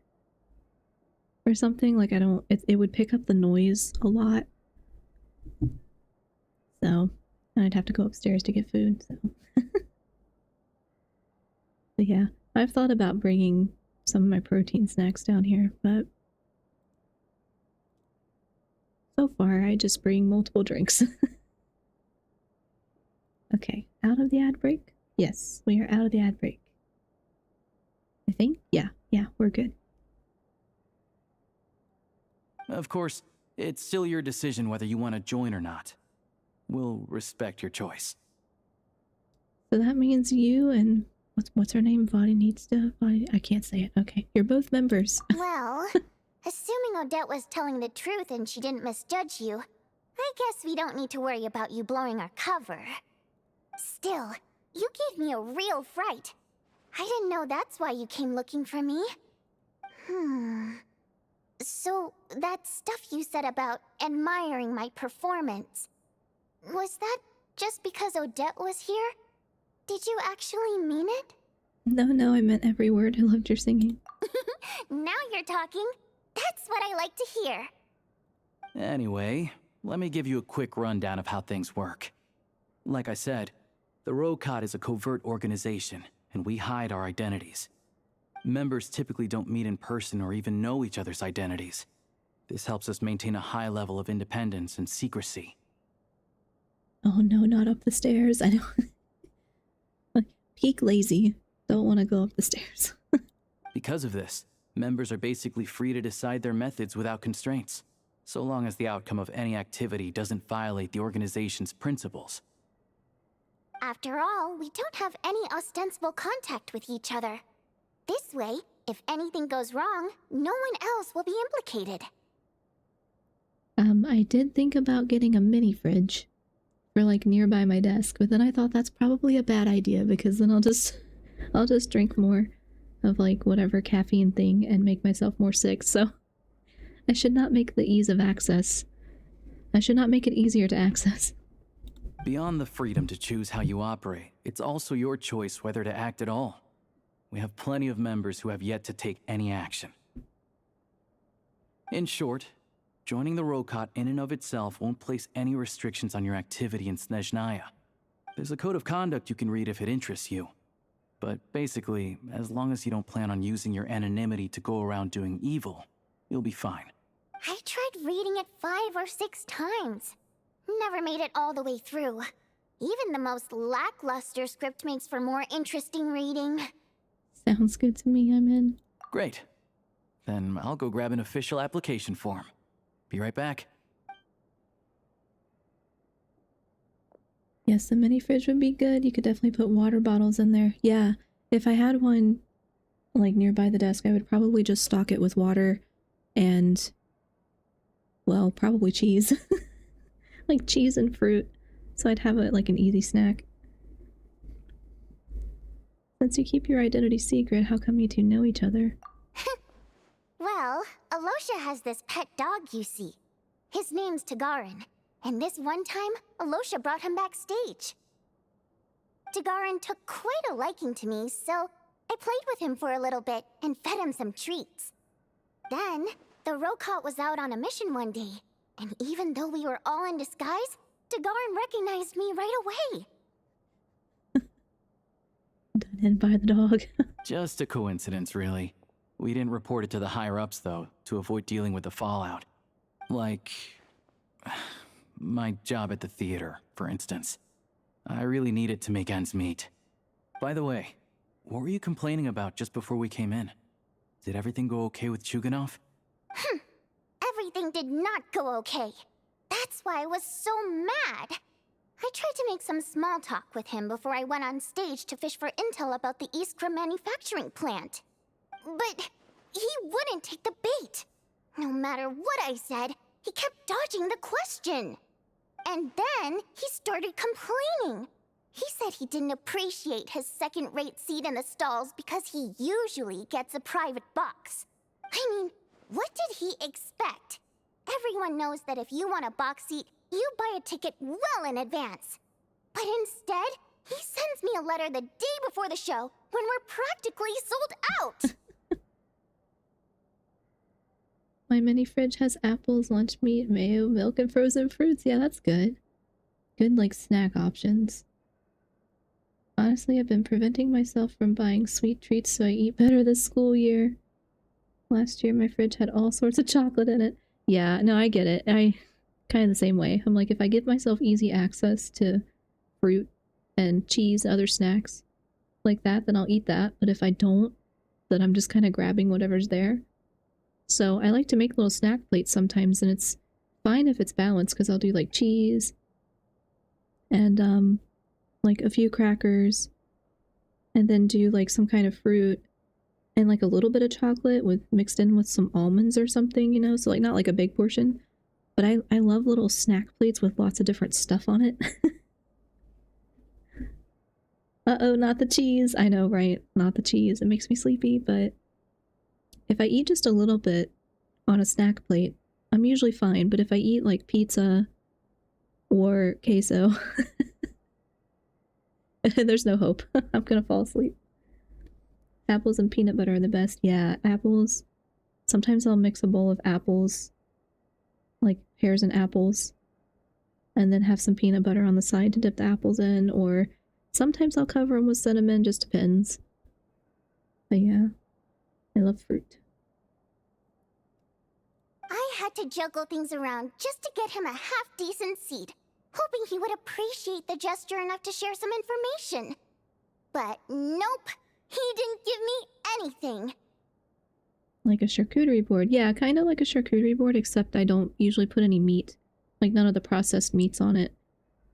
Or something, like it would pick up the noise a lot. So, and I'd have to go upstairs to get food, so. But yeah, I've thought about bringing some of my protein snacks down here, but so far I just bring multiple drinks. Okay, out of the ad break? Yes, we are out of the ad break. I think? Yeah, we're good. Of course, it's still your decision whether you want to join or not. We'll respect your choice. So that means you and what's her name? I can't say it. Okay, you're both members. Well, assuming Odette was telling the truth and she didn't misjudge you, I guess we don't need to worry about you blowing our cover. Still, you gave me a real fright. I didn't know that's why you came looking for me. So, that stuff you said about admiring my performance, was that just because Odette was here? Did you actually mean it? No, I meant every word. I loved your singing. Now you're talking. That's what I like to hear. Anyway, let me give you a quick rundown of how things work. Like I said, the Rokot is a covert organization, and we hide our identities. Members typically don't meet in person or even know each other's identities. This helps us maintain a high level of independence and secrecy. Oh no, not up the stairs. I know. Like, peak lazy. Don't want to go up the stairs. Because of this, members are basically free to decide their methods without constraints, so long as the outcome of any activity doesn't violate the organization's principles. After all, we don't have any ostensible contact with each other. This way, if anything goes wrong, no one else will be implicated. I did think about getting a mini fridge for like nearby my desk, but then I thought that's probably a bad idea because then I'll just drink more of like whatever caffeine thing and make myself more sick. So I should not make the ease of access. I should not make it easier to access. Beyond the freedom to choose how you operate, it's also your choice whether to act at all. We have plenty of members who have yet to take any action. In short, joining the Rokot in and of itself won't place any restrictions on your activity in Snezhnaya. There's a code of conduct you can read if it interests you. But basically, as long as you don't plan on using your anonymity to go around doing evil, you'll be fine. I tried reading it 5 or 6 times. Never made it all the way through. Even the most lackluster script makes for more interesting reading. Sounds good to me, I'm in. Great. Then I'll go grab an official application form. Be right back. Yes, the mini fridge would be good. You could definitely put water bottles in there. Yeah, if I had one like nearby the desk, I would probably just stock it with water and, well, probably cheese. Like cheese and fruit. So I'd have it like an easy snack. Since you keep your identity secret, how come you two know each other? Well, Alosha has this pet dog you see. His name's Tagarin, and this one time, Alosha brought him backstage. Tagarin took quite a liking to me, so I played with him for a little bit and fed him some treats. Then, the Rokot was out on a mission one day, and even though we were all in disguise, Tagarin recognized me right away. Done in by the dog. Just a coincidence, really. We didn't report it to the higher-ups, though, to avoid dealing with the fallout. Like, my job at the theater, for instance. I really need it to make ends meet. By the way, what were you complaining about just before we came in? Did everything go okay with Chuganov? Everything did not go okay. That's why I was so mad. I tried to make some small talk with him before I went on stage to fish for intel about the Iskra manufacturing plant. But he wouldn't take the bait. No matter what I said, he kept dodging the question. And then he started complaining. He said he didn't appreciate his second-rate seat in the stalls because he usually gets a private box. I mean, what did he expect? Everyone knows that if you want a box seat, you buy a ticket well in advance. But instead, he sends me a letter the day before the show when we're practically sold out. My mini fridge has apples, lunch meat, mayo, milk, and frozen fruits. Yeah, that's good. Good, like, snack options. Honestly, I've been preventing myself from buying sweet treats so I eat better this school year. Last year, my fridge had all sorts of chocolate in it. Yeah, no, I get it. I kind of the same way. I'm like, if I give myself easy access to fruit and cheese, other snacks like that, then I'll eat that. But if I don't, then I'm just kind of grabbing whatever's there. So I like to make little snack plates sometimes, and it's fine if it's balanced, because I'll do like cheese and like a few crackers, and then do like some kind of fruit and like a little bit of chocolate with mixed in with some almonds or something, you know? So like not like a big portion, but I love little snack plates with lots of different stuff on it. Uh-oh, not the cheese. I know, right? Not the cheese. It makes me sleepy, but if I eat just a little bit on a snack plate, I'm usually fine. But if I eat like pizza or queso, there's no hope. I'm gonna fall asleep. Apples and peanut butter are the best. Yeah, apples. Sometimes I'll mix a bowl of apples, like pears and apples, and then have some peanut butter on the side to dip the apples in, or sometimes I'll cover them with cinnamon, just depends. But yeah, I love fruit. I had to juggle things around just to get him a half-decent seat, hoping he would appreciate the gesture enough to share some information. But nope, he didn't give me anything. Like a charcuterie board. Yeah, kind of like a charcuterie board, except I don't usually put any meat. Like none of the processed meats on it.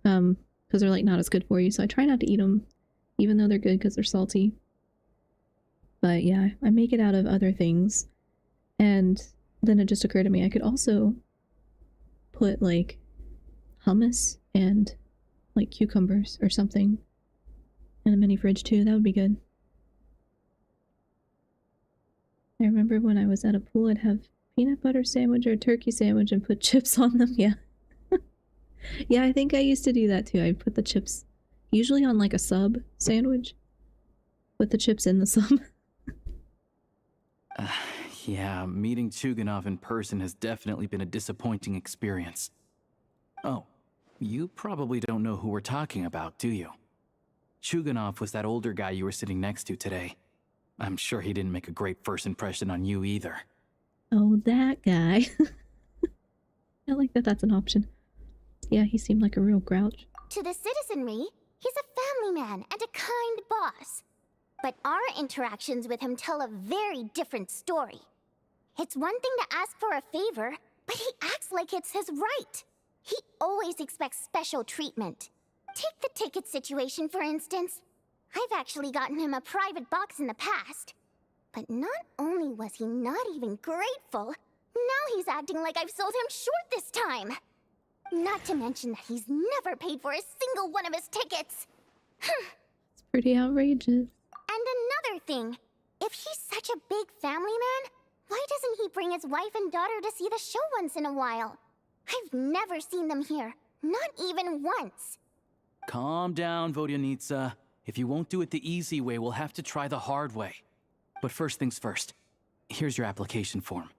Because they're like not as good for you, so I try not to eat them, even though they're good because they're salty. But yeah, I make it out of other things. And then it just occurred to me I could also put like hummus and like cucumbers or something in a mini fridge too. That would be good. I remember when I was at a pool, I'd have peanut butter sandwich or turkey sandwich and put chips on them. Yeah. Yeah, I think I used to do that too. I'd put the chips usually on like a sub sandwich. Put the chips in the sub. Yeah, meeting Chuganov in person has definitely been a disappointing experience. Oh, you probably don't know who we're talking about, do you? Chuganov was that older guy you were sitting next to today. I'm sure he didn't make a great first impression on you either. Oh, that guy. I like that that's an option. Yeah, he seemed like a real grouch. To the citizenry, he's a family man and a kind boss. But our interactions with him tell a very different story. It's one thing to ask for a favor, but he acts like it's his right. He always expects special treatment. Take the ticket situation, for instance. I've actually gotten him a private box in the past. But not only was he not even grateful, now he's acting like I've sold him short this time. Not to mention that he's never paid for a single one of his tickets. It's pretty outrageous. And another thing, if he's such a big family man, why doesn't he bring his wife and daughter to see the show once in a while? I've never seen them here, not even once. Calm down, Vodyanitsa. If you won't do it the easy way, we'll have to try the hard way. But first things first, here's your application form.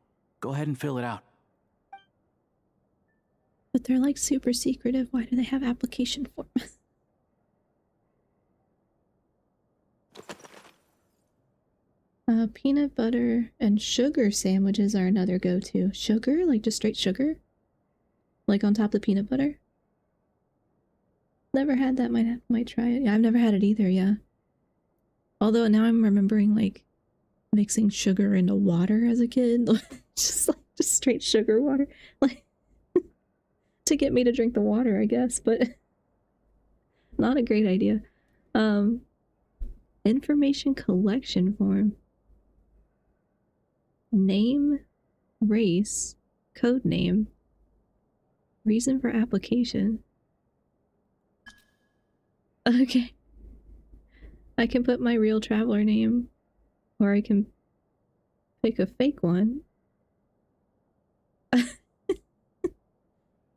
Go ahead and fill it out. But they're like super secretive. Why do they have application forms? Peanut butter and sugar sandwiches are another go-to. Sugar? Like just straight sugar? Like on top of the peanut butter? Never had that. Might try it. Yeah, I've never had it either, yeah. Although now I'm remembering, like, mixing sugar into water as a kid. just straight sugar water. Like to get me to drink the water, I guess, but not a great idea. Information collection form. Name, race, code name, reason for application. Okay. I can put my real traveler name, or I can pick a fake one.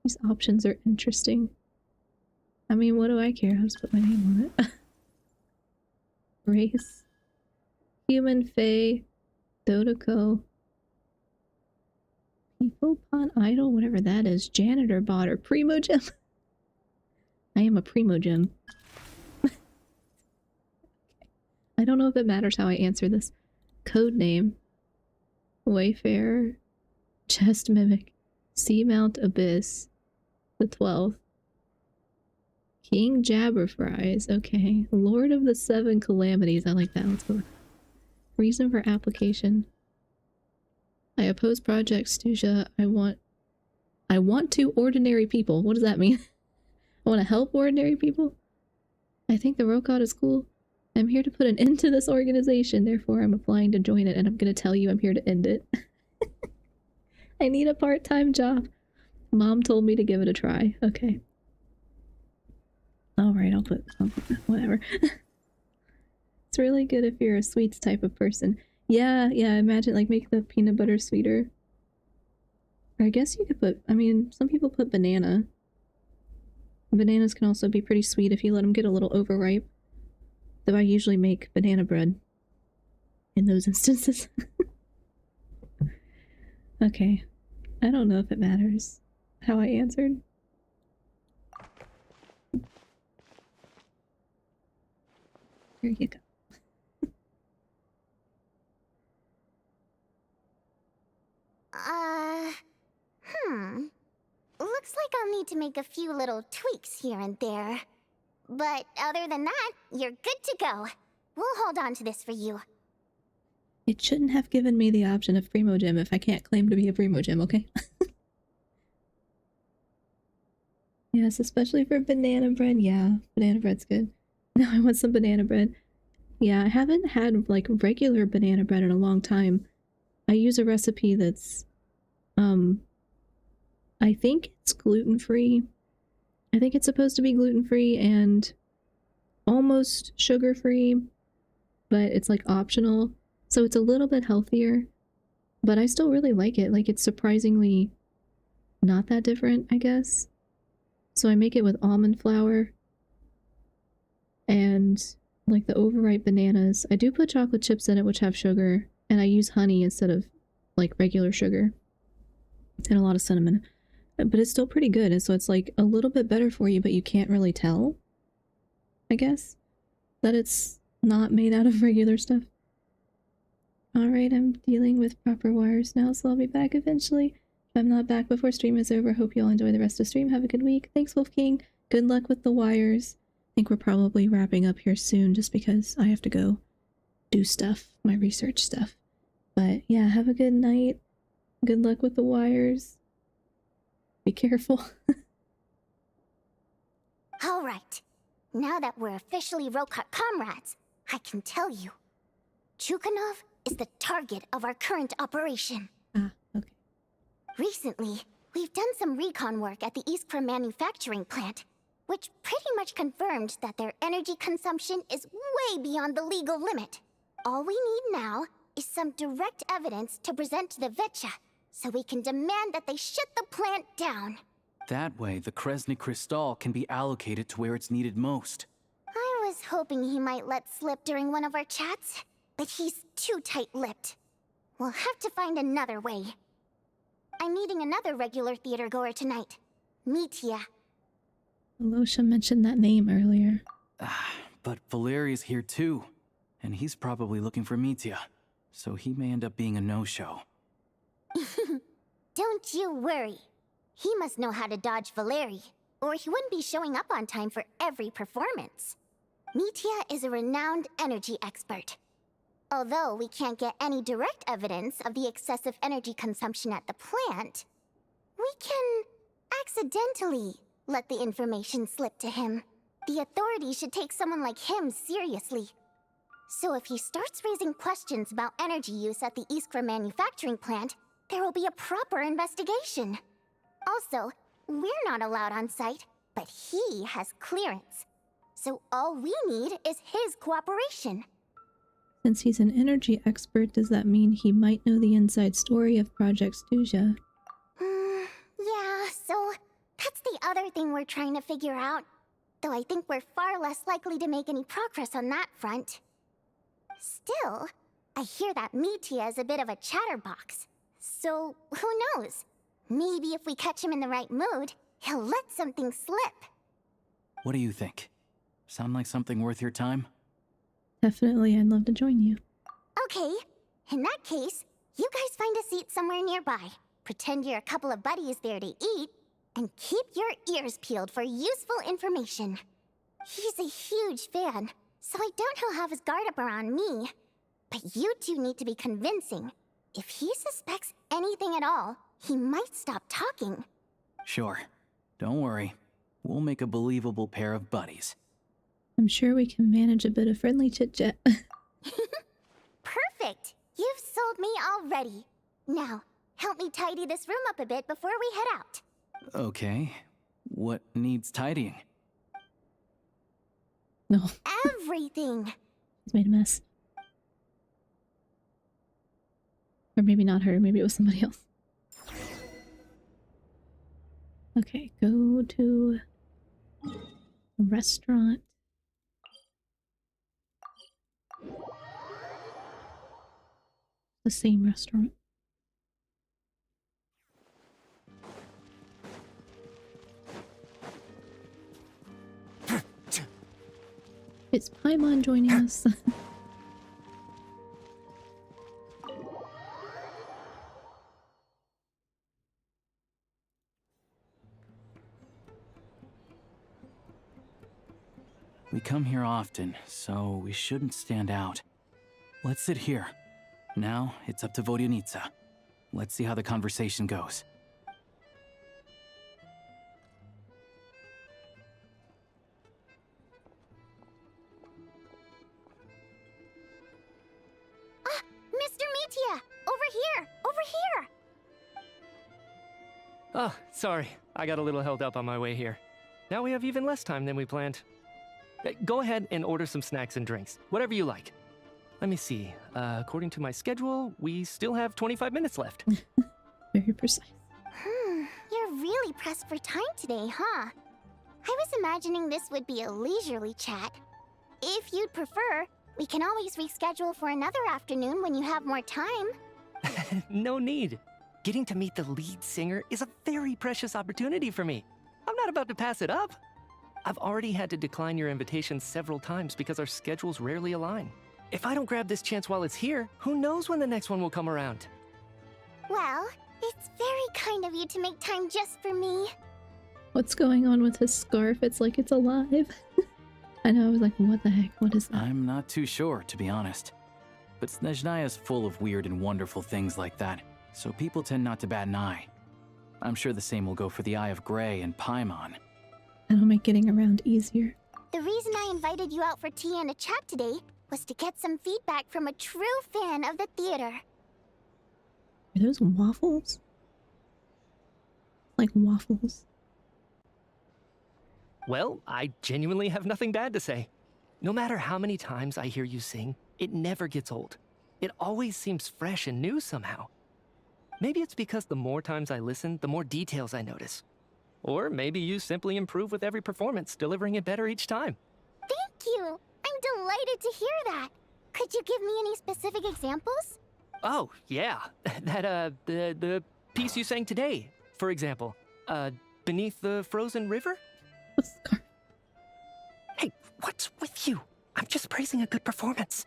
These options are interesting. I mean, what do I care? I'll just put my name on it. Race. Human, Fae, Dodoko. People, Pawn, Idol, whatever that is. Janitor, Bot, or Primogem. I am a Primogem. I don't know if it matters how I answer this. Code name. Wayfarer. Chest Mimic. Seamount Abyss. The 12th. King Jabberfries. Okay. Lord of the Seven Calamities. I like that. Let's go. Reason for application. I oppose Project Snezhnaya. I want to ordinary people. What does that mean? I want to help ordinary people? I think the rogue god is cool. I'm here to put an end to this organization, therefore I'm applying to join it, and I'm gonna tell you I'm here to end it. I need a part-time job. Mom told me to give it a try. Okay. Alright, I'll put whatever. It's really good if you're a sweets type of person. Yeah, imagine, like, make the peanut butter sweeter. Or I guess you could put, I mean, some people put banana. Bananas can also be pretty sweet if you let them get a little overripe. Though I usually make banana bread in those instances. Okay. I don't know if it matters how I answered. Here you go. Looks like I'll need to make a few little tweaks here and there. But other than that, you're good to go. We'll hold on to this for you. It shouldn't have given me the option of Primogem if I can't claim to be a Primogem, okay? Yes, especially for banana bread. Yeah, banana bread's good. Now I want some banana bread. Yeah, I haven't had, like, regular banana bread in a long time. I use a recipe that's, I think it's gluten-free. I think it's supposed to be gluten-free and almost sugar-free, but it's, like, optional. So it's a little bit healthier, but I still really like it. Like, it's surprisingly not that different, I guess. So I make it with almond flour and, like, the overripe bananas. I do put chocolate chips in it, which have sugar, and I use honey instead of, like, regular sugar. And a lot of cinnamon. But it's still pretty good, and so it's, like, a little bit better for you, but you can't really tell, I guess, that it's not made out of regular stuff. Alright, I'm dealing with proper wires now, so I'll be back eventually. If I'm not back before stream is over, hope you all enjoy the rest of stream. Have a good week. Thanks, Wolf King. Good luck with the wires. I think we're probably wrapping up here soon, just because I have to go do stuff, my research stuff. But yeah, have a good night. Good luck with the wires. Be careful. Alright. Now that we're officially Rokot comrades, I can tell you. Chukhanov is the target of our current operation. Ah, okay. Recently, we've done some recon work at the Iskra manufacturing plant, which pretty much confirmed that their energy consumption is way beyond the legal limit. All we need now is some direct evidence to present to the Vetcha, so we can demand that they shut the plant down. That way, the Kresny Crystal can be allocated to where it's needed most. I was hoping he might let slip during one of our chats, but he's too tight-lipped. We'll have to find another way. I'm meeting another regular theater goer tonight, Mitya. Alosha mentioned that name earlier. But Valeria's here too, and he's probably looking for Mitya, so he may end up being a no-show. Don't you worry. He must know how to dodge Valeri, or he wouldn't be showing up on time for every performance. Mitya is a renowned energy expert. Although we can't get any direct evidence of the excessive energy consumption at the plant, we can accidentally let the information slip to him. The authorities should take someone like him seriously. So if he starts raising questions about energy use at the Iskra manufacturing plant, there will be a proper investigation. Also, we're not allowed on site, but he has clearance. So all we need is his cooperation. Since he's an energy expert, does that mean he might know the inside story of Project Snezhnaya? Yeah, so that's the other thing we're trying to figure out. Though I think we're far less likely to make any progress on that front. Still, I hear that Mitya is a bit of a chatterbox. So, who knows? Maybe if we catch him in the right mood, he'll let something slip. What do you think? Sound like something worth your time? Definitely, I'd love to join you. Okay, in that case, you guys find a seat somewhere nearby. Pretend you're a couple of buddies there to eat, and keep your ears peeled for useful information. He's a huge fan, so I doubt he'll have his guard up around me. But you two need to be convincing. If he suspects anything at all, he might stop talking. Sure. Don't worry. We'll make a believable pair of buddies. I'm sure we can manage a bit of friendly chit-chat. Perfect! You've sold me already. Now, help me tidy this room up a bit before we head out. Okay. What needs tidying? No. Everything! He's made a mess. Or maybe not her, maybe it was somebody else. Okay, go to a restaurant. The same restaurant. Is Paimon joining us? We come here often, so we shouldn't stand out. Let's sit here. Now, it's up to Vodyanitsa. Let's see how the conversation goes. Mr. Mitya! Over here! Over here! Oh, sorry. I got a little held up on my way here. Now we have even less time than we planned. Go ahead and order some snacks and drinks. Whatever you like. Let me see. According to my schedule, we still have 25 minutes left. Very precise. You're really pressed for time today, huh? I was imagining this would be a leisurely chat. If you'd prefer, we can always reschedule for another afternoon when you have more time. No need. Getting to meet the lead singer is a very precious opportunity for me. I'm not about to pass it up. I've already had to decline your invitation several times because our schedules rarely align. If I don't grab this chance while it's here, who knows when the next one will come around? Well, it's very kind of you to make time just for me. What's going on with his scarf? It's like it's alive. I know, I was like, what the heck? What is that? I'm not too sure, to be honest. But Snezhnaya's full of weird and wonderful things like that, so people tend not to bat an eye. I'm sure the same will go for the Eye of Grey and Paimon. That'll make getting around easier. The reason I invited you out for tea and a chat today was to get some feedback from a true fan of the theater. Are those waffles? Like waffles. Well, I genuinely have nothing bad to say. No matter how many times I hear you sing, it never gets old. It always seems fresh and new somehow. Maybe it's because the more times I listen, the more details I notice. Or maybe you simply improve with every performance, delivering it better each time. Thank you! I'm delighted to hear that! Could you give me any specific examples? Oh, yeah. The piece you sang today, for example. Beneath the Frozen River? Hey, what's with you? I'm just praising a good performance.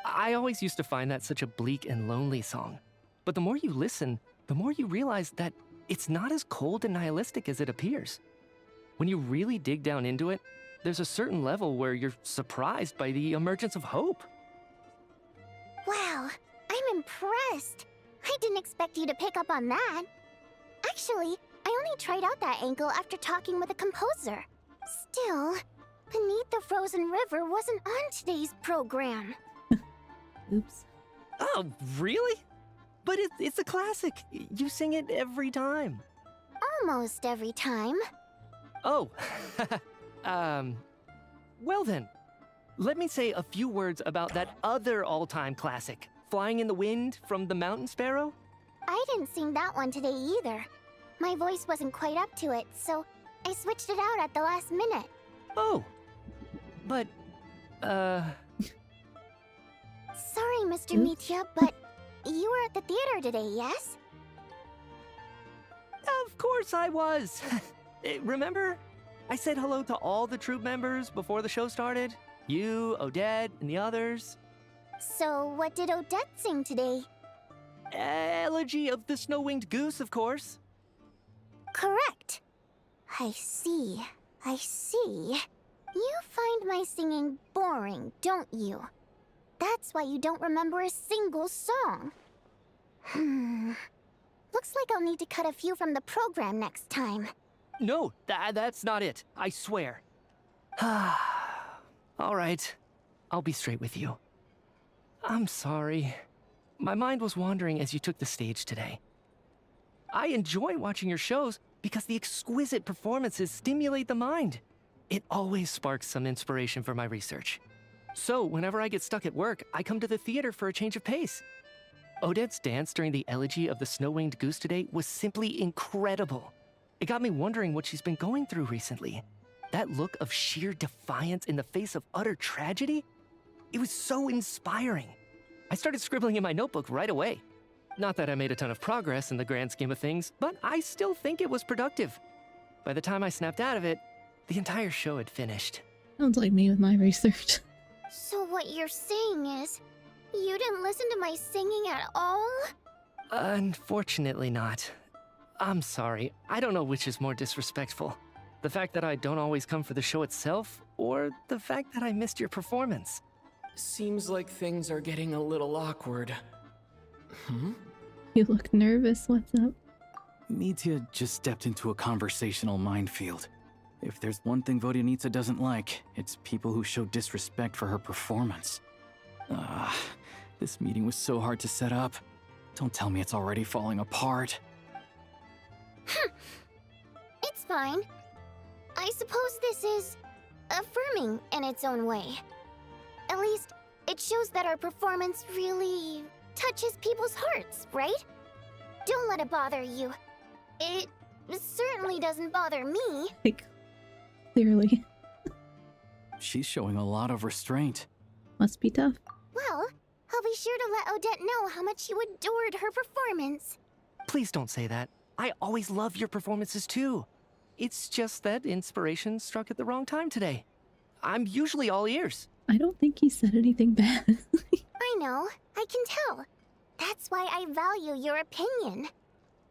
I always used to find that such a bleak and lonely song. But the more you listen, the more you realize that it's not as cold and nihilistic as it appears. When you really dig down into it, there's a certain level where you're surprised by the emergence of hope. impressed. I didn't expect you to pick up on that. Actually, I only tried out that angle after talking with the composer. Still, Beneath the Frozen River wasn't on today's program. Oops. Oh, really? But it's a classic. You sing it every time. Almost every time. Oh. Well then, let me say a few words about that other all-time classic, Flying in the Wind from the Mountain Sparrow. I didn't sing that one today either. My voice wasn't quite up to it, so I switched it out at the last minute. Oh. But, Sorry, Mr. Mitya, but you were at the theater today, yes? Of course I was. Remember? I said hello to all the troupe members before the show started. You, Odette, and the others. So, what did Odette sing today? Elegy of the Snow-Winged Goose, of course. Correct. I see. I see. You find my singing boring, don't you? That's why you don't remember a single song. Looks like I'll need to cut a few from the program next time. No, that's not it. I swear. All right. I'll be straight with you. I'm sorry. My mind was wandering as you took the stage today. I enjoy watching your shows because the exquisite performances stimulate the mind. It always sparks some inspiration for my research. So, whenever I get stuck at work, I come to the theater for a change of pace. Odette's dance during the elegy of the Snow-Winged Goose today was simply incredible. It got me wondering what she's been going through recently. That look of sheer defiance in the face of utter tragedy? It was so inspiring. I started scribbling in my notebook right away. Not that I made a ton of progress in the grand scheme of things, but I still think it was productive. By the time I snapped out of it, the entire show had finished. Sounds like me with my research. So what you're saying is, you didn't listen to my singing at all? Unfortunately not. I'm sorry. I don't know which is more disrespectful. The fact that I don't always come for the show itself, or the fact that I missed your performance. Seems like things are getting a little awkward. You look nervous. What's up? Mitya just stepped into a conversational minefield. If there's one thing Vodyanitsa doesn't like, it's people who show disrespect for her performance. This meeting was so hard to set up. Don't tell me it's already falling apart. It's fine. I suppose this is affirming in its own way. At least, it shows that our performance really touches people's hearts, right? Don't let it bother you. It certainly doesn't bother me. Like, clearly. She's showing a lot of restraint. Must be tough. Well, I'll be sure to let Odette know how much you adored her performance. Please don't say that. I always love your performances too. It's just that inspiration struck at the wrong time today. I'm usually all ears. I don't think he said anything bad. I know, I can tell. That's why I value your opinion.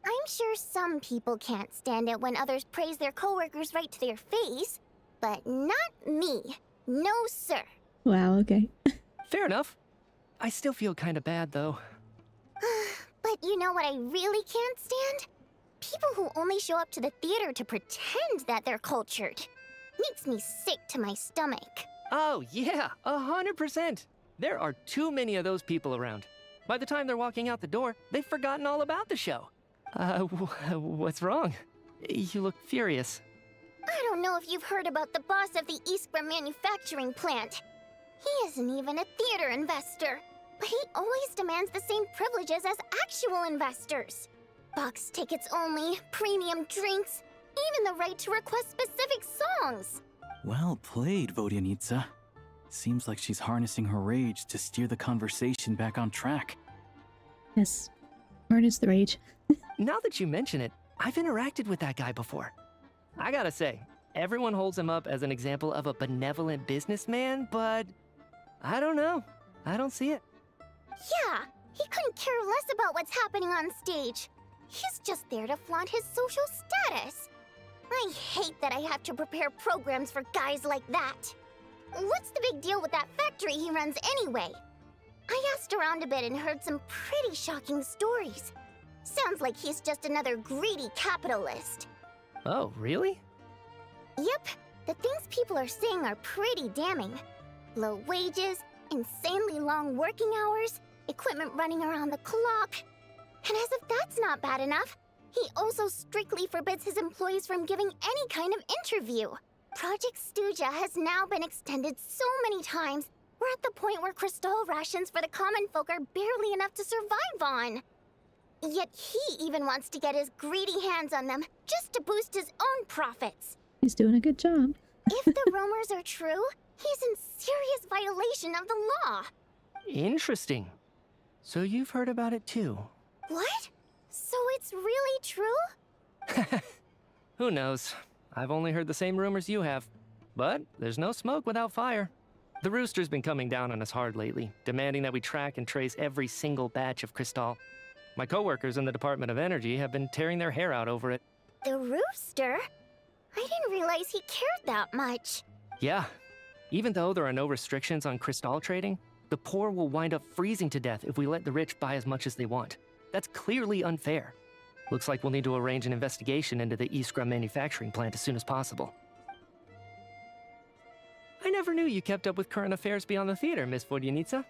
I'm sure some people can't stand it when others praise their coworkers right to their face, but not me. No, sir. Wow, okay. Fair enough. I still feel kind of bad, though. But you know what I really can't stand? People who only show up to the theater to pretend that they're cultured. Makes me sick to my stomach. Oh, yeah, 100%. There are too many of those people around. By the time they're walking out the door, they've forgotten all about the show. What's wrong? You look furious. I don't know if you've heard about the boss of the Eastborough manufacturing plant. He isn't even a theater investor, but he always demands the same privileges as actual investors. Box tickets only, premium drinks, even the right to request specific songs. Well played, Vodyanitsa. Seems like she's harnessing her rage to steer the conversation back on track. Yes. Harness the rage. Now that you mention it, I've interacted with that guy before. I gotta say, everyone holds him up as an example of a benevolent businessman, but I don't know. I don't see it. Yeah, he couldn't care less about what's happening on stage. He's just there to flaunt his social status. I hate that I have to prepare programs for guys like that. What's the big deal with that factory he runs anyway? I asked around a bit and heard some pretty shocking stories. Sounds like he's just another greedy capitalist. Oh, really? Yep, the things people are saying are pretty damning. Low wages, insanely long working hours, equipment running around the clock. And as if that's not bad enough, he also strictly forbids his employees from giving any kind of interview. Project Stuja has now been extended so many times, we're at the point where crystal rations for the common folk are barely enough to survive on. Yet he even wants to get his greedy hands on them just to boost his own profits. He's doing a good job. If the rumors are true, he's in serious violation of the law. Interesting. So you've heard about it too? What? So it's really true? Who knows? I've only heard the same rumors you have. But there's no smoke without fire. The Rooster's been coming down on us hard lately, demanding that we track and trace every single batch of Crystal. My coworkers in the Department of Energy have been tearing their hair out over it. The Rooster? I didn't realize he cared that much. Yeah. Even though there are no restrictions on Crystal trading, the poor will wind up freezing to death if we let the rich buy as much as they want. That's clearly unfair. Looks like we'll need to arrange an investigation into the Iskra manufacturing plant as soon as possible. I never knew you kept up with current affairs beyond the theater, Miss Vodyanica.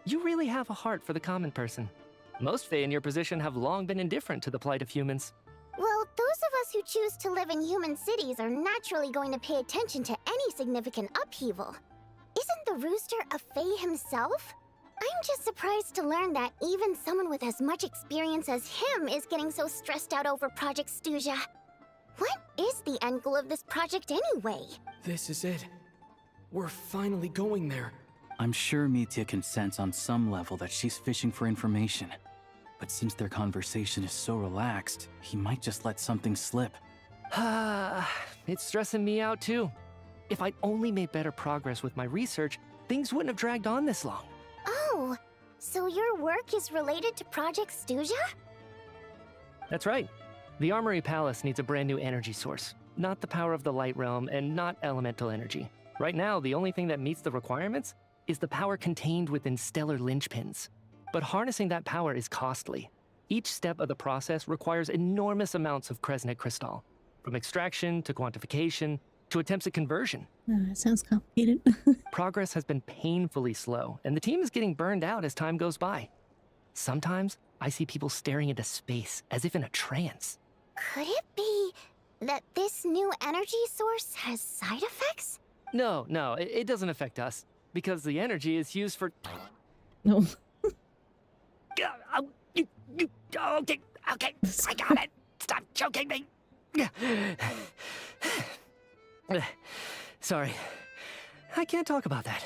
You really have a heart for the common person. Most Fae in your position have long been indifferent to the plight of humans. Well, those of us who choose to live in human cities are naturally going to pay attention to any significant upheaval. Isn't the Rooster a Fae himself? I'm just surprised to learn that even someone with as much experience as him is getting so stressed out over Project Stuja. What is the end goal of this project anyway? This is it. We're finally going there. I'm sure Mitya can sense on some level that she's fishing for information. But since their conversation is so relaxed, he might just let something slip. It's stressing me out too. If I'd only made better progress with my research, things wouldn't have dragged on this long. Oh, so your work is related to Project Stuja? That's right. The Armory Palace needs a brand new energy source. Not the power of the Light Realm and not elemental energy. Right now, the only thing that meets the requirements is the power contained within stellar linchpins. But harnessing that power is costly. Each step of the process requires enormous amounts of Kresnik crystal, from extraction to quantification to attempts at conversion. It sounds complicated. Progress has been painfully slow, and the team is getting burned out as time goes by. Sometimes, I see people staring into space as if in a trance. Could it be that this new energy source has side effects? No, it doesn't affect us, because the energy is used for... No. Okay, I got it. Stop choking me. Sorry, I can't talk about that.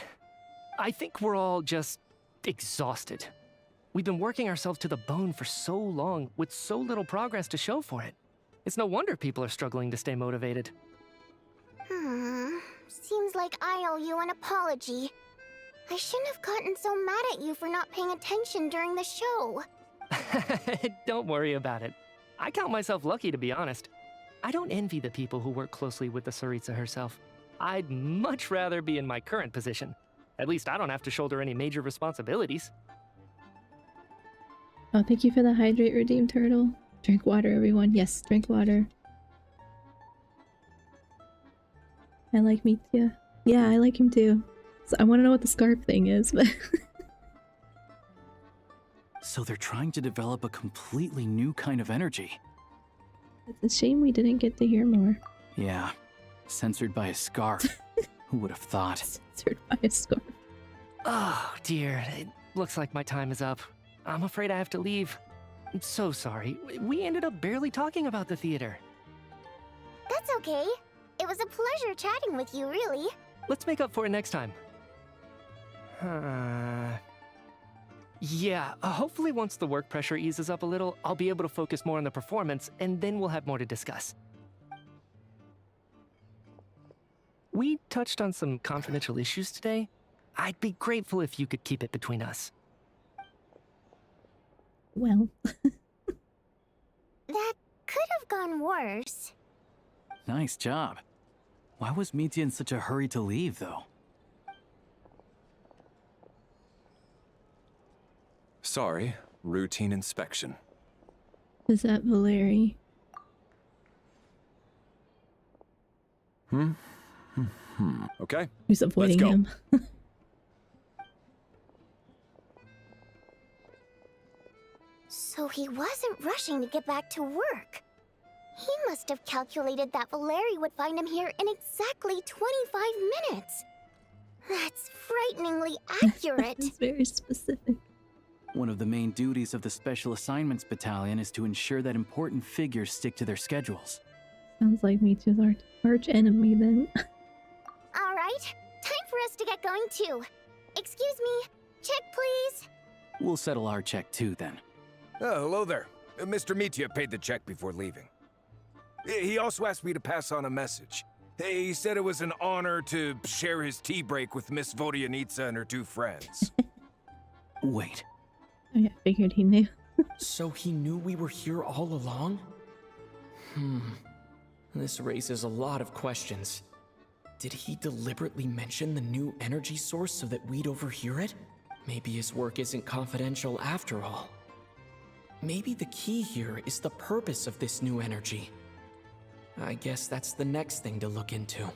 I think we're all just exhausted. We've been working ourselves to the bone for so long with so little progress to show for it. It's no wonder people are struggling to stay motivated. Seems like I owe you an apology. I shouldn't have gotten so mad at you for not paying attention during the show. Don't worry about it. I count myself lucky, to be honest. I don't envy the people who work closely with the Tsaritsa herself. I'd much rather be in my current position. At least I don't have to shoulder any major responsibilities. Oh, thank you for the hydrate, Redeemed Turtle. Drink water, everyone. Yes, drink water. I like Mitya. Yeah, I like him too. So I want to know what the scarf thing is, but... So they're trying to develop a completely new kind of energy. It's a shame we didn't get to hear more. Yeah, censored by a scarf. Who would have thought? Censored by a scarf. Oh, dear. It looks like my time is up. I'm afraid I have to leave. I'm so sorry. We ended up barely talking about the theater. That's okay. It was a pleasure chatting with you, really. Let's make up for it next time. Yeah, hopefully once the work pressure eases up a little, I'll be able to focus more on the performance, and then we'll have more to discuss. We touched on some confidential issues today. I'd be grateful if you could keep it between us. Well... That could have gone worse. Nice job. Why was Mitya in such a hurry to leave, though? Sorry, routine inspection. Is that Valeri? Okay. Who's avoiding Let's go. him? So he wasn't rushing to get back to work. He must have calculated that Valeri would find him here in exactly 25 minutes. That's frighteningly accurate. It's very specific. One of the main duties of the Special Assignments Battalion is to ensure that important figures stick to their schedules. Sounds like Michi's arch enemy then. All right, time for us to get going too. Excuse me, check please. We'll settle our check too then. Oh, hello there. Mr. Mitya paid the check before leaving. He also asked me to pass on a message. He said it was an honor to share his tea break with Miss Vodyanitsa and her 2 friends. Wait. I figured he knew. So he knew we were here all along? This raises a lot of questions. Did he deliberately mention the new energy source so that we'd overhear it? Maybe his work isn't confidential after all. Maybe the key here is the purpose of this new energy. I guess that's the next thing to look into.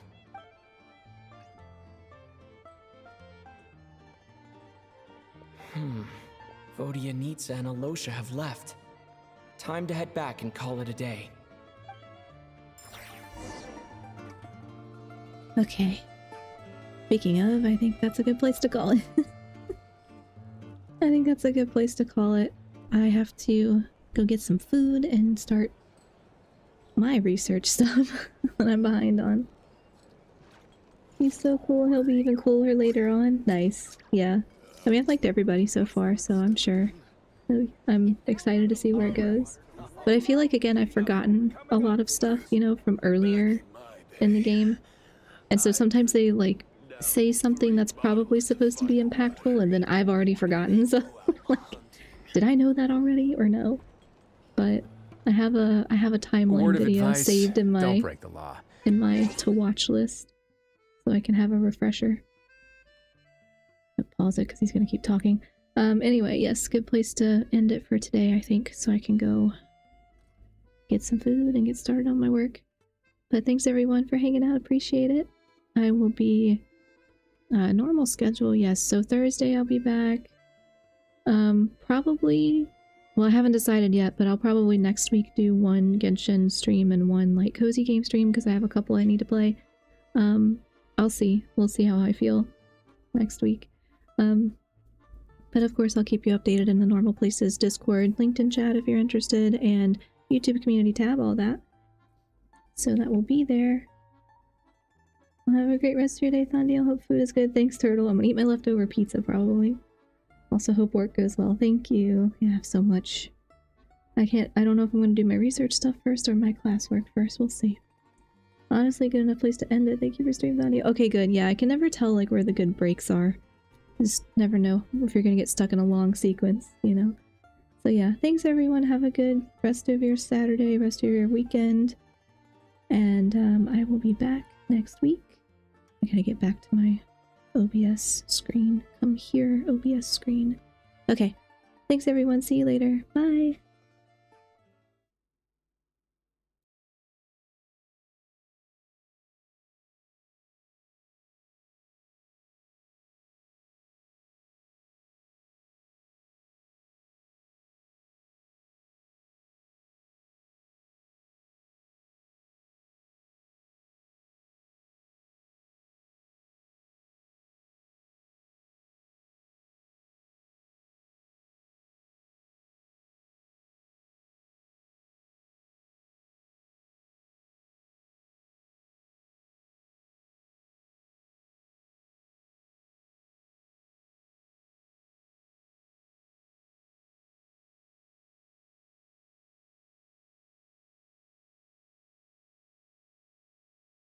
Vodyanitsa and Alosha have left. Time to head back and call it a day. Okay. Speaking of, I think that's a good place to call it. I think that's a good place to call it. I have to go get some food and start my research stuff that I'm behind on. He's so cool, he'll be even cooler later on. Nice. Yeah. I mean, I've liked everybody so far, so I'm sure. I'm excited to see where it goes. But I feel like, again, I've forgotten a lot of stuff, you know, from earlier in the game. And so sometimes they, like, say something that's probably supposed to be impactful, and then I've already forgotten, so, like, did I know that already or no? But I have a timeline video saved in my don't break the law. In my to watch list, so I can have a refresher. I'll pause it because he's gonna keep talking. Anyway, yes, good place to end it for today, I think, so I can go get some food and get started on my work. But thanks everyone for hanging out, appreciate it. I will be normal schedule, yes. So Thursday I'll be back. Probably, well, I haven't decided yet, but I'll probably next week do one Genshin stream and one like cozy game stream because I have a couple I need to play. I'll see. We'll see how I feel next week. But of course I'll keep you updated in the normal places, Discord, LinkedIn chat if you're interested, and YouTube community tab, all that. So that will be there. Well, have a great rest of your day, Thondiel. Hope food is good. Thanks, Turtle. I'm gonna eat my leftover pizza, probably. Also hope work goes well. Thank you. Yeah, I have so much. I don't know if I'm gonna do my research stuff first or my classwork first. We'll see. Honestly, good enough place to end it. Thank you for streaming, Thondiel. Okay, good. Yeah, I can never tell, like, where the good breaks are. I just never know if you're gonna get stuck in a long sequence, you know? So yeah, thanks everyone. Have a good rest of your Saturday, rest of your weekend. And I will be back next week. I gotta get back to my OBS screen. Come here, OBS screen. Okay. Thanks everyone. See you later. Bye.